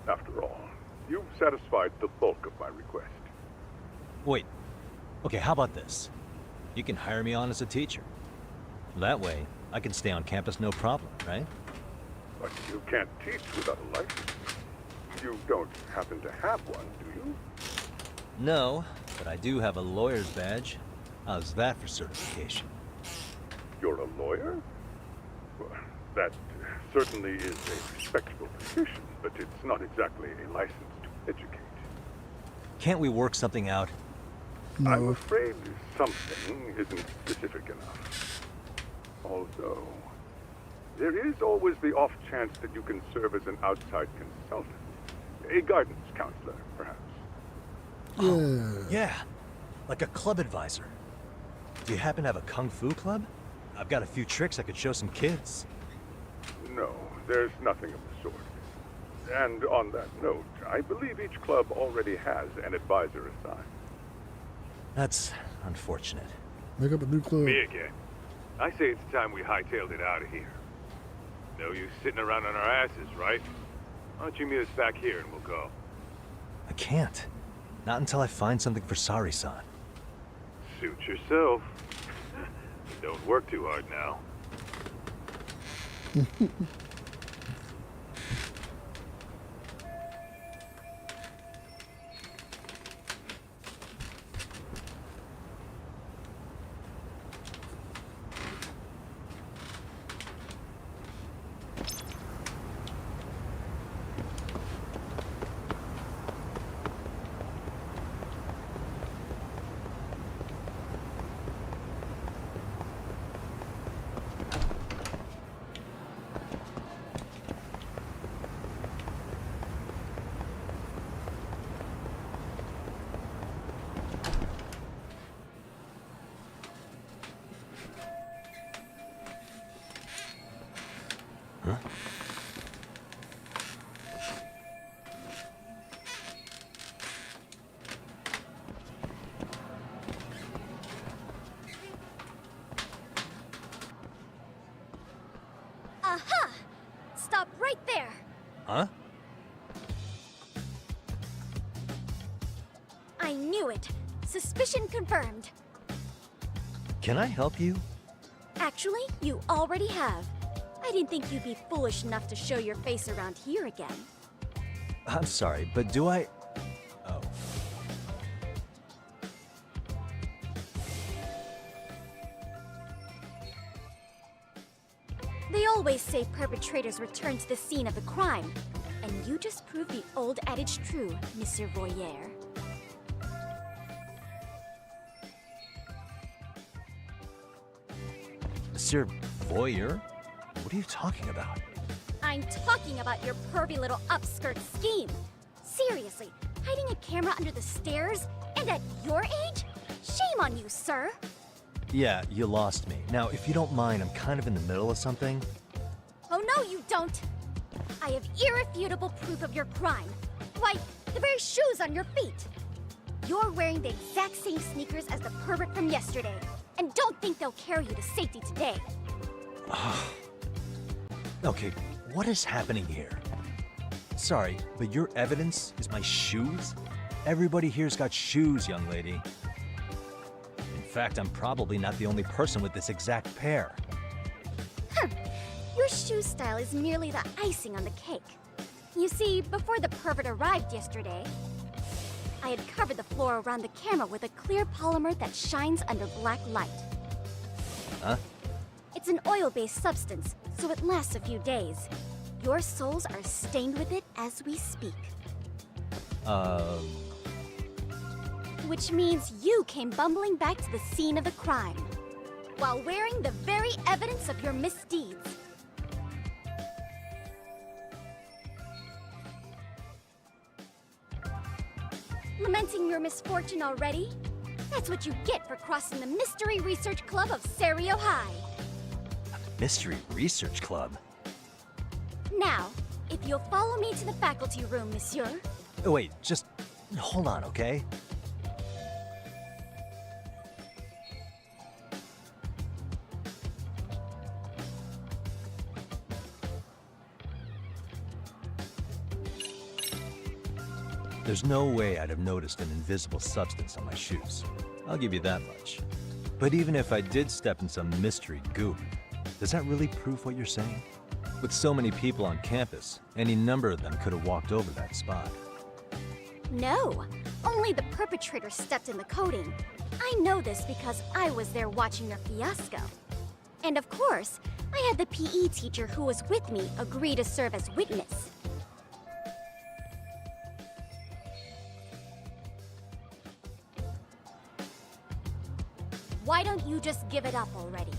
After all, you've satisfied the bulk of my request. Wait. Okay, how about this? You can hire me on as a teacher. That way, I can stay on campus no problem, right? But you can't teach without a license. You don't happen to have one, do you? No, but I do have a lawyer's badge. How's that for certification? You're a lawyer? Well, that certainly is a respectable position, but it's not exactly a license to educate. Can't we work something out? No. I'm afraid something isn't specific enough. Although, there is always the off chance that you can serve as an outside consultant. A guidance counselor, perhaps. Yeah, like a club advisor. Do you happen to have a kung fu club? I've got a few tricks I could show some kids. No, there's nothing of the sort. And on that note, I believe each club already has an advisor assigned. That's unfortunate. Make up a new club. Me again. I say it's time we hightailed it out of here. No use sitting around on our asses, right? Why don't you meet us back here and we'll go? I can't. Not until I find something for Sari-san. Suit yourself. Don't work too hard now. Huh? Aha! Stop right there! Huh? I knew it. Suspicion confirmed. Can I help you? Actually, you already have. I didn't think you'd be foolish enough to show your face around here again. I'm sorry, but do I... Oh. They always say perpetrators return to the scene of the crime. And you just proved the old adage true, Monsieur Voyeur. Monsieur Voyeur? What are you talking about? I'm talking about your pervy little upskirt scheme. Seriously, hiding a camera under the stairs? And at your age? Shame on you, sir. Yeah, you lost me. Now, if you don't mind, I'm kind of in the middle of something. Oh no, you don't! I have irrefutable proof of your crime. Why, the very shoes on your feet. You're wearing the exact same sneakers as the pervert from yesterday. And don't think they'll carry you to safety today. Okay, what is happening here? Sorry, but your evidence is my shoes? Everybody here's got shoes, young lady. In fact, I'm probably not the only person with this exact pair. Huh. Your shoe style is merely the icing on the cake. You see, before the pervert arrived yesterday, I had covered the floor around the camera with a clear polymer that shines under black light. Huh? It's an oil-based substance, so it lasts a few days. Your soles are stained with it as we speak. Which means you came bumbling back to the scene of the crime, while wearing the very evidence of your misdeeds. Lamenting your misfortune already? That's what you get for crossing the Mystery Research Club of Serio High. Mystery Research Club? Now, if you'll follow me to the faculty room, monsieur. Oh, wait, just hold on, okay? There's no way I'd have noticed an invisible substance on my shoes. I'll give you that much. But even if I did step in some mystery goop, does that really prove what you're saying? With so many people on campus, any number of them could have walked over that spot. No, only the perpetrator stepped in the coating. I know this because I was there watching your fiasco. And of course, I had the PE teacher who was with me agree to serve as witness. Why don't you just give it up already?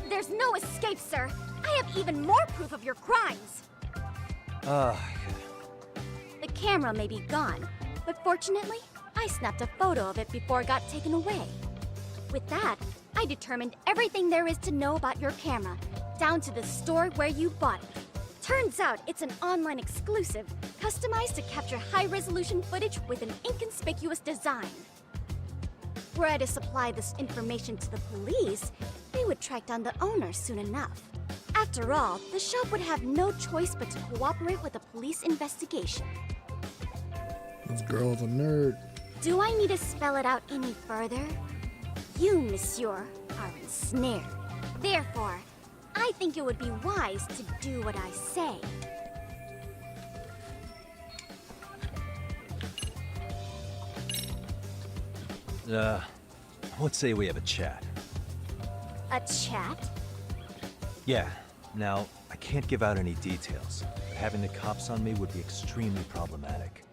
There's no escape, sir. I have even more proof of your crimes. The camera may be gone, but fortunately, I snapped a photo of it before it got taken away. With that, I determined everything there is to know about your camera, down to the store where you bought it. Turns out it's an online exclusive, customized to capture high-resolution footage with an inconspicuous design. Were I to supply this information to the police, they would track down the owner soon enough. After all, the shop would have no choice but to cooperate with the police investigation. This girl's a nerd. Do I need to spell it out any further? You, monsieur, are ensnared. Therefore, I think it would be wise to do what I say. Let's say we have a chat. A chat? Yeah. Now, I can't give out any details, but having the cops on me would be extremely problematic.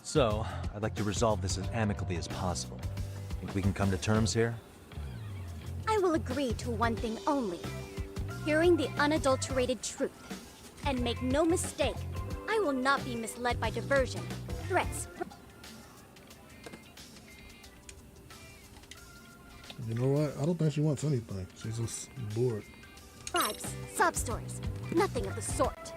So, I'd like to resolve this as amicably as possible. Think we can come to terms here? I will agree to one thing only. Hearing the unadulterated truth. And make no mistake, I will not be misled by diversion, threats. You know what? I don't think she wants anything. She's just bored. Bribes, sob stories, nothing of the sort.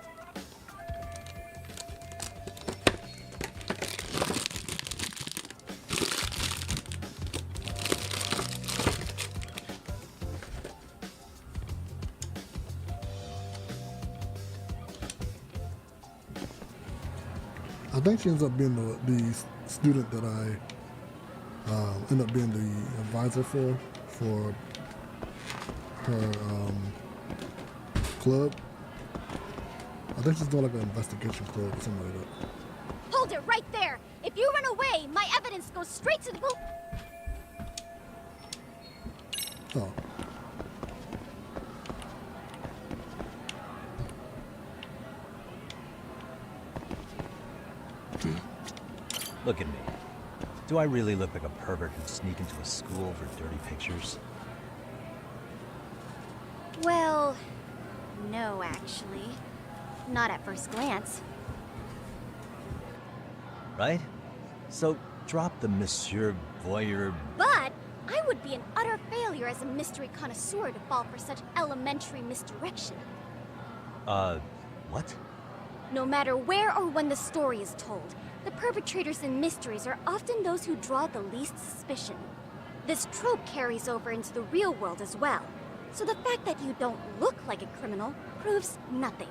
I think she ends up being the student that I end up being the advisor for her club. I think she's doing like an investigation club or something like that. Hold it right there! If you run away, my evidence goes straight to the Oh. Look at me. Do I really look like a pervert who'd sneak into a school for dirty pictures? Well, no, actually. Not at first glance. Right? So, drop the Monsieur Voyeur. But I would be an utter failure as a mystery connoisseur to fall for such elementary misdirection. What? No matter where or when the story is told, the perpetrators in mysteries are often those who draw the least suspicion. This trope carries over into the real world as well, so the fact that you don't look like a criminal proves nothing.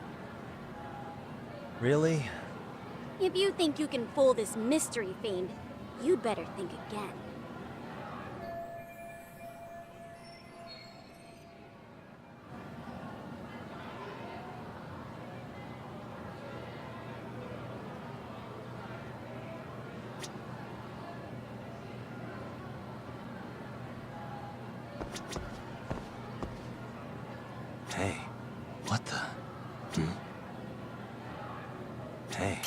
Really? If you think you can fool this mystery fiend, you'd better think again. Hey, what the? Hey.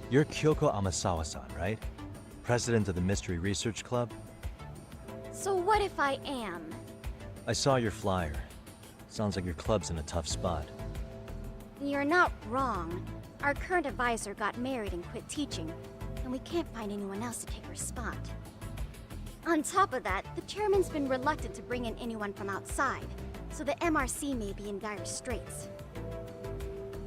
You're Kyoko Amasawa-san, right? President of the Mystery Research Club? So what if I am? I saw your flyer. Sounds like your club's in a tough spot. You're not wrong. Our current advisor got married and quit teaching, and we can't find anyone else to take her spot. On top of that, the chairman's been reluctant to bring in anyone from outside, so the MRC may be in dire straits.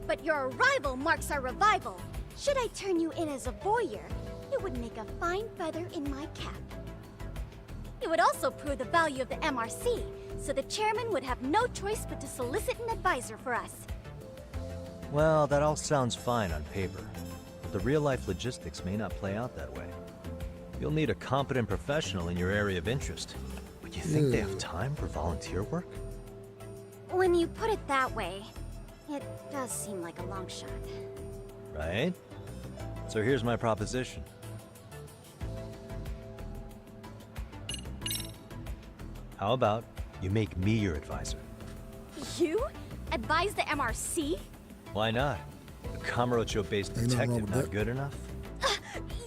But your arrival marks our revival. Should I turn you in as a voyeur, it would make a fine feather in my cap. It would also prove the value of the MRC, so the chairman would have no choice but to solicit an advisor for us. Well, that all sounds fine on paper, but the real-life logistics may not play out that way. You'll need a competent professional in your area of interest. But you think they have time for volunteer work? When you put it that way, it does seem like a long shot. Right? So here's my proposition. How about you make me your advisor? You? Advise the MRC? Why not? A Kamurocho-based detective not good enough?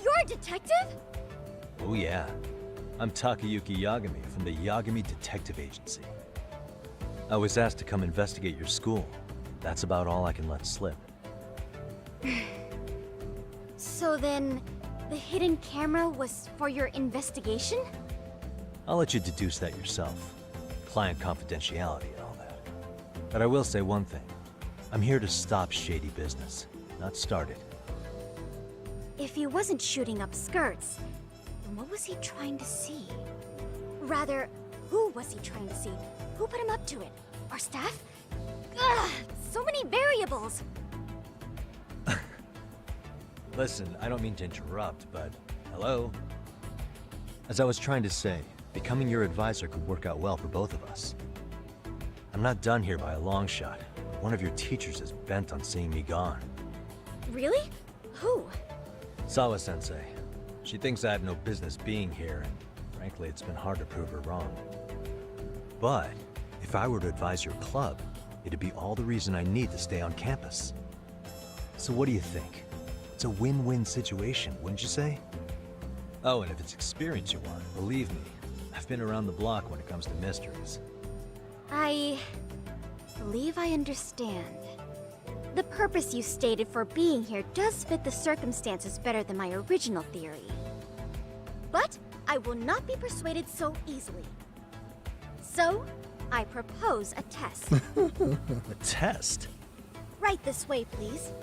You're a detective? Oh yeah. I'm Takayuki Yagami from the Yagami Detective Agency. I was asked to come investigate your school. That's about all I can let slip. So then, the hidden camera was for your investigation? I'll let you deduce that yourself. Client confidentiality and all that. But I will say one thing. I'm here to stop shady business, not start it. If he wasn't shooting up skirts, then what was he trying to see? Rather, who was he trying to see? Who put him up to it? Our staff? Ugh, so many variables! Listen, I don't mean to interrupt, but hello? As I was trying to say, becoming your advisor could work out well for both of us. I'm not done here by a long shot. One of your teachers is bent on seeing me gone. Really? Who? Sawa-sensei. She thinks I have no business being here, and frankly, it's been hard to prove her wrong. But if I were to advise your club, it'd be all the reason I need to stay on campus. So what do you think? It's a win-win situation, wouldn't you say? Oh, and if it's experience you want, believe me, I've been around the block when it comes to mysteries. I believe I understand. The purpose you stated for being here does fit the circumstances better than my original theory. But I will not be persuaded so easily. So, I propose a test. A test? Right this way, please.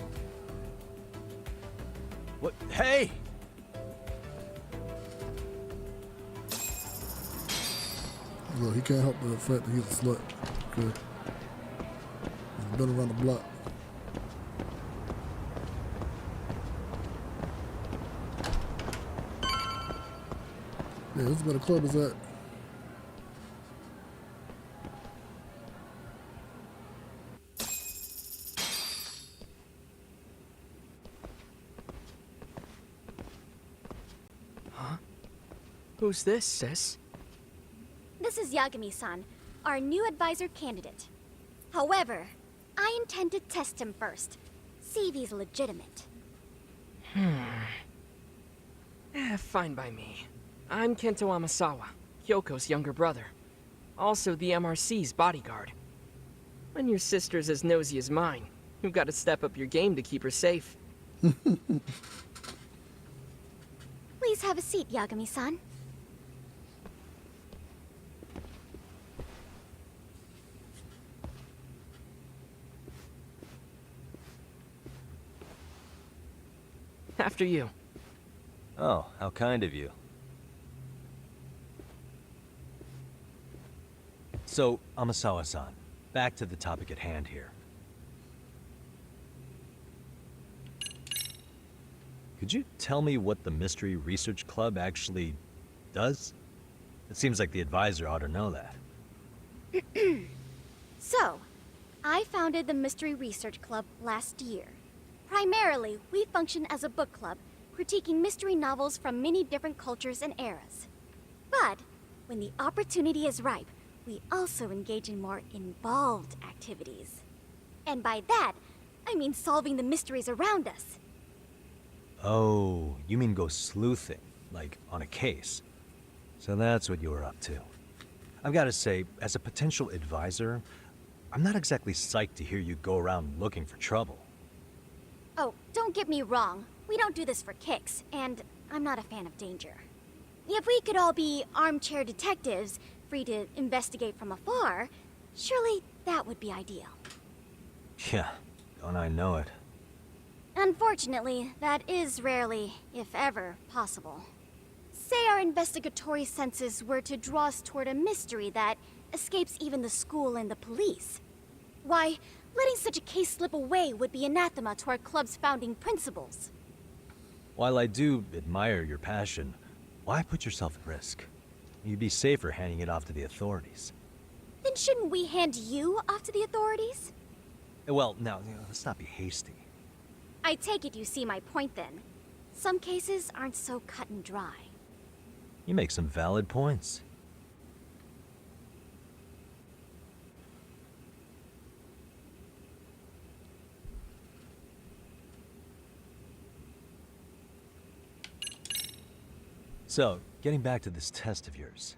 What? Hey! Look, he can't help the fact that he's a slut. Good. He's been around the block. Yeah, this is where the club is at. Huh? Who's this, sis? This is Yagami-san, our new advisor candidate. However, I intend to test him first. See if he's legitimate. Fine by me. I'm Kento Amasawa, Kyoko's younger brother. Also the MRC's bodyguard. When your sister's as nosy as mine, you've got to step up your game to keep her safe. Please have a seat, Yagami-san. After you. Oh, how kind of you. So, Amasawa-san, back to the topic at hand here. Could you tell me what the Mystery Research Club actually does? It seems like the advisor ought to know that. So, I founded the Mystery Research Club last year. Primarily, we function as a book club, critiquing mystery novels from many different cultures and eras. But, when the opportunity is ripe, we also engage in more involved activities. And by that, I mean solving the mysteries around us. Oh, you mean go sleuthing, like on a case. So that's what you were up to. I've got to say, as a potential advisor, I'm not exactly psyched to hear you go around looking for trouble. Oh, don't get me wrong. We don't do this for kicks, and I'm not a fan of danger. If we could all be armchair detectives, free to investigate from afar, surely that would be ideal. Yeah, don't I know it. Unfortunately, that is rarely, if ever, possible. Say our investigatory senses were to draw us toward a mystery that escapes even the school and the police. Why, letting such a case slip away would be anathema to our club's founding principles. While I do admire your passion, why put yourself at risk? You'd be safer handing it off to the authorities. Then shouldn't we hand you off to the authorities? Well, now, let's not be hasty. I take it you see my point then. Some cases aren't so cut and dry. You make some valid points. So, getting back to this test of yours.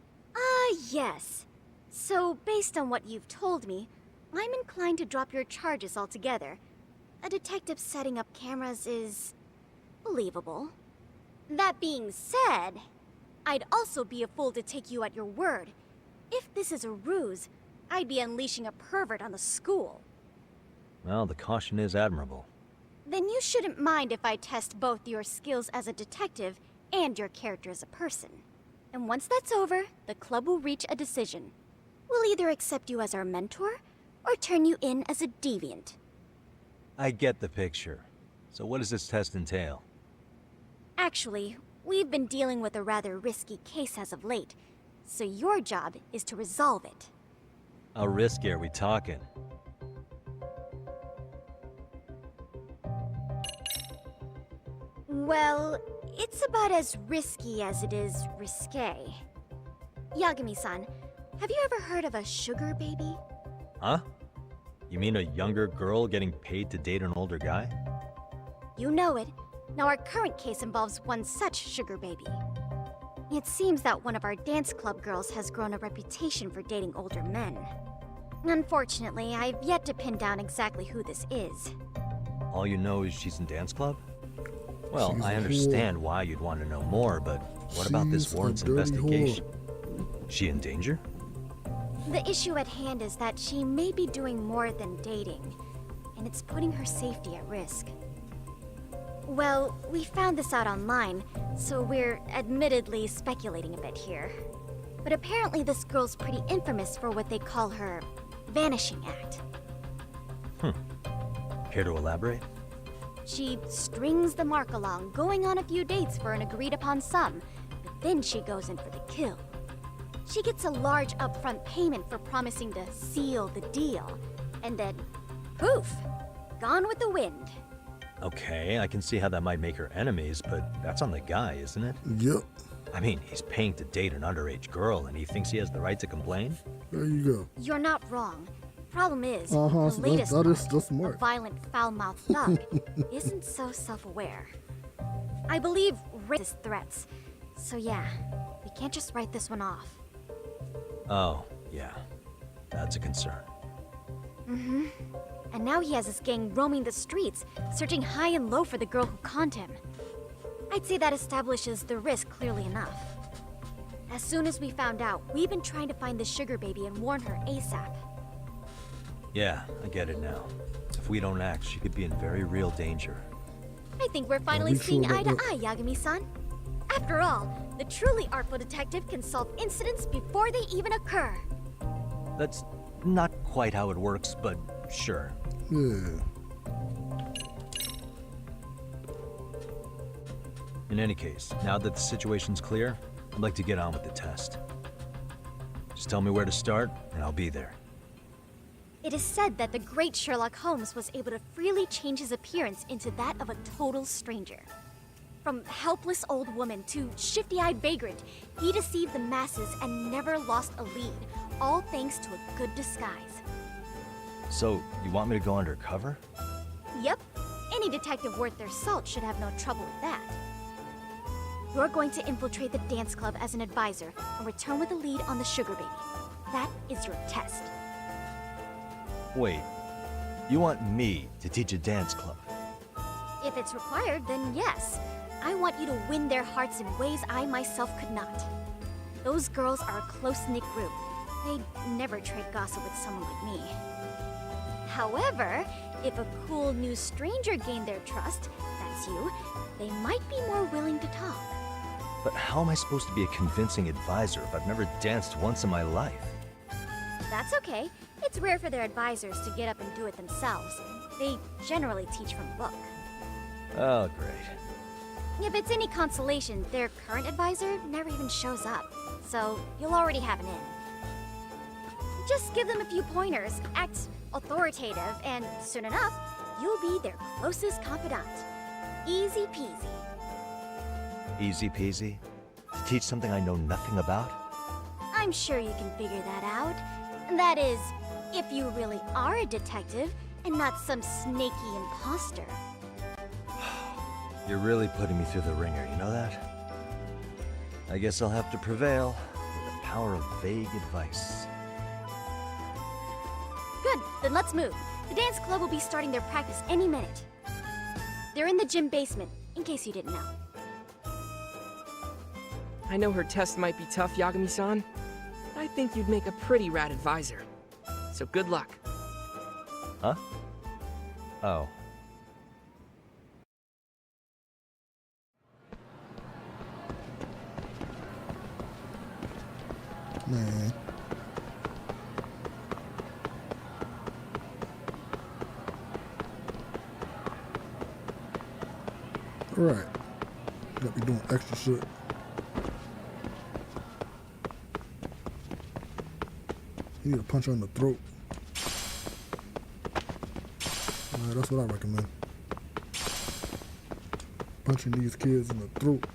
Yes. So, based on what you've told me, I'm inclined to drop your charges altogether. A detective setting up cameras is believable. That being said, I'd also be a fool to take you at your word. If this is a ruse, I'd be unleashing a pervert on the school. Well, the caution is admirable. Then you shouldn't mind if I test both your skills as a detective and your character as a person. And once that's over, the club will reach a decision. We'll either accept you as our mentor, or turn you in as a deviant. I get the picture. So what does this test entail? Actually, we've been dealing with a rather risky case as of late, so your job is to resolve it. How risky are we talking? Well, it's about as risky as it is risque. Yagami-san, have you ever heard of a sugar baby? Huh? You mean a younger girl getting paid to date an older guy? You know it. Now our current case involves one such sugar baby. It seems that one of our dance club girls has grown a reputation for dating older men. Unfortunately, I've yet to pin down exactly who this is. All you know is she's in dance club? Well, She's I a understand why you'd want to know more, but what about this She's a warrants dirty investigation? She in danger? The issue at hand is that she may be doing more than dating, and it's putting her safety at risk. Well, we found this out online, so we're admittedly speculating a bit here. But apparently this girl's pretty infamous for what they call her vanishing act. Care to elaborate? She strings the mark along, going on a few dates for an agreed-upon sum, but then she goes in for the kill. She gets a large upfront payment for promising to seal the deal. And then, poof, gone with the wind. Okay, I can see how that might make her enemies, but that's on the guy, isn't it? Yep. I mean, he's paying to date an underage girl, and he thinks he has the right to complain? There you go. You're not wrong. Problem is, So the latest that's a smart. violent, foul-mouthed thug isn't so self-aware. I believe racist threats. So yeah, we can't just write this one off. Oh, yeah. That's a concern. Mm-hmm. And now he has his gang roaming the streets, searching high and low for the girl who conned him. I'd say that establishes the risk clearly enough. As soon as we found out, we've been trying to find the sugar baby and warn her ASAP. Yeah, I get it now. If we don't act, she could be in very real danger. I think we're finally we sure seeing eye about to eye, Yagami-san. After all, the truly artful detective can solve incidents before they even occur. That's not quite how it works, but sure. Yeah. In any case, now that the situation's clear, I'd like to get on with the test. Just tell me where to start, and I'll be there. It is said that the great Sherlock Holmes was able to freely change his appearance into that of a total stranger. From helpless old woman to shifty-eyed vagrant, he deceived the masses and never lost a lead, all thanks to a good disguise. So, you want me to go undercover? Yep, any detective worth their salt should have no trouble with that. You're going to infiltrate the dance club as an advisor and return with a lead on the sugar baby. That is your test. Wait, you want me to teach a dance club? If it's required, then yes. I want you to win their hearts in ways I myself could not. Those girls are a close-knit group. They'd never trade gossip with someone like me. However, if a cool new stranger gained their trust, that's you, they might be more willing to talk. But how am I supposed to be a convincing advisor if I've never danced once in my life? That's okay. It's rare for their advisors to get up and do it themselves. They generally teach from a book. Oh, great. If it's any consolation, their current advisor never even shows up, so you'll already have an in. Just give them a few pointers, act authoritative, and soon enough, you'll be their closest confidant. Easy peasy. Easy peasy? To teach something I know nothing about? I'm sure you can figure that out. That is, if you really are a detective and not some snaky imposter. You're really putting me through the ringer, you know that? I guess I'll have to prevail with the power of vague advice. Good, then let's move. The dance club will be starting their practice any minute. They're in the gym basement, in case you didn't know. I know her test might be tough, Yagami-san. I think you'd make a pretty rad advisor. So good luck. Huh? Oh. Man. Alright. Gotta be doing extra shit. You need a punch her in the throat. Alright, that's what I recommend. Punching these kids in the throat.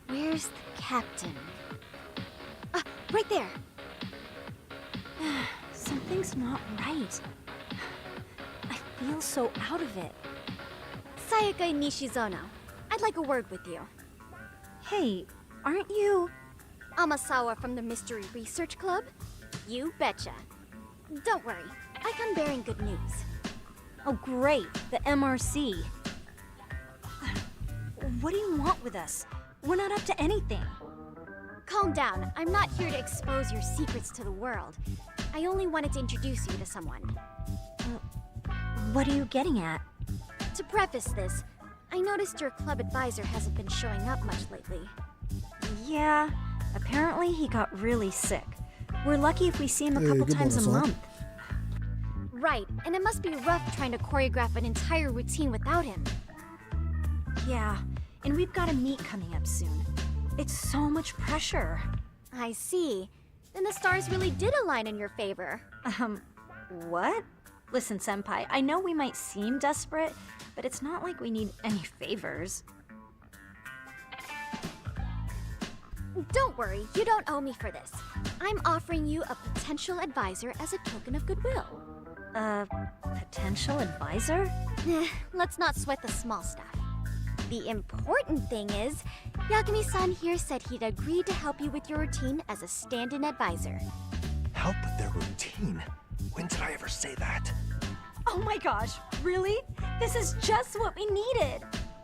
Where's the captain? Ah, right there! Something's not right. I feel so out of it. Sayaka Nishizono, I'd like a word with you. Hey, aren't you... Amasawa from the Mystery Research Club? You betcha. Don't worry, I come bearing good news. Oh, great. The MRC. What do you want with us? We're not up to anything. Calm down. I'm not here to expose your secrets to the world. I only wanted to introduce you to someone. What are you getting at? To preface this, I noticed your club advisor hasn't been showing up much lately. Yeah, apparently Apparently, he got really sick. We're lucky if we see him a Hey, couple good times a morning, son. month. Right, and it must be rough trying to choreograph an entire routine without him. Yeah, and we've got a meet coming up soon. It's so much pressure. I see. Then the stars really did align in your favor. What? Listen, Senpai, I know we might seem desperate, but it's not like we need any favors. Don't worry, you don't owe me for this. I'm offering you a potential advisor as a token of goodwill. Potential advisor? Let's not sweat the small stuff. The important thing is, Yagami-san here said he'd agreed to help you with your routine as a stand-in advisor. Help with their routine? When did I ever say that? Oh my gosh, really? This is just what we needed.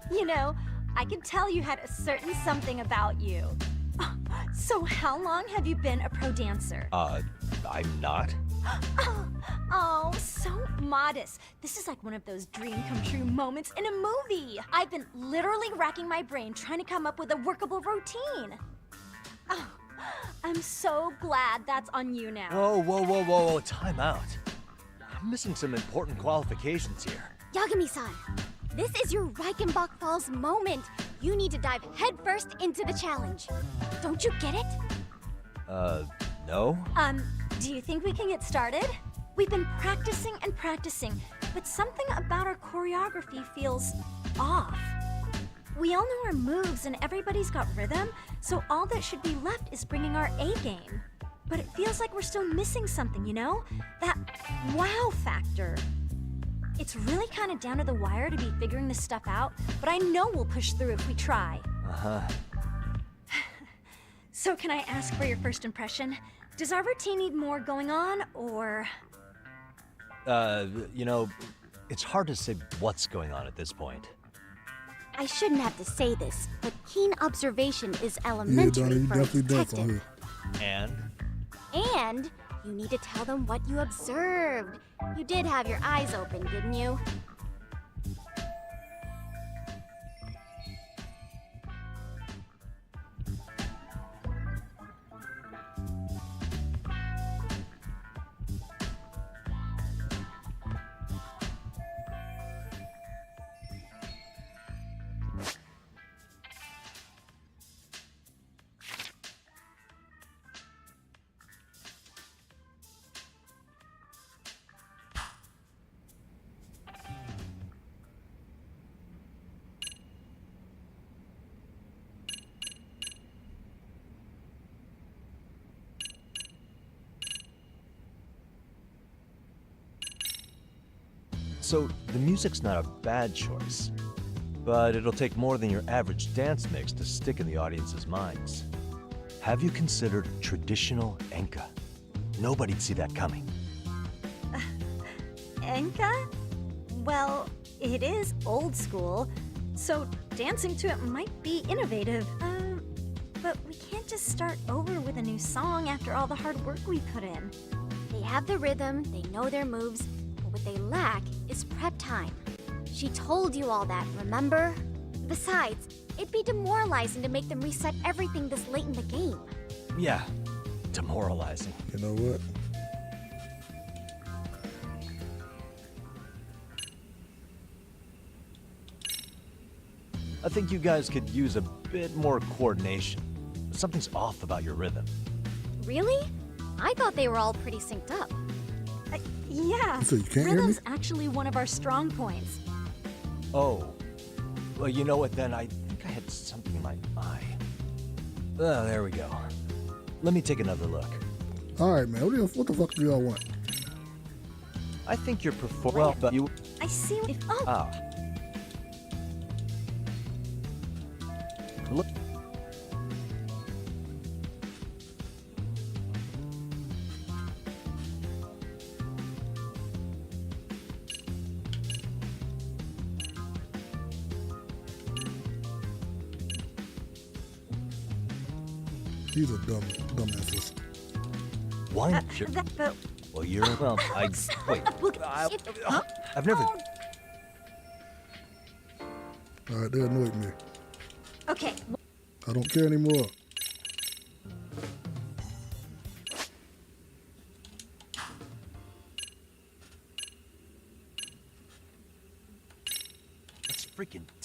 You know, I could tell you had a certain something about you. So how long have you been a pro dancer? I'm not. Oh, so modest. This is like one of those dream come true moments in a movie. I've been literally racking my brain trying to come up with a workable routine. Oh, I'm so glad that's on you now. Whoa, time out. I'm missing some important qualifications here. Yagami-san, this is your Reichenbach Falls moment. You need to dive headfirst into the challenge. Don't you get it? No? Do you think we can get started? We've been practicing and practicing, but something about our choreography feels off. We all know our moves and everybody's got rhythm, so all that should be left is bringing our A game. But it feels like we're still missing something, you know? That wow factor. It's really kind of down to the wire to be figuring this stuff out, but I know we'll push through if we try. Uh-huh. So can I ask for your first impression? Does our routine need more going on, or...? You know, it's hard to say what's going on at this point. I shouldn't have to say this, but keen observation is Yeah, elementary Donnie, you for a definitely dance on detective. here. And? And you need to tell them what you observed. You did have your eyes open, didn't you? So, the music's not a bad choice, but it'll take more than your average dance mix to stick in the audience's minds. Have you considered traditional enka? Nobody'd see that coming. Enka? Well, it is old school, so dancing to it might be innovative. But we can't just start over with a new song after all the hard work we put in. They have the rhythm, they know their moves, but what they lack is prep time. She told you all that, remember? Besides, it'd be demoralizing to make them reset everything this late in the game. Yeah, demoralizing. You know what? I think you guys could use a bit more coordination. Something's off about your rhythm. Really? I thought they were all pretty synced up. Yeah, So you can't hear me? rhythm's actually one of our strong points. Oh. Well, you know what then? I think I had something in my eye. Oh, there we go. Let me take another look. All right, man. What the fuck do y'all want? I think you're performing well, but you... I see if... Oh! Ah. Look. These are dumbasses. Why? But... Well, you're... Well, I... Wait. I've never... All right, they annoyed me. Okay. I don't care anymore.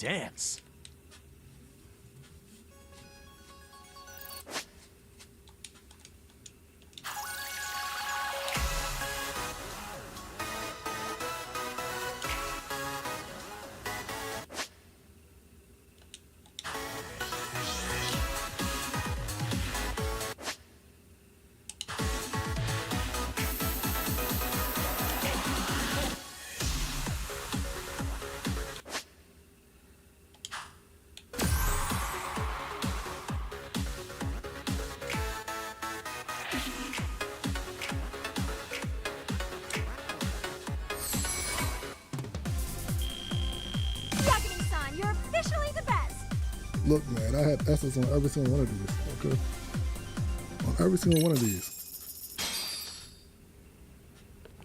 dance. Yagami-san, you're officially the best! Look, man, I had S's on every single one of these, okay? On every single one of these.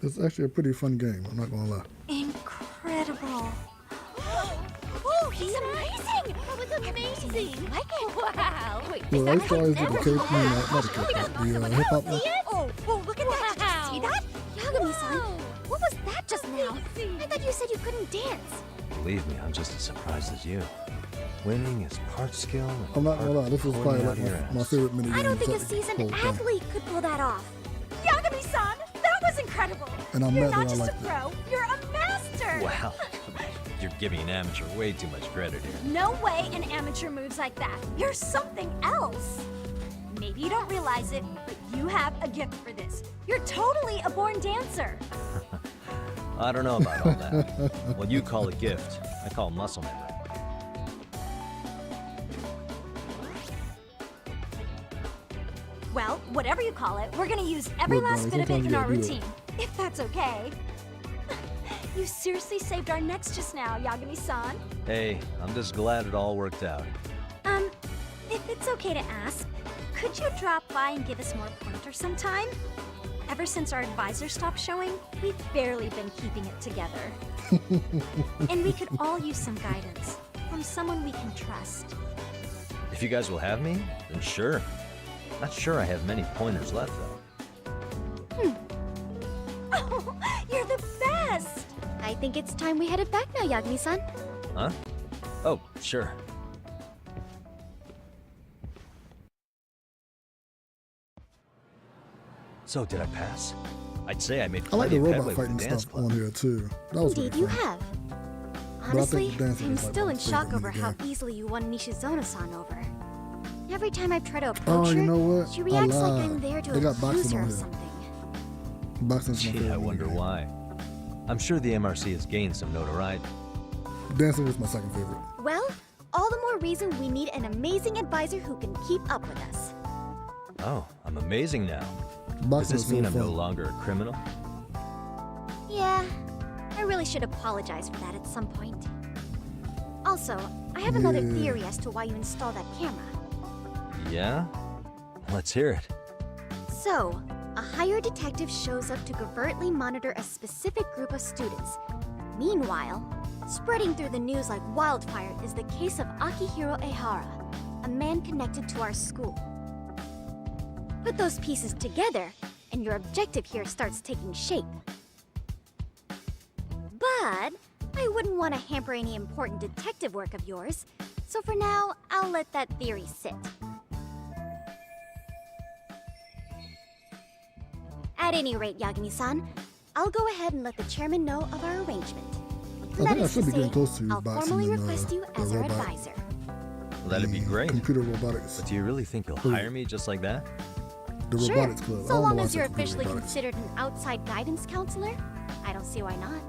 It's actually a pretty fun game, I'm not gonna lie. Incredible. Oh, he's amazing! That was amazing! Wow! Wait, Well, I used to always do the K-pop, not the K-pop, the hip-hop one. Oh, look at that! Did you see that? Yagami-san, what was that just now? I thought you said you couldn't dance. Believe me, I'm just as surprised as you. Winning is part skill and I'm not part gonna lie, this is probably pulling like out your my ass. favorite minigame. I don't think a of the seasoned whole thing. athlete could pull that off. Yagami-san, that was incredible! And I'm You're mad not that I just a liked it. pro, you're a master! Wow. You're giving an amateur way too much credit here. No way an amateur moves like that. You're something else. Maybe you don't realize it, but you have a gift for this. You're totally a born dancer. I don't know about all that. What you call a gift, I call muscle memory. Well, whatever you call it, we're gonna use every Look, last buddy, bit of it sometimes in you our gotta do routine. If that's okay. You seriously saved our necks just now, Yagami-san. Hey, I'm just glad it all worked out. If it's okay to ask, could you drop by and give us more pointers sometime? Ever since our advisor stopped showing, we've barely been keeping it together. And we could all use some guidance from someone we can trust. If you guys will have me, then sure. Not sure I have many pointers left, though. Oh, you're the best! I think it's time we headed back now, Yagami-san. Huh? Oh, sure. So, did I pass? I'd say I made I like plenty the of robot headway with fighting the dance stuff club. on here too. That was Indeed, pretty you fun. have. I think Honestly, the dancing I'm is like still my in shock favorite over how minigame. easily you won Nishizona-san over. Every time I try to Oh, approach you her, know what? she I reacts like lied. I'm there to They got accuse boxing her on of here. something. Boxing's my Gee, favorite I wonder minigame. why. I'm sure the MRC has gained some notoriety. Dancing was my second favorite. Well, all the more reason we need an amazing advisor who can keep up with us. Oh, I'm amazing now. Does Boxing this was mean so I'm no fun. longer a criminal? Yeah, I really should apologize for that at some point. Also, I have another Yeah. theory as to why you installed that camera. Yeah? Let's hear it. So, a hired detective shows up to covertly monitor a specific group of students. Meanwhile, spreading through the news like wildfire is the case of Akihiro Ehara, a man connected to our school. Put those pieces together, and your objective here starts taking shape. But I wouldn't want to hamper any important detective work of yours, so for now, I'll let that theory sit. At any rate, Yagami-san, I'll go ahead and let the chairman know of our arrangement. I think I should be getting close to I'll boxing formally and request you the as our robot. advisor. That'd be great. Computer robotics. But do you really think you'll hire me just like that? The Sure, robotics club. I so don't know long why I as said you're computer officially robotics. considered an outside guidance counselor, I don't see why not.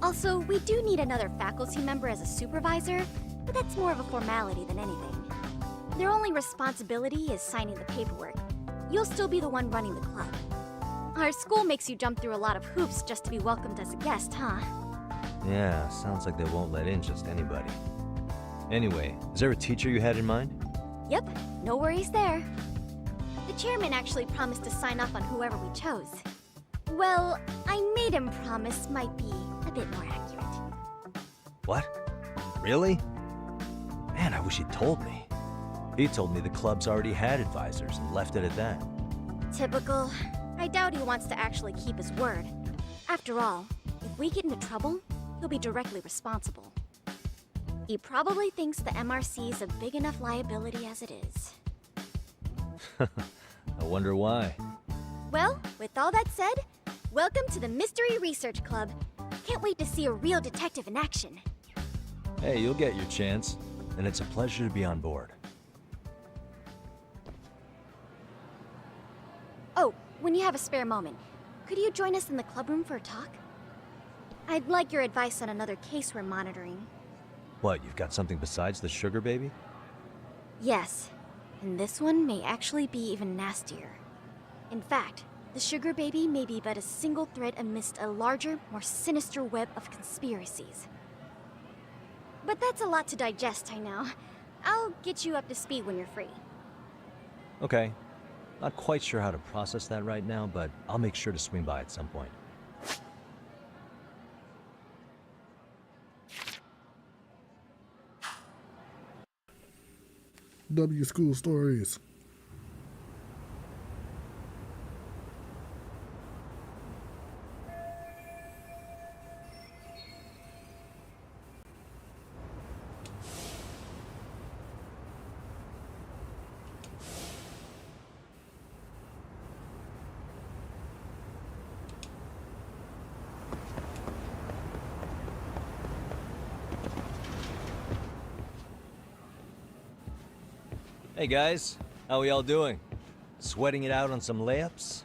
Also, we do need another faculty member as a supervisor, but that's more of a formality than anything. Their only responsibility is signing the paperwork. You'll still be the one running the club. Our school makes you jump through a lot of hoops just to be welcomed as a guest, huh? Yeah, sounds like they won't let in just anybody. Anyway, is there a teacher you had in mind? Yep, no worries there. The chairman actually promised to sign off on whoever we chose. Well, I made him promise might be a bit more accurate. What? Really? Man, I wish he'd told me. He told me the club's already had advisors and left it at that. Typical. I doubt he wants to actually keep his word. After all, if we get into trouble, he'll be directly responsible. He probably thinks the MRC is a big enough liability as it is. I wonder why. Well, with all that said, welcome to the Mystery Research Club. Can't wait to see a real detective in action. Hey, you'll get your chance, and it's a pleasure to be on board. Oh, when you have a spare moment, could you join us in the club room for a talk? I'd like your advice on another case we're monitoring. What, you've got something besides the sugar baby? Yes, and this one may actually be even nastier. In fact, the sugar baby may be but a single thread amidst a larger, more sinister web of conspiracies. But that's a lot to digest, I know. I'll get you up to speed when you're free. Okay. Not quite sure how to process that right now, but I'll make sure to swing by at some point. W School Stories. Hey guys, how we all doing? Sweating it out on some layups?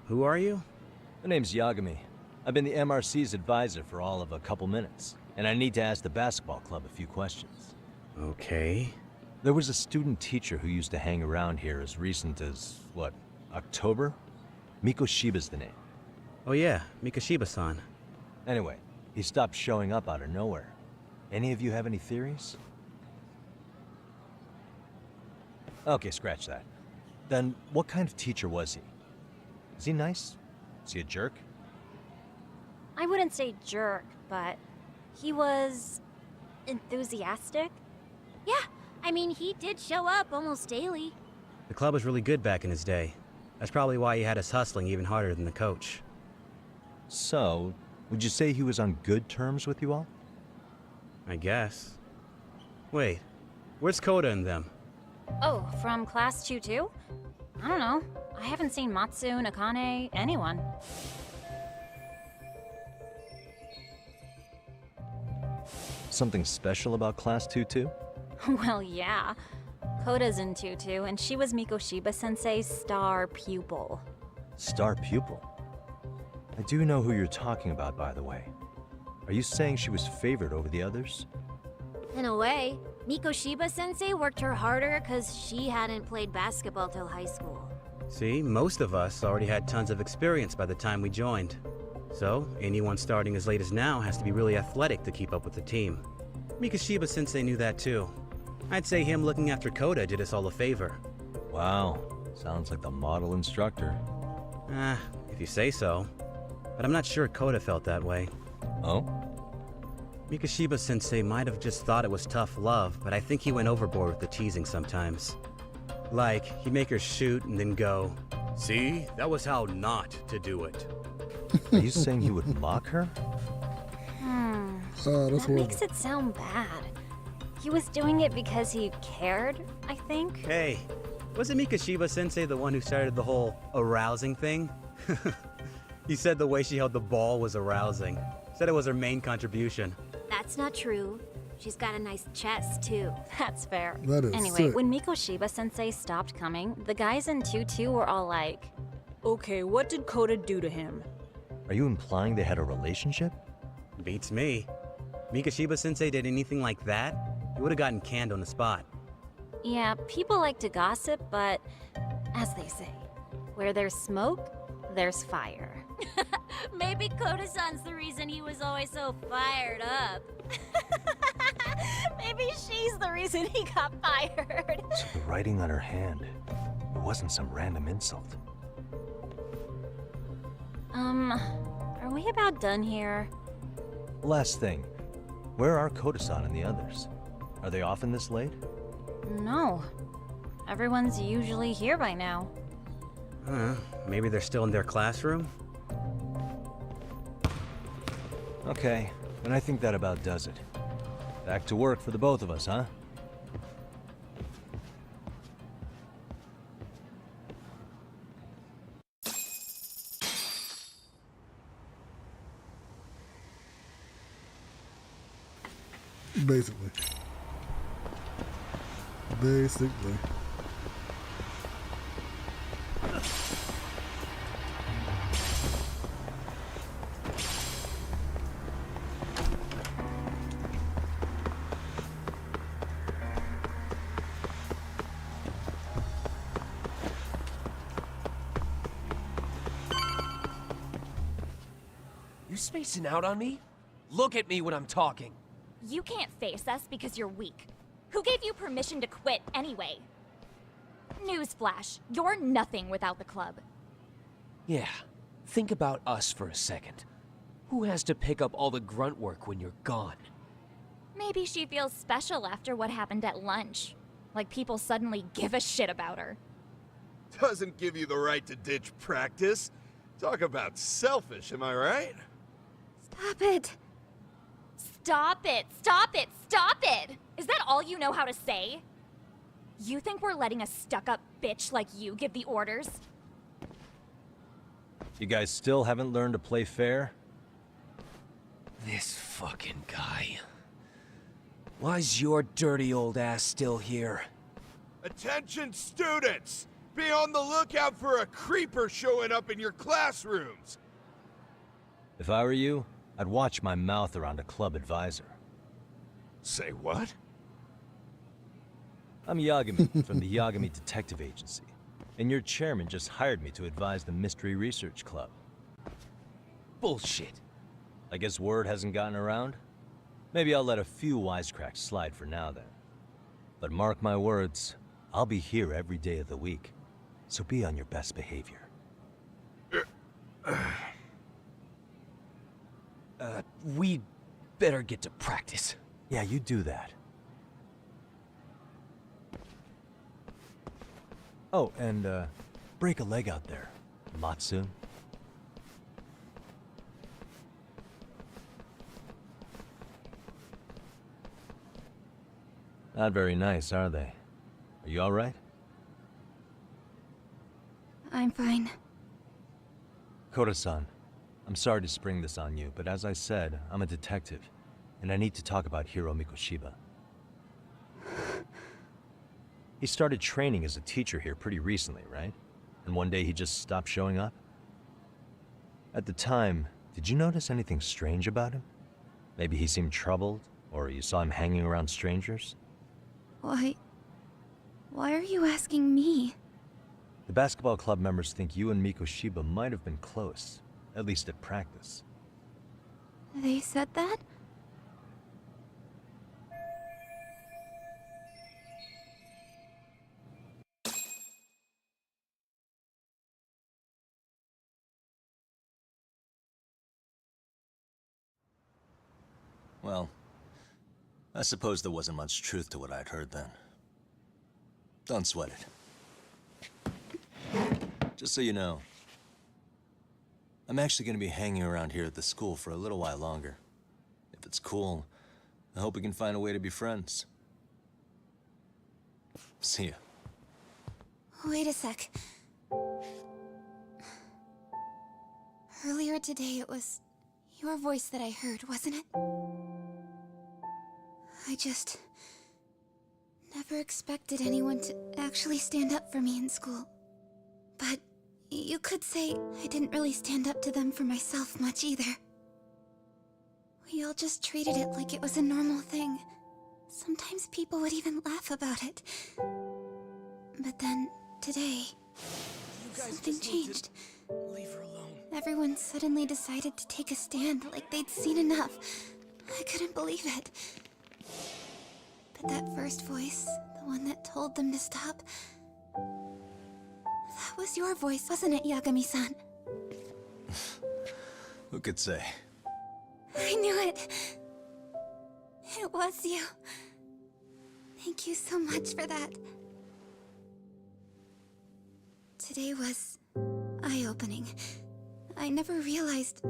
Who are you? My name's Yagami. I've been the MRC's advisor for all of a couple minutes, and I need to ask the basketball club a few questions. Okay. There was a student teacher who used to hang around here as recent as, what, October? Mikoshiba's the name. Oh yeah, Mikoshiba-san. Anyway, he stopped showing up out of nowhere. Any of you have any theories? Okay, scratch that. Then, what kind of teacher was he? Is he nice? Is he a jerk? I wouldn't say jerk, but he was enthusiastic. Yeah, I mean, he did show up almost daily. The club was really good back in his day. That's probably why he had us hustling even harder than the coach. So, would you say he was on good terms with you all? I guess. Wait, where's Koda and them? Oh, from class 2-2? I don't know. I haven't seen Matsu, Nakane, anyone. Something special about Class 2-2? Well, yeah. Koda's in 2-2, and she was Mikoshiba-sensei's star pupil. Star pupil? I do know who you're talking about, by the way. Are you saying she was favored over the others? In a way, Mikoshiba-sensei worked her harder because she hadn't played basketball till high school. See, most of us already had tons of experience by the time we joined. So, anyone starting as late as now has to be really athletic to keep up with the team. Mikoshiba-sensei knew that too. I'd say him looking after Koda did us all a favor. Wow, sounds like the model instructor. If you say so. But I'm not sure Koda felt that way. Oh? Mikoshiba-sensei might have just thought it was tough love, but I think he went overboard with the teasing sometimes. Like, he'd make her shoot and then go, "See, that was how not to do it." Are you saying he would mock her? That makes it sound bad. He was doing it because he cared, I think. Hey, wasn't Mikoshiba-sensei the one who started the whole arousing thing? He said the way she held the ball was arousing. Said it was her main contribution. That's not true. She's got a nice chest, too. That's fair. That is Anyway, sick. when Mikoshiba-sensei stopped coming, the guys in 2-2 were all like, "Okay, what did Koda do to him?" Are you implying they had a relationship? Beats me. Mikoshiba-sensei did anything like that, he would have gotten canned on the spot. yeah, people like to gossip, but as they say, where there's smoke, there's fire. Maybe Koda-san's the reason he was always so fired up. Maybe she's the reason he got fired. So the writing on her hand, it wasn't some random insult. Are we about done here? Last thing, where are Koda-san and the others? Are they often this late? No. Everyone's usually here by now. Maybe they're still in their classroom? Okay, then I think that about does it. Back to work for the both of us, huh? Basically. Basically. You spacing out on me? Look at me when I'm talking. You can't face us because you're weak. Who gave you permission to quit anyway? Newsflash, you're nothing without the club. Yeah, think about us for a second. Who has to pick up all the grunt work when you're gone? Maybe she feels special after what happened at lunch. Like people suddenly give a shit about her. Doesn't give you the right to ditch practice. Talk about selfish, am I right? Stop it. Stop it! Stop it! Stop it! Is that all you know how to say? You think we're letting a stuck-up bitch like you give the orders? You guys still haven't learned to play fair? This fucking guy. Why's your dirty old ass still here? Attention students! Be on the lookout for a creeper showing up in your classrooms! If I were you, I'd watch my mouth around a club advisor. Say what? I'm Yagami from the Yagami Detective Agency, and your chairman just hired me to advise the Mystery Research Club. Bullshit. I guess word hasn't gotten around? Maybe I'll let a few wisecracks slide for now then. But mark my words, I'll be here every day of the week, so be on your best behavior. We better get to practice. Yeah, you do that. Oh, and, break a leg out there, Matsun. Not very nice, are they? Are you alright? I'm fine. Kota-san, I'm sorry to spring this on you, but as I said, I'm a detective, and I need to talk about Hiro Mikoshiba. He started training as a teacher here pretty recently, right? And one day he just stopped showing up? At the time, did you notice anything strange about him? Maybe he seemed troubled, or you saw him hanging around strangers? Why are you asking me? The basketball club members think you and Mikoshiba might have been close, at least at practice. They said that? Well, I suppose there wasn't much truth to what I'd heard then. Don't sweat it. Just so you know, I'm actually going to be hanging around here at the school for a little while longer. If it's cool, I hope we can find a way to be friends. See ya. Wait a sec. Earlier today, it was your voice that I heard, wasn't it? I just never expected anyone to actually stand up for me in school. But you could say I didn't really stand up to them for myself much either. We all just treated it like it was a normal thing. Sometimes people would even laugh about it. But then, today, something changed. Leave her alone. Everyone suddenly decided to take a stand like they'd seen enough. I couldn't believe it. But that first voice, the one that told them to stop, that was your voice, wasn't it, Yagami-san? Who could say? I knew it. It was you. Thank you so much for that. Today was eye-opening. I never realized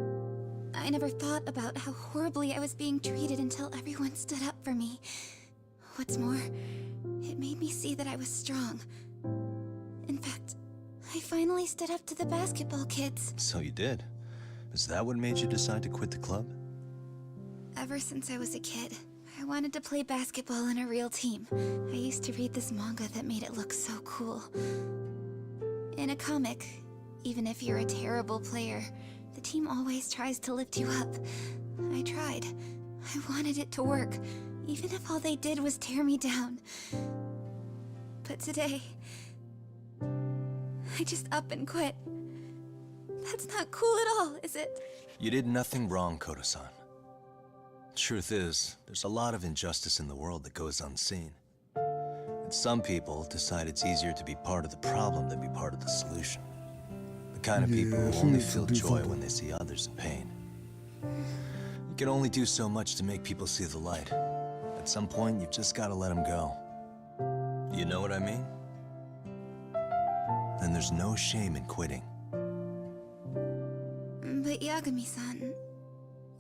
I never thought about how horribly I was being treated until everyone stood up for me. What's more, it made me see that I was strong. In fact, I finally stood up to the basketball kids. So you did. Is that what made you decide to quit the club? Ever since I was a kid, I wanted to play basketball in a real team. I used to read this manga that made it look so cool. In a comic, even if you're a terrible player, the team always tries to lift you up. I tried. I wanted it to work, even if all they did was tear me down. But today, I just up and quit. That's not cool at all, is it? You did nothing wrong, Koto-san. Truth is, there's a lot of injustice in the world that goes unseen. And some people decide it's easier to be part of the problem than be part of the solution. The kind of people who only feel joy when they see others in pain. You can only do so much to make people see the light. At some point, you've just got to let them go. You know what I mean? Then there's no shame in quitting. But Yagami-san,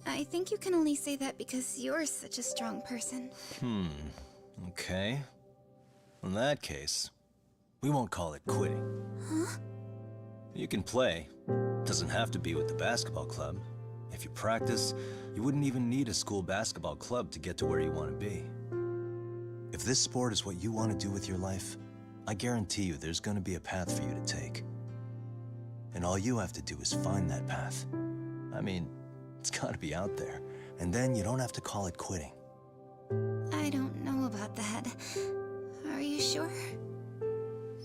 I think you can only say that because you're such a strong person. Okay. In that case, we won't call it quitting. Huh? You can play. Doesn't have to be with the basketball club. If you practice, you wouldn't even need a school basketball club to get to where you want to be. If this sport is what you want to do with your life, I guarantee you there's going to be a path for you to take. And all you have to do is find that path. I mean, it's got to be out there. And then you don't have to call it quitting. I don't know about that. Are you sure?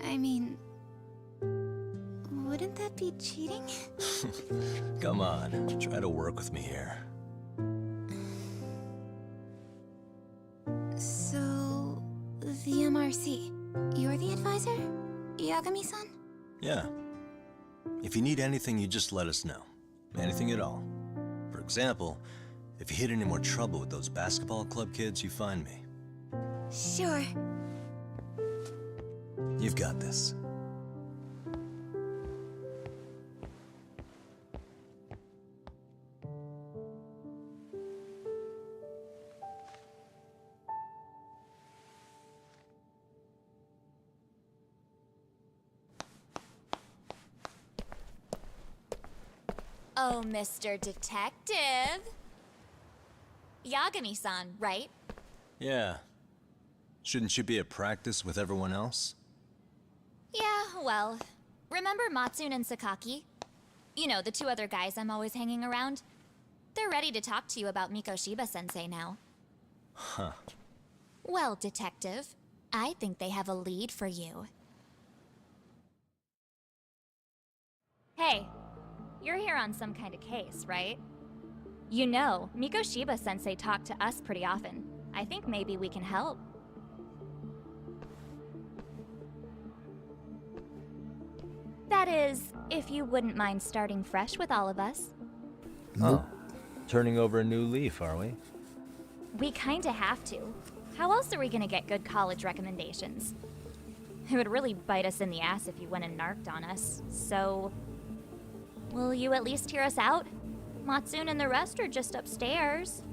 I mean, wouldn't that be cheating? Come on, try to work with me here. So, the MRC, you're the advisor? Yagami-san? Yeah. If you need anything, you just let us know. Anything at all. For example, if you hit any more trouble with those basketball club kids, you find me. Sure. You've got this. Oh, Mr. Detective. Yagami-san, right? Yeah. Shouldn't you be at practice with everyone else? Yeah, well, remember Matsune and Sakaki? You know, the two other guys I'm always hanging around? They're ready to talk to you about Mikoshiba-sensei now. Huh. Well, Detective, I think they have a lead for you. Hey, you're here on some kind of case, right? You know, Mikoshiba-sensei talked to us pretty often. I think maybe we can help. That is, if you wouldn't mind starting fresh with all of us. Oh. Turning over a new leaf, are we? We kinda have to. How else are we gonna get good college recommendations? It would really bite us in the ass if you went and narked on us, so... Will you at least hear us out? Matsune and the rest are just upstairs.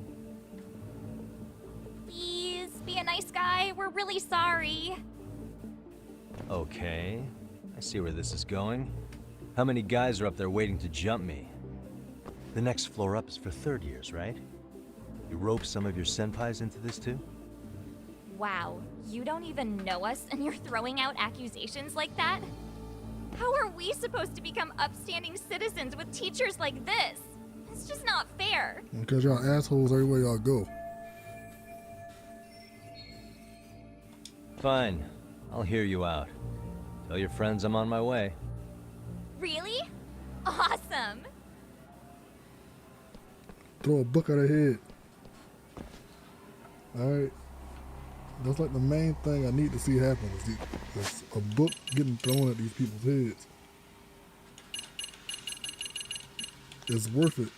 Please, be a nice guy. We're really sorry. Okay. I see where this is going. How many guys are up there waiting to jump me? The next floor up is for third years, right? You rope some of your senpais into this too? Wow, you don't even know us and you're throwing out accusations like that? How are we supposed to become upstanding citizens with teachers like this? It's just not fair. Because y'all assholes everywhere y'all go. Fine. I'll hear you out. Tell your friends I'm on my way. Really? Awesome. Throw a book at her head. Alright. That's like the main thing I need to see happen is a book getting thrown at these people's heads. It's worth it.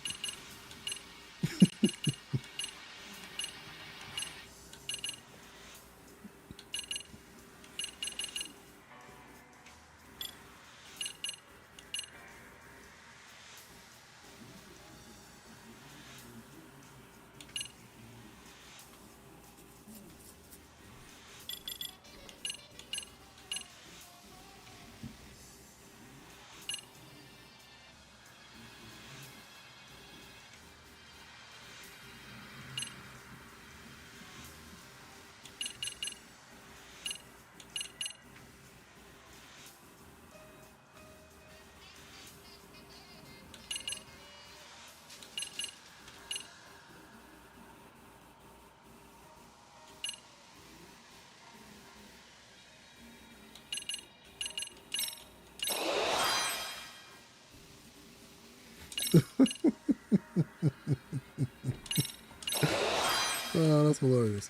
Oh, that's hilarious.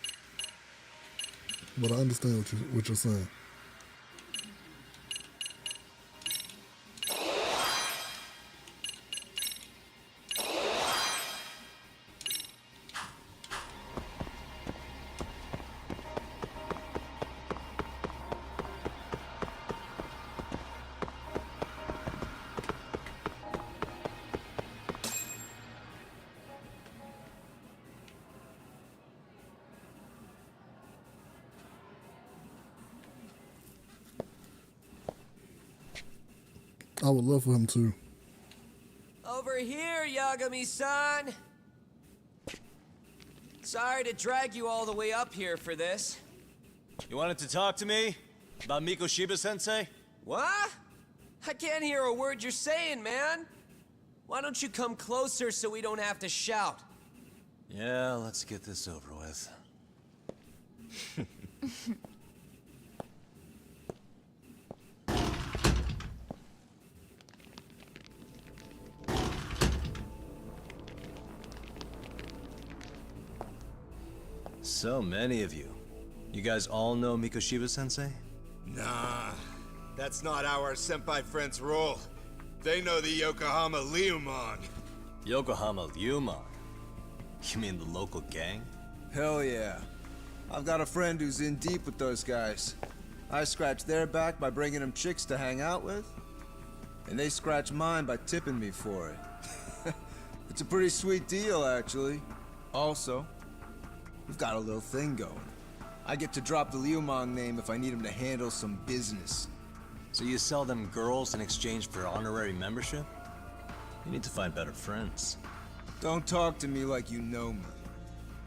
But I understand what you're saying. I would love for him to. Over here, Yagami-san! Sorry to drag you all the way up here for this. You wanted to talk to me? About Mikoshiba-sensei? What? I can't hear a word you're saying, man! Why don't you come closer so we don't have to shout? Yeah, let's get this over with. So many of you. You guys all know Mikoshiba-sensei? Nah, that's not how our senpai friends roll. They know the Yokohama Leomon. Yokohama Leomon? You mean the local gang? Hell yeah. I've got a friend who's in deep with those guys. I scratch their back by bringing them chicks to hang out with, and they scratch mine by tipping me for it. It's a pretty sweet deal, actually. Also, we've got a little thing going. I get to drop the Leomon name if I need him to handle some business. So you sell them girls in exchange for honorary membership? You need to find better friends. Don't talk to me like you know me.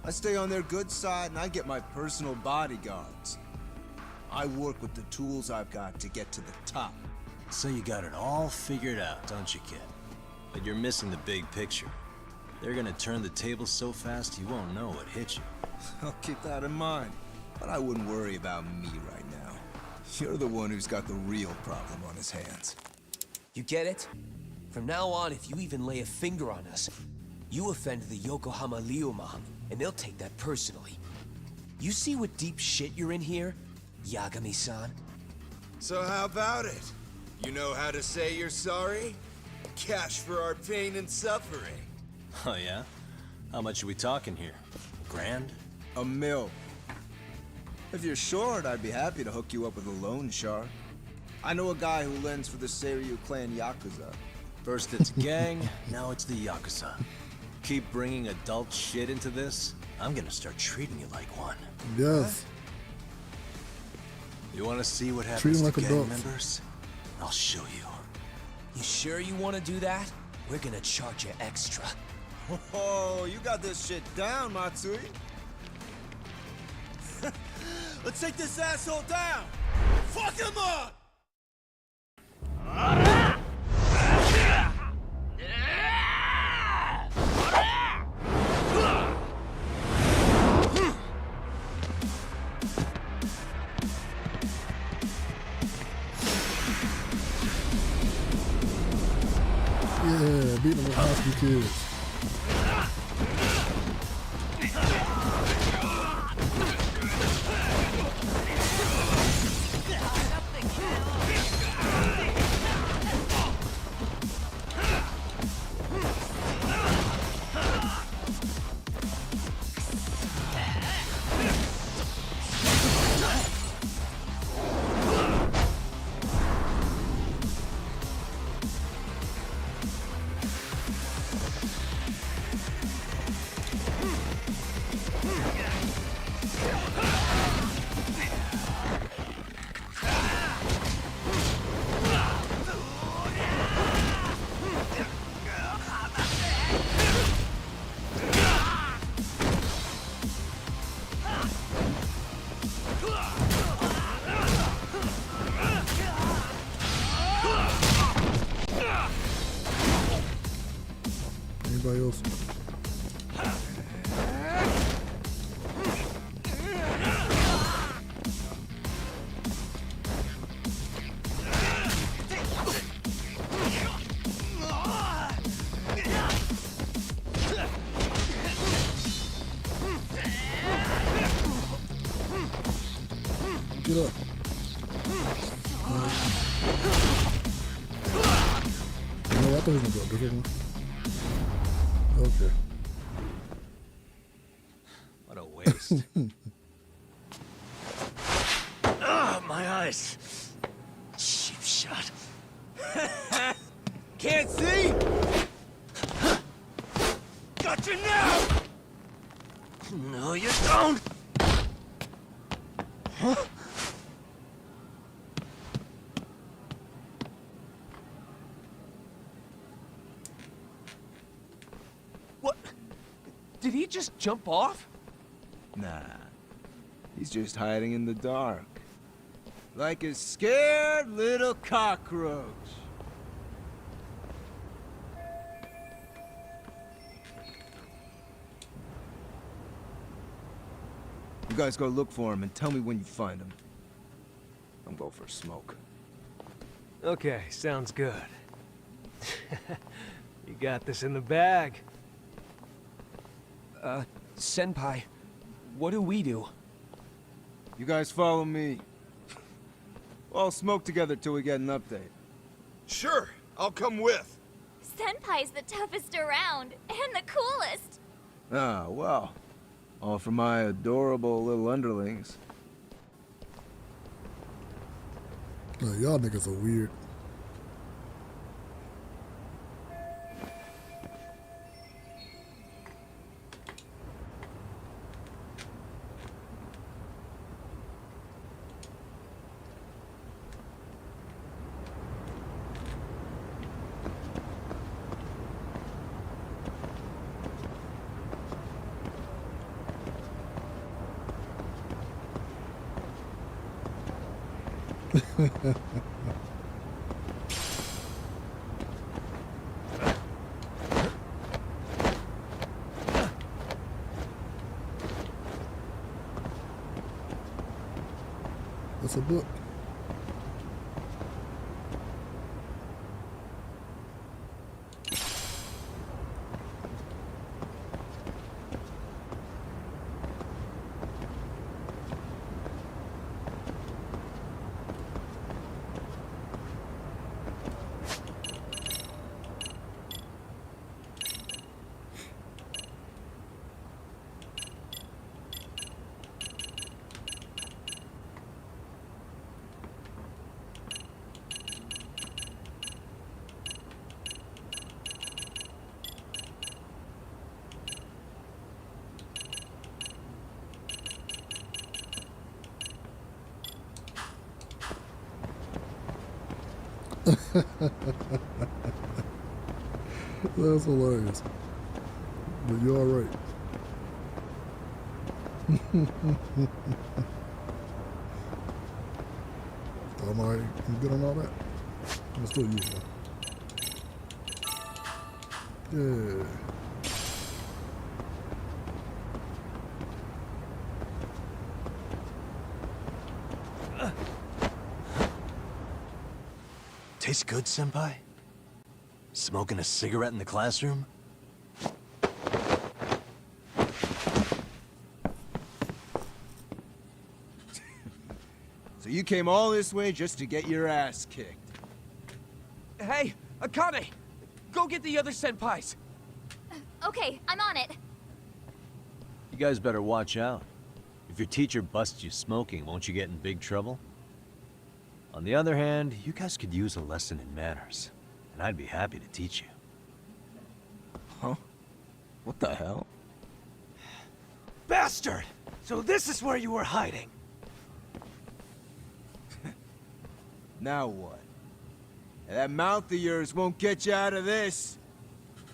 I stay on their good side and I get my personal bodyguards. I work with the tools I've got to get to the top. So you got it all figured out, don't you, kid? But you're missing the big picture. They're gonna turn the tables so fast you won't know what hit you. I'll keep that in mind. But I wouldn't worry about me right now. You're the one who's got the real problem on his hands. You get it? From now on, if you even lay a finger on us, you offend the Yokohama Leomon, and they'll take that personally. You see what deep shit you're in here, Yagami-san? So how about it? You know how to say you're sorry? Cash for our pain and suffering. Oh yeah? How much are we talking here? $1,000? $1 million. If you're short, I'd be happy to hook you up with a loan shark. I know a guy who lends for the Seiryu clan Yakuza. First it's gang, now it's the Yakuza. Keep bringing adult shit into this, I'm gonna start treating you like one. Yes. You wanna see what Treat happens him to like gang adults. members? I'll show you. You sure you want to do that? We're gonna charge you extra. Oh, you got this shit down, Matsui. Let's take this asshole down! Fuck him up! Yeah, beating them with high school kids. Anybody else? thought he was gonna go a different one. Okay. What a waste. Ah, my eyes. Cheap shot. Can't see? Got you now! No, you don't. Huh? What? Did he just jump off? Nah. He's just hiding in the dark. Like a scared little cockroach. You guys go look for him and tell me when you find him. I'm going for a smoke. Okay, sounds good. You got this in the bag. Senpai, what do we do? You guys follow me. We'll all smoke together till we get an update. Sure, I'll come with. Senpai's the toughest around, and the coolest. Ah, well. All for my adorable little underlings. Oh, y'all niggas are weird. That's a book. That's hilarious. But you're alright. I'm alright. You good on all that? Let's still use that. Yeah. Tastes good, Senpai? Smoking a cigarette in the classroom? So you came all this way just to get your ass kicked. Hey, Akane! Go get the other senpais! Okay, I'm on it. You guys better watch out. If your teacher busts you smoking, won't you get in big trouble? On the other hand, you guys could use a lesson in manners, and I'd be happy to teach you. Huh? What the hell? Bastard! So this is where you were hiding. Now what? That mouth of yours won't get you out of this.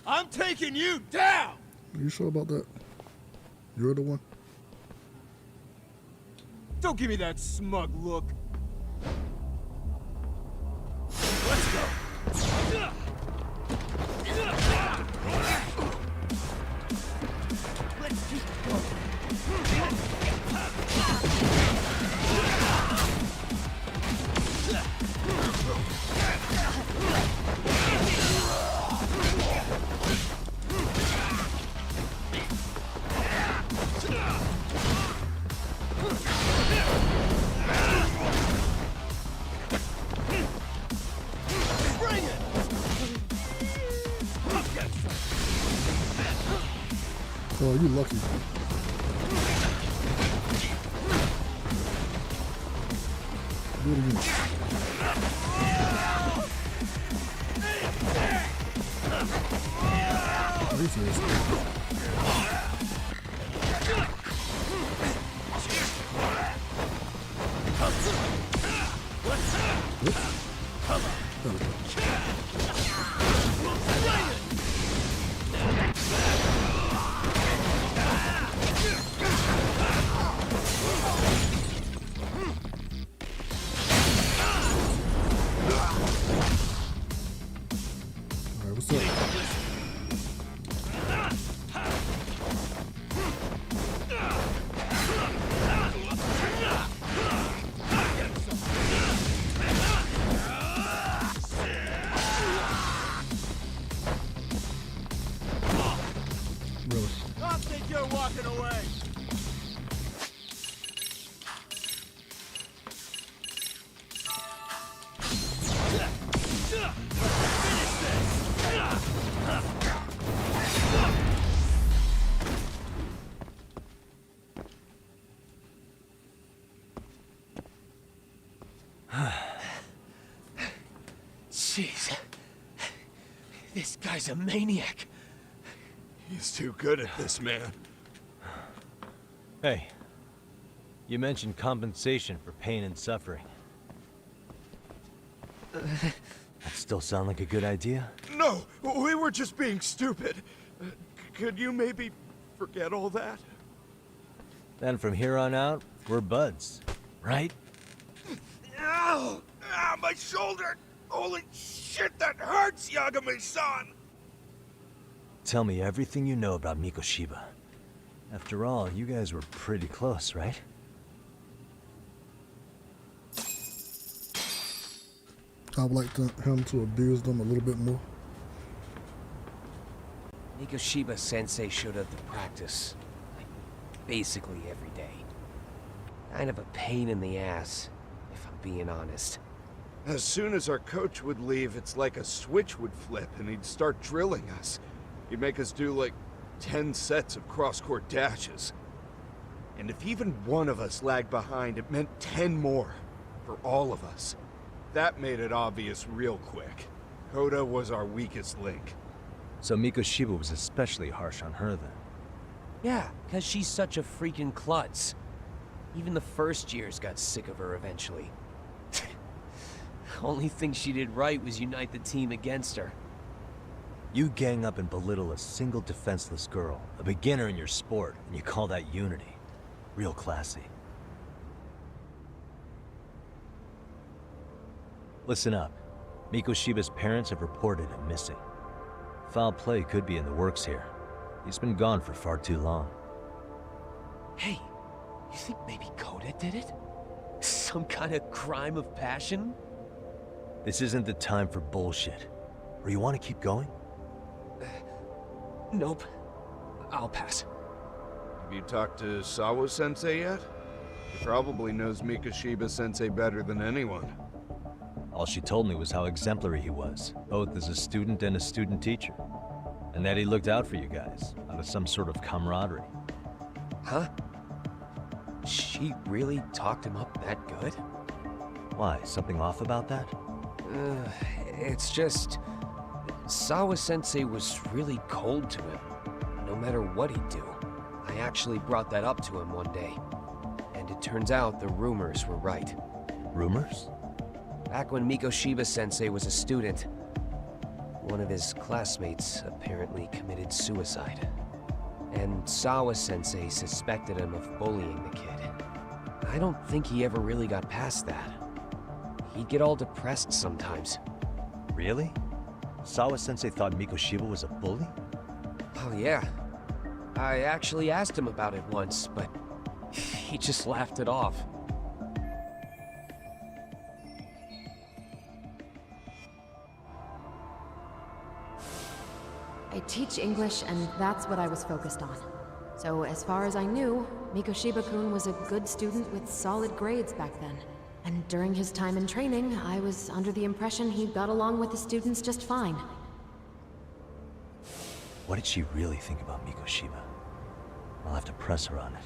I'm taking you down! Are you sure about that? You're the one? Don't give me that smug look. Let's go! Let's keep going. Bring it! Oh, you lucky. Do it again. Alright, what's up? I think you're walking away. Jeez. This guy's a maniac. He's too good at this, man. Hey, you mentioned compensation for pain and suffering. That still sound like a good idea? No, we were just being stupid. Could you maybe forget all that? Then from here on out, we're buds, right? Ow! Ah, my shoulder! Holy shit, that hurts, Yagami-san! Tell me everything you know about Mikoshiba. After all, you guys were pretty close, right? I'd like him to abuse them a little bit more. Mikoshiba Sensei showed up to practice, like, basically every day. Kind of a pain in the ass, if I'm being honest. As soon as our coach would leave, it's like a switch would flip and he'd start drilling us. He'd make us do like 10 sets of cross-court dashes. And if even one of us lagged behind, it meant 10 more for all of us. That made it obvious real quick. Koda was our weakest link. So Mikoshiba was especially harsh on her then? Yeah, because she's such a freaking klutz. Even the first years got sick of her eventually. Only thing she did right was unite the team against her. You gang up and belittle a single defenseless girl, a beginner in your sport, and you call that unity. Real classy. Listen up. Mikoshiba's parents have reported him missing. Foul play could be in the works here. He's been gone for far too long. Hey, you think maybe Koda did it? Some kind of crime of passion? This isn't the time for bullshit. Or you want to keep going? Nope. I'll pass. Have you talked to Sawa-sensei yet? He probably knows Mikoshiba-sensei better than anyone. All she told me was how exemplary he was, both as a student and a student teacher. And that he looked out for you guys, out of some sort of camaraderie. Huh? She really talked him up that good? Why, something off about that? It's just... Sawa-sensei was really cold to him, no matter what he'd do. I actually brought that up to him one day. And it turns out the rumors were right. Rumors? Back when Mikoshiba-sensei was a student, one of his classmates apparently committed suicide. And Sawa-sensei suspected him of bullying the kid. I don't think he ever really got past that. He'd get all depressed sometimes. Really? Sawa-sensei thought Mikoshiba was a bully? Oh yeah. I actually asked him about it once, but he just laughed it off. I teach English, and that's what I was focused on. So as far as I knew, Mikoshiba-kun was a good student with solid grades back then. And during his time in training, I was under the impression he got along with the students just fine. What did she really think about Mikoshiba? I'll have to press her on it.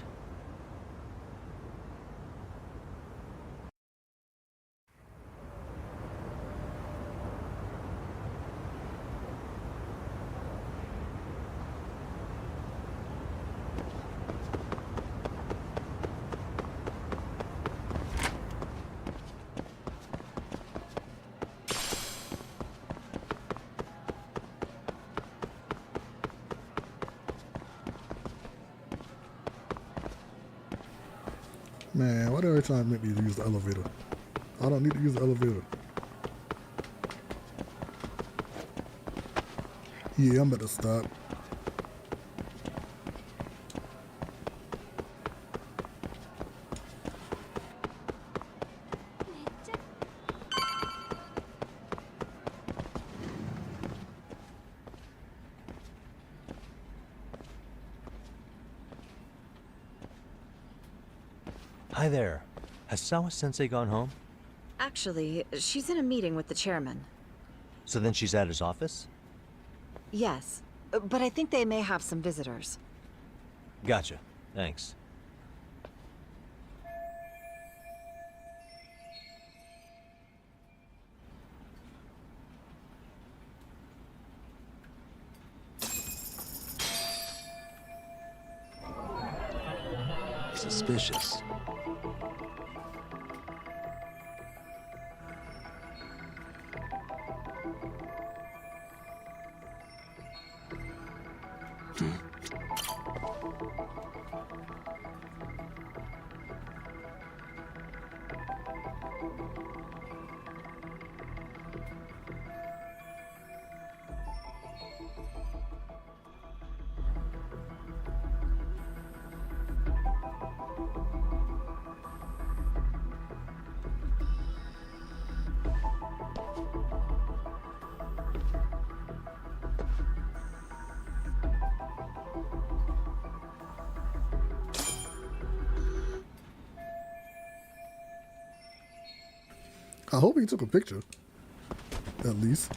Man, why do every time make me use the elevator? I don't need to use the elevator. Yeah, I'm about to stop. Hi there. Has Sawa-sensei gone home? Actually, she's in a meeting with the chairman. So then she's at his office? Yes, but I think they may have some visitors. Gotcha. Thanks. Suspicious. I hope he took a picture. At least.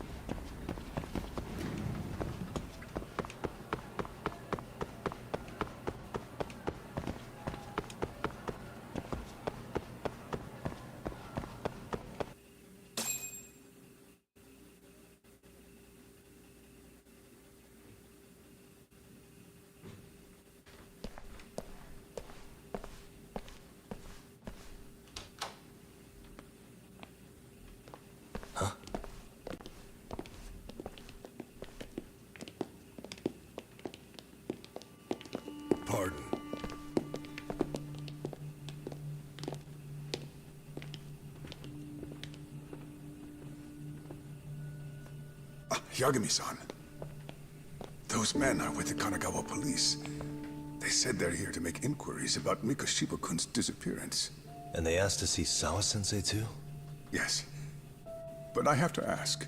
Pardon. Yagami-san. Those men are with the Kanagawa police. They said they're here to make inquiries about Mikoshiba-kun's disappearance. And they asked to see Sawa-sensei too? Yes. But I have to ask,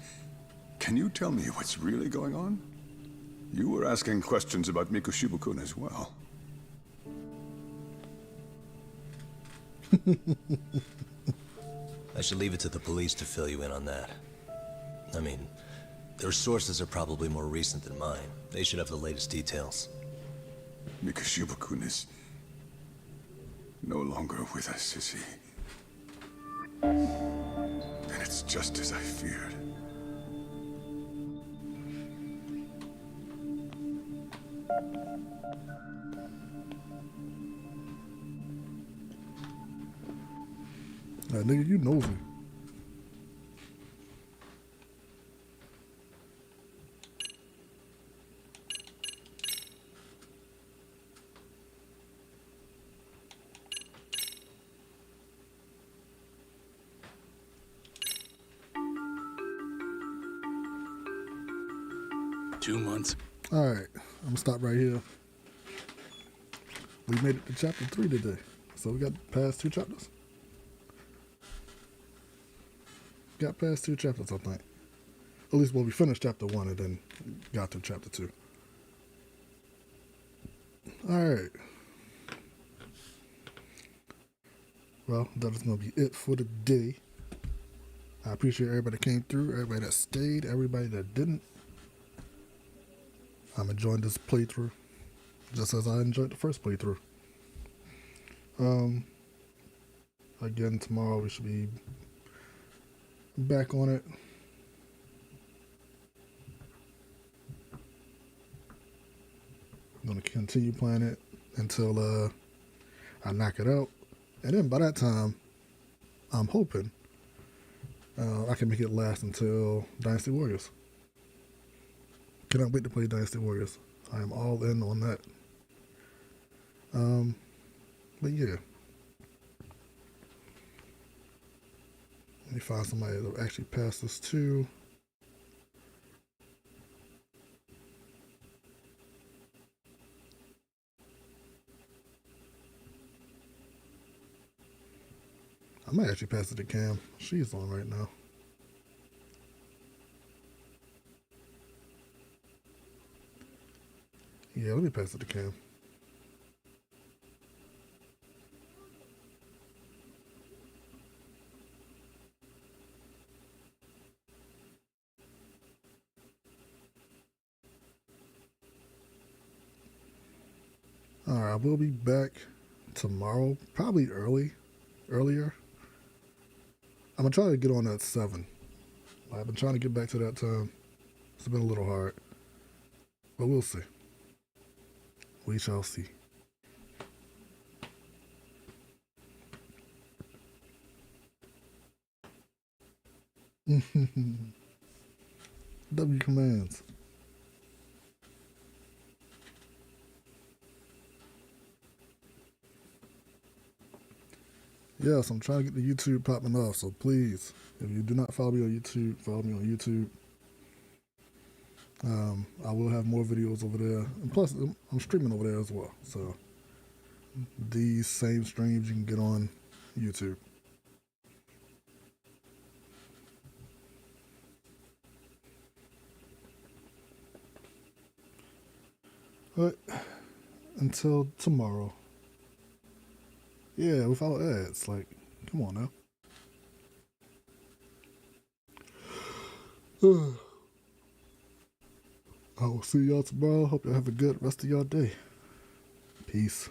can you tell me what's really going on? You were asking questions about Mikoshiba-kun as well. I should leave it to the police to fill you in on that. I mean, their sources are probably more recent than mine. They should have the latest details. Mikoshiba-kun is no longer with us, is he? And it's just as I feared. Nigga, you nosy. All right, I'm gonna stop right here. We made it to chapter 3 today, so we got past 2 chapters. Got past 2 chapters, I think. At least, well, we finished chapter 1 and then got to chapter 2. All right. Well, that is going to be it for the day. I appreciate everybody that came through, everybody that stayed, everybody that didn't. I'm enjoying this playthrough. just as I enjoyed the first playthrough. Again, tomorrow we should be back on it. I'm gonna continue playing it until I knock it out, and then by that time, I'm hoping I can make it last until Dynasty Warriors. Cannot wait to play Dynasty Warriors. I am all in on that. But yeah. Let me find somebody that'll actually pass this to. I might actually pass it to Cam. She's on right now. Yeah, let me pass it to Cam. Alright, I will be back tomorrow, probably earlier. I'm gonna try to get on at 7. I've been trying to get back to that time. It's been a little hard, but we'll see. We shall see. W commands. Yes, I'm trying to get the YouTube popping off, so please, if you do not follow me on YouTube, follow me on YouTube. I will have more videos over there, and plus I'm streaming over there as well, so these same streams you can get on YouTube. But until tomorrow. Yeah, without ads. Like, come on now. I will see y'all tomorrow. Hope y'all have a good rest of y'all day. Peace.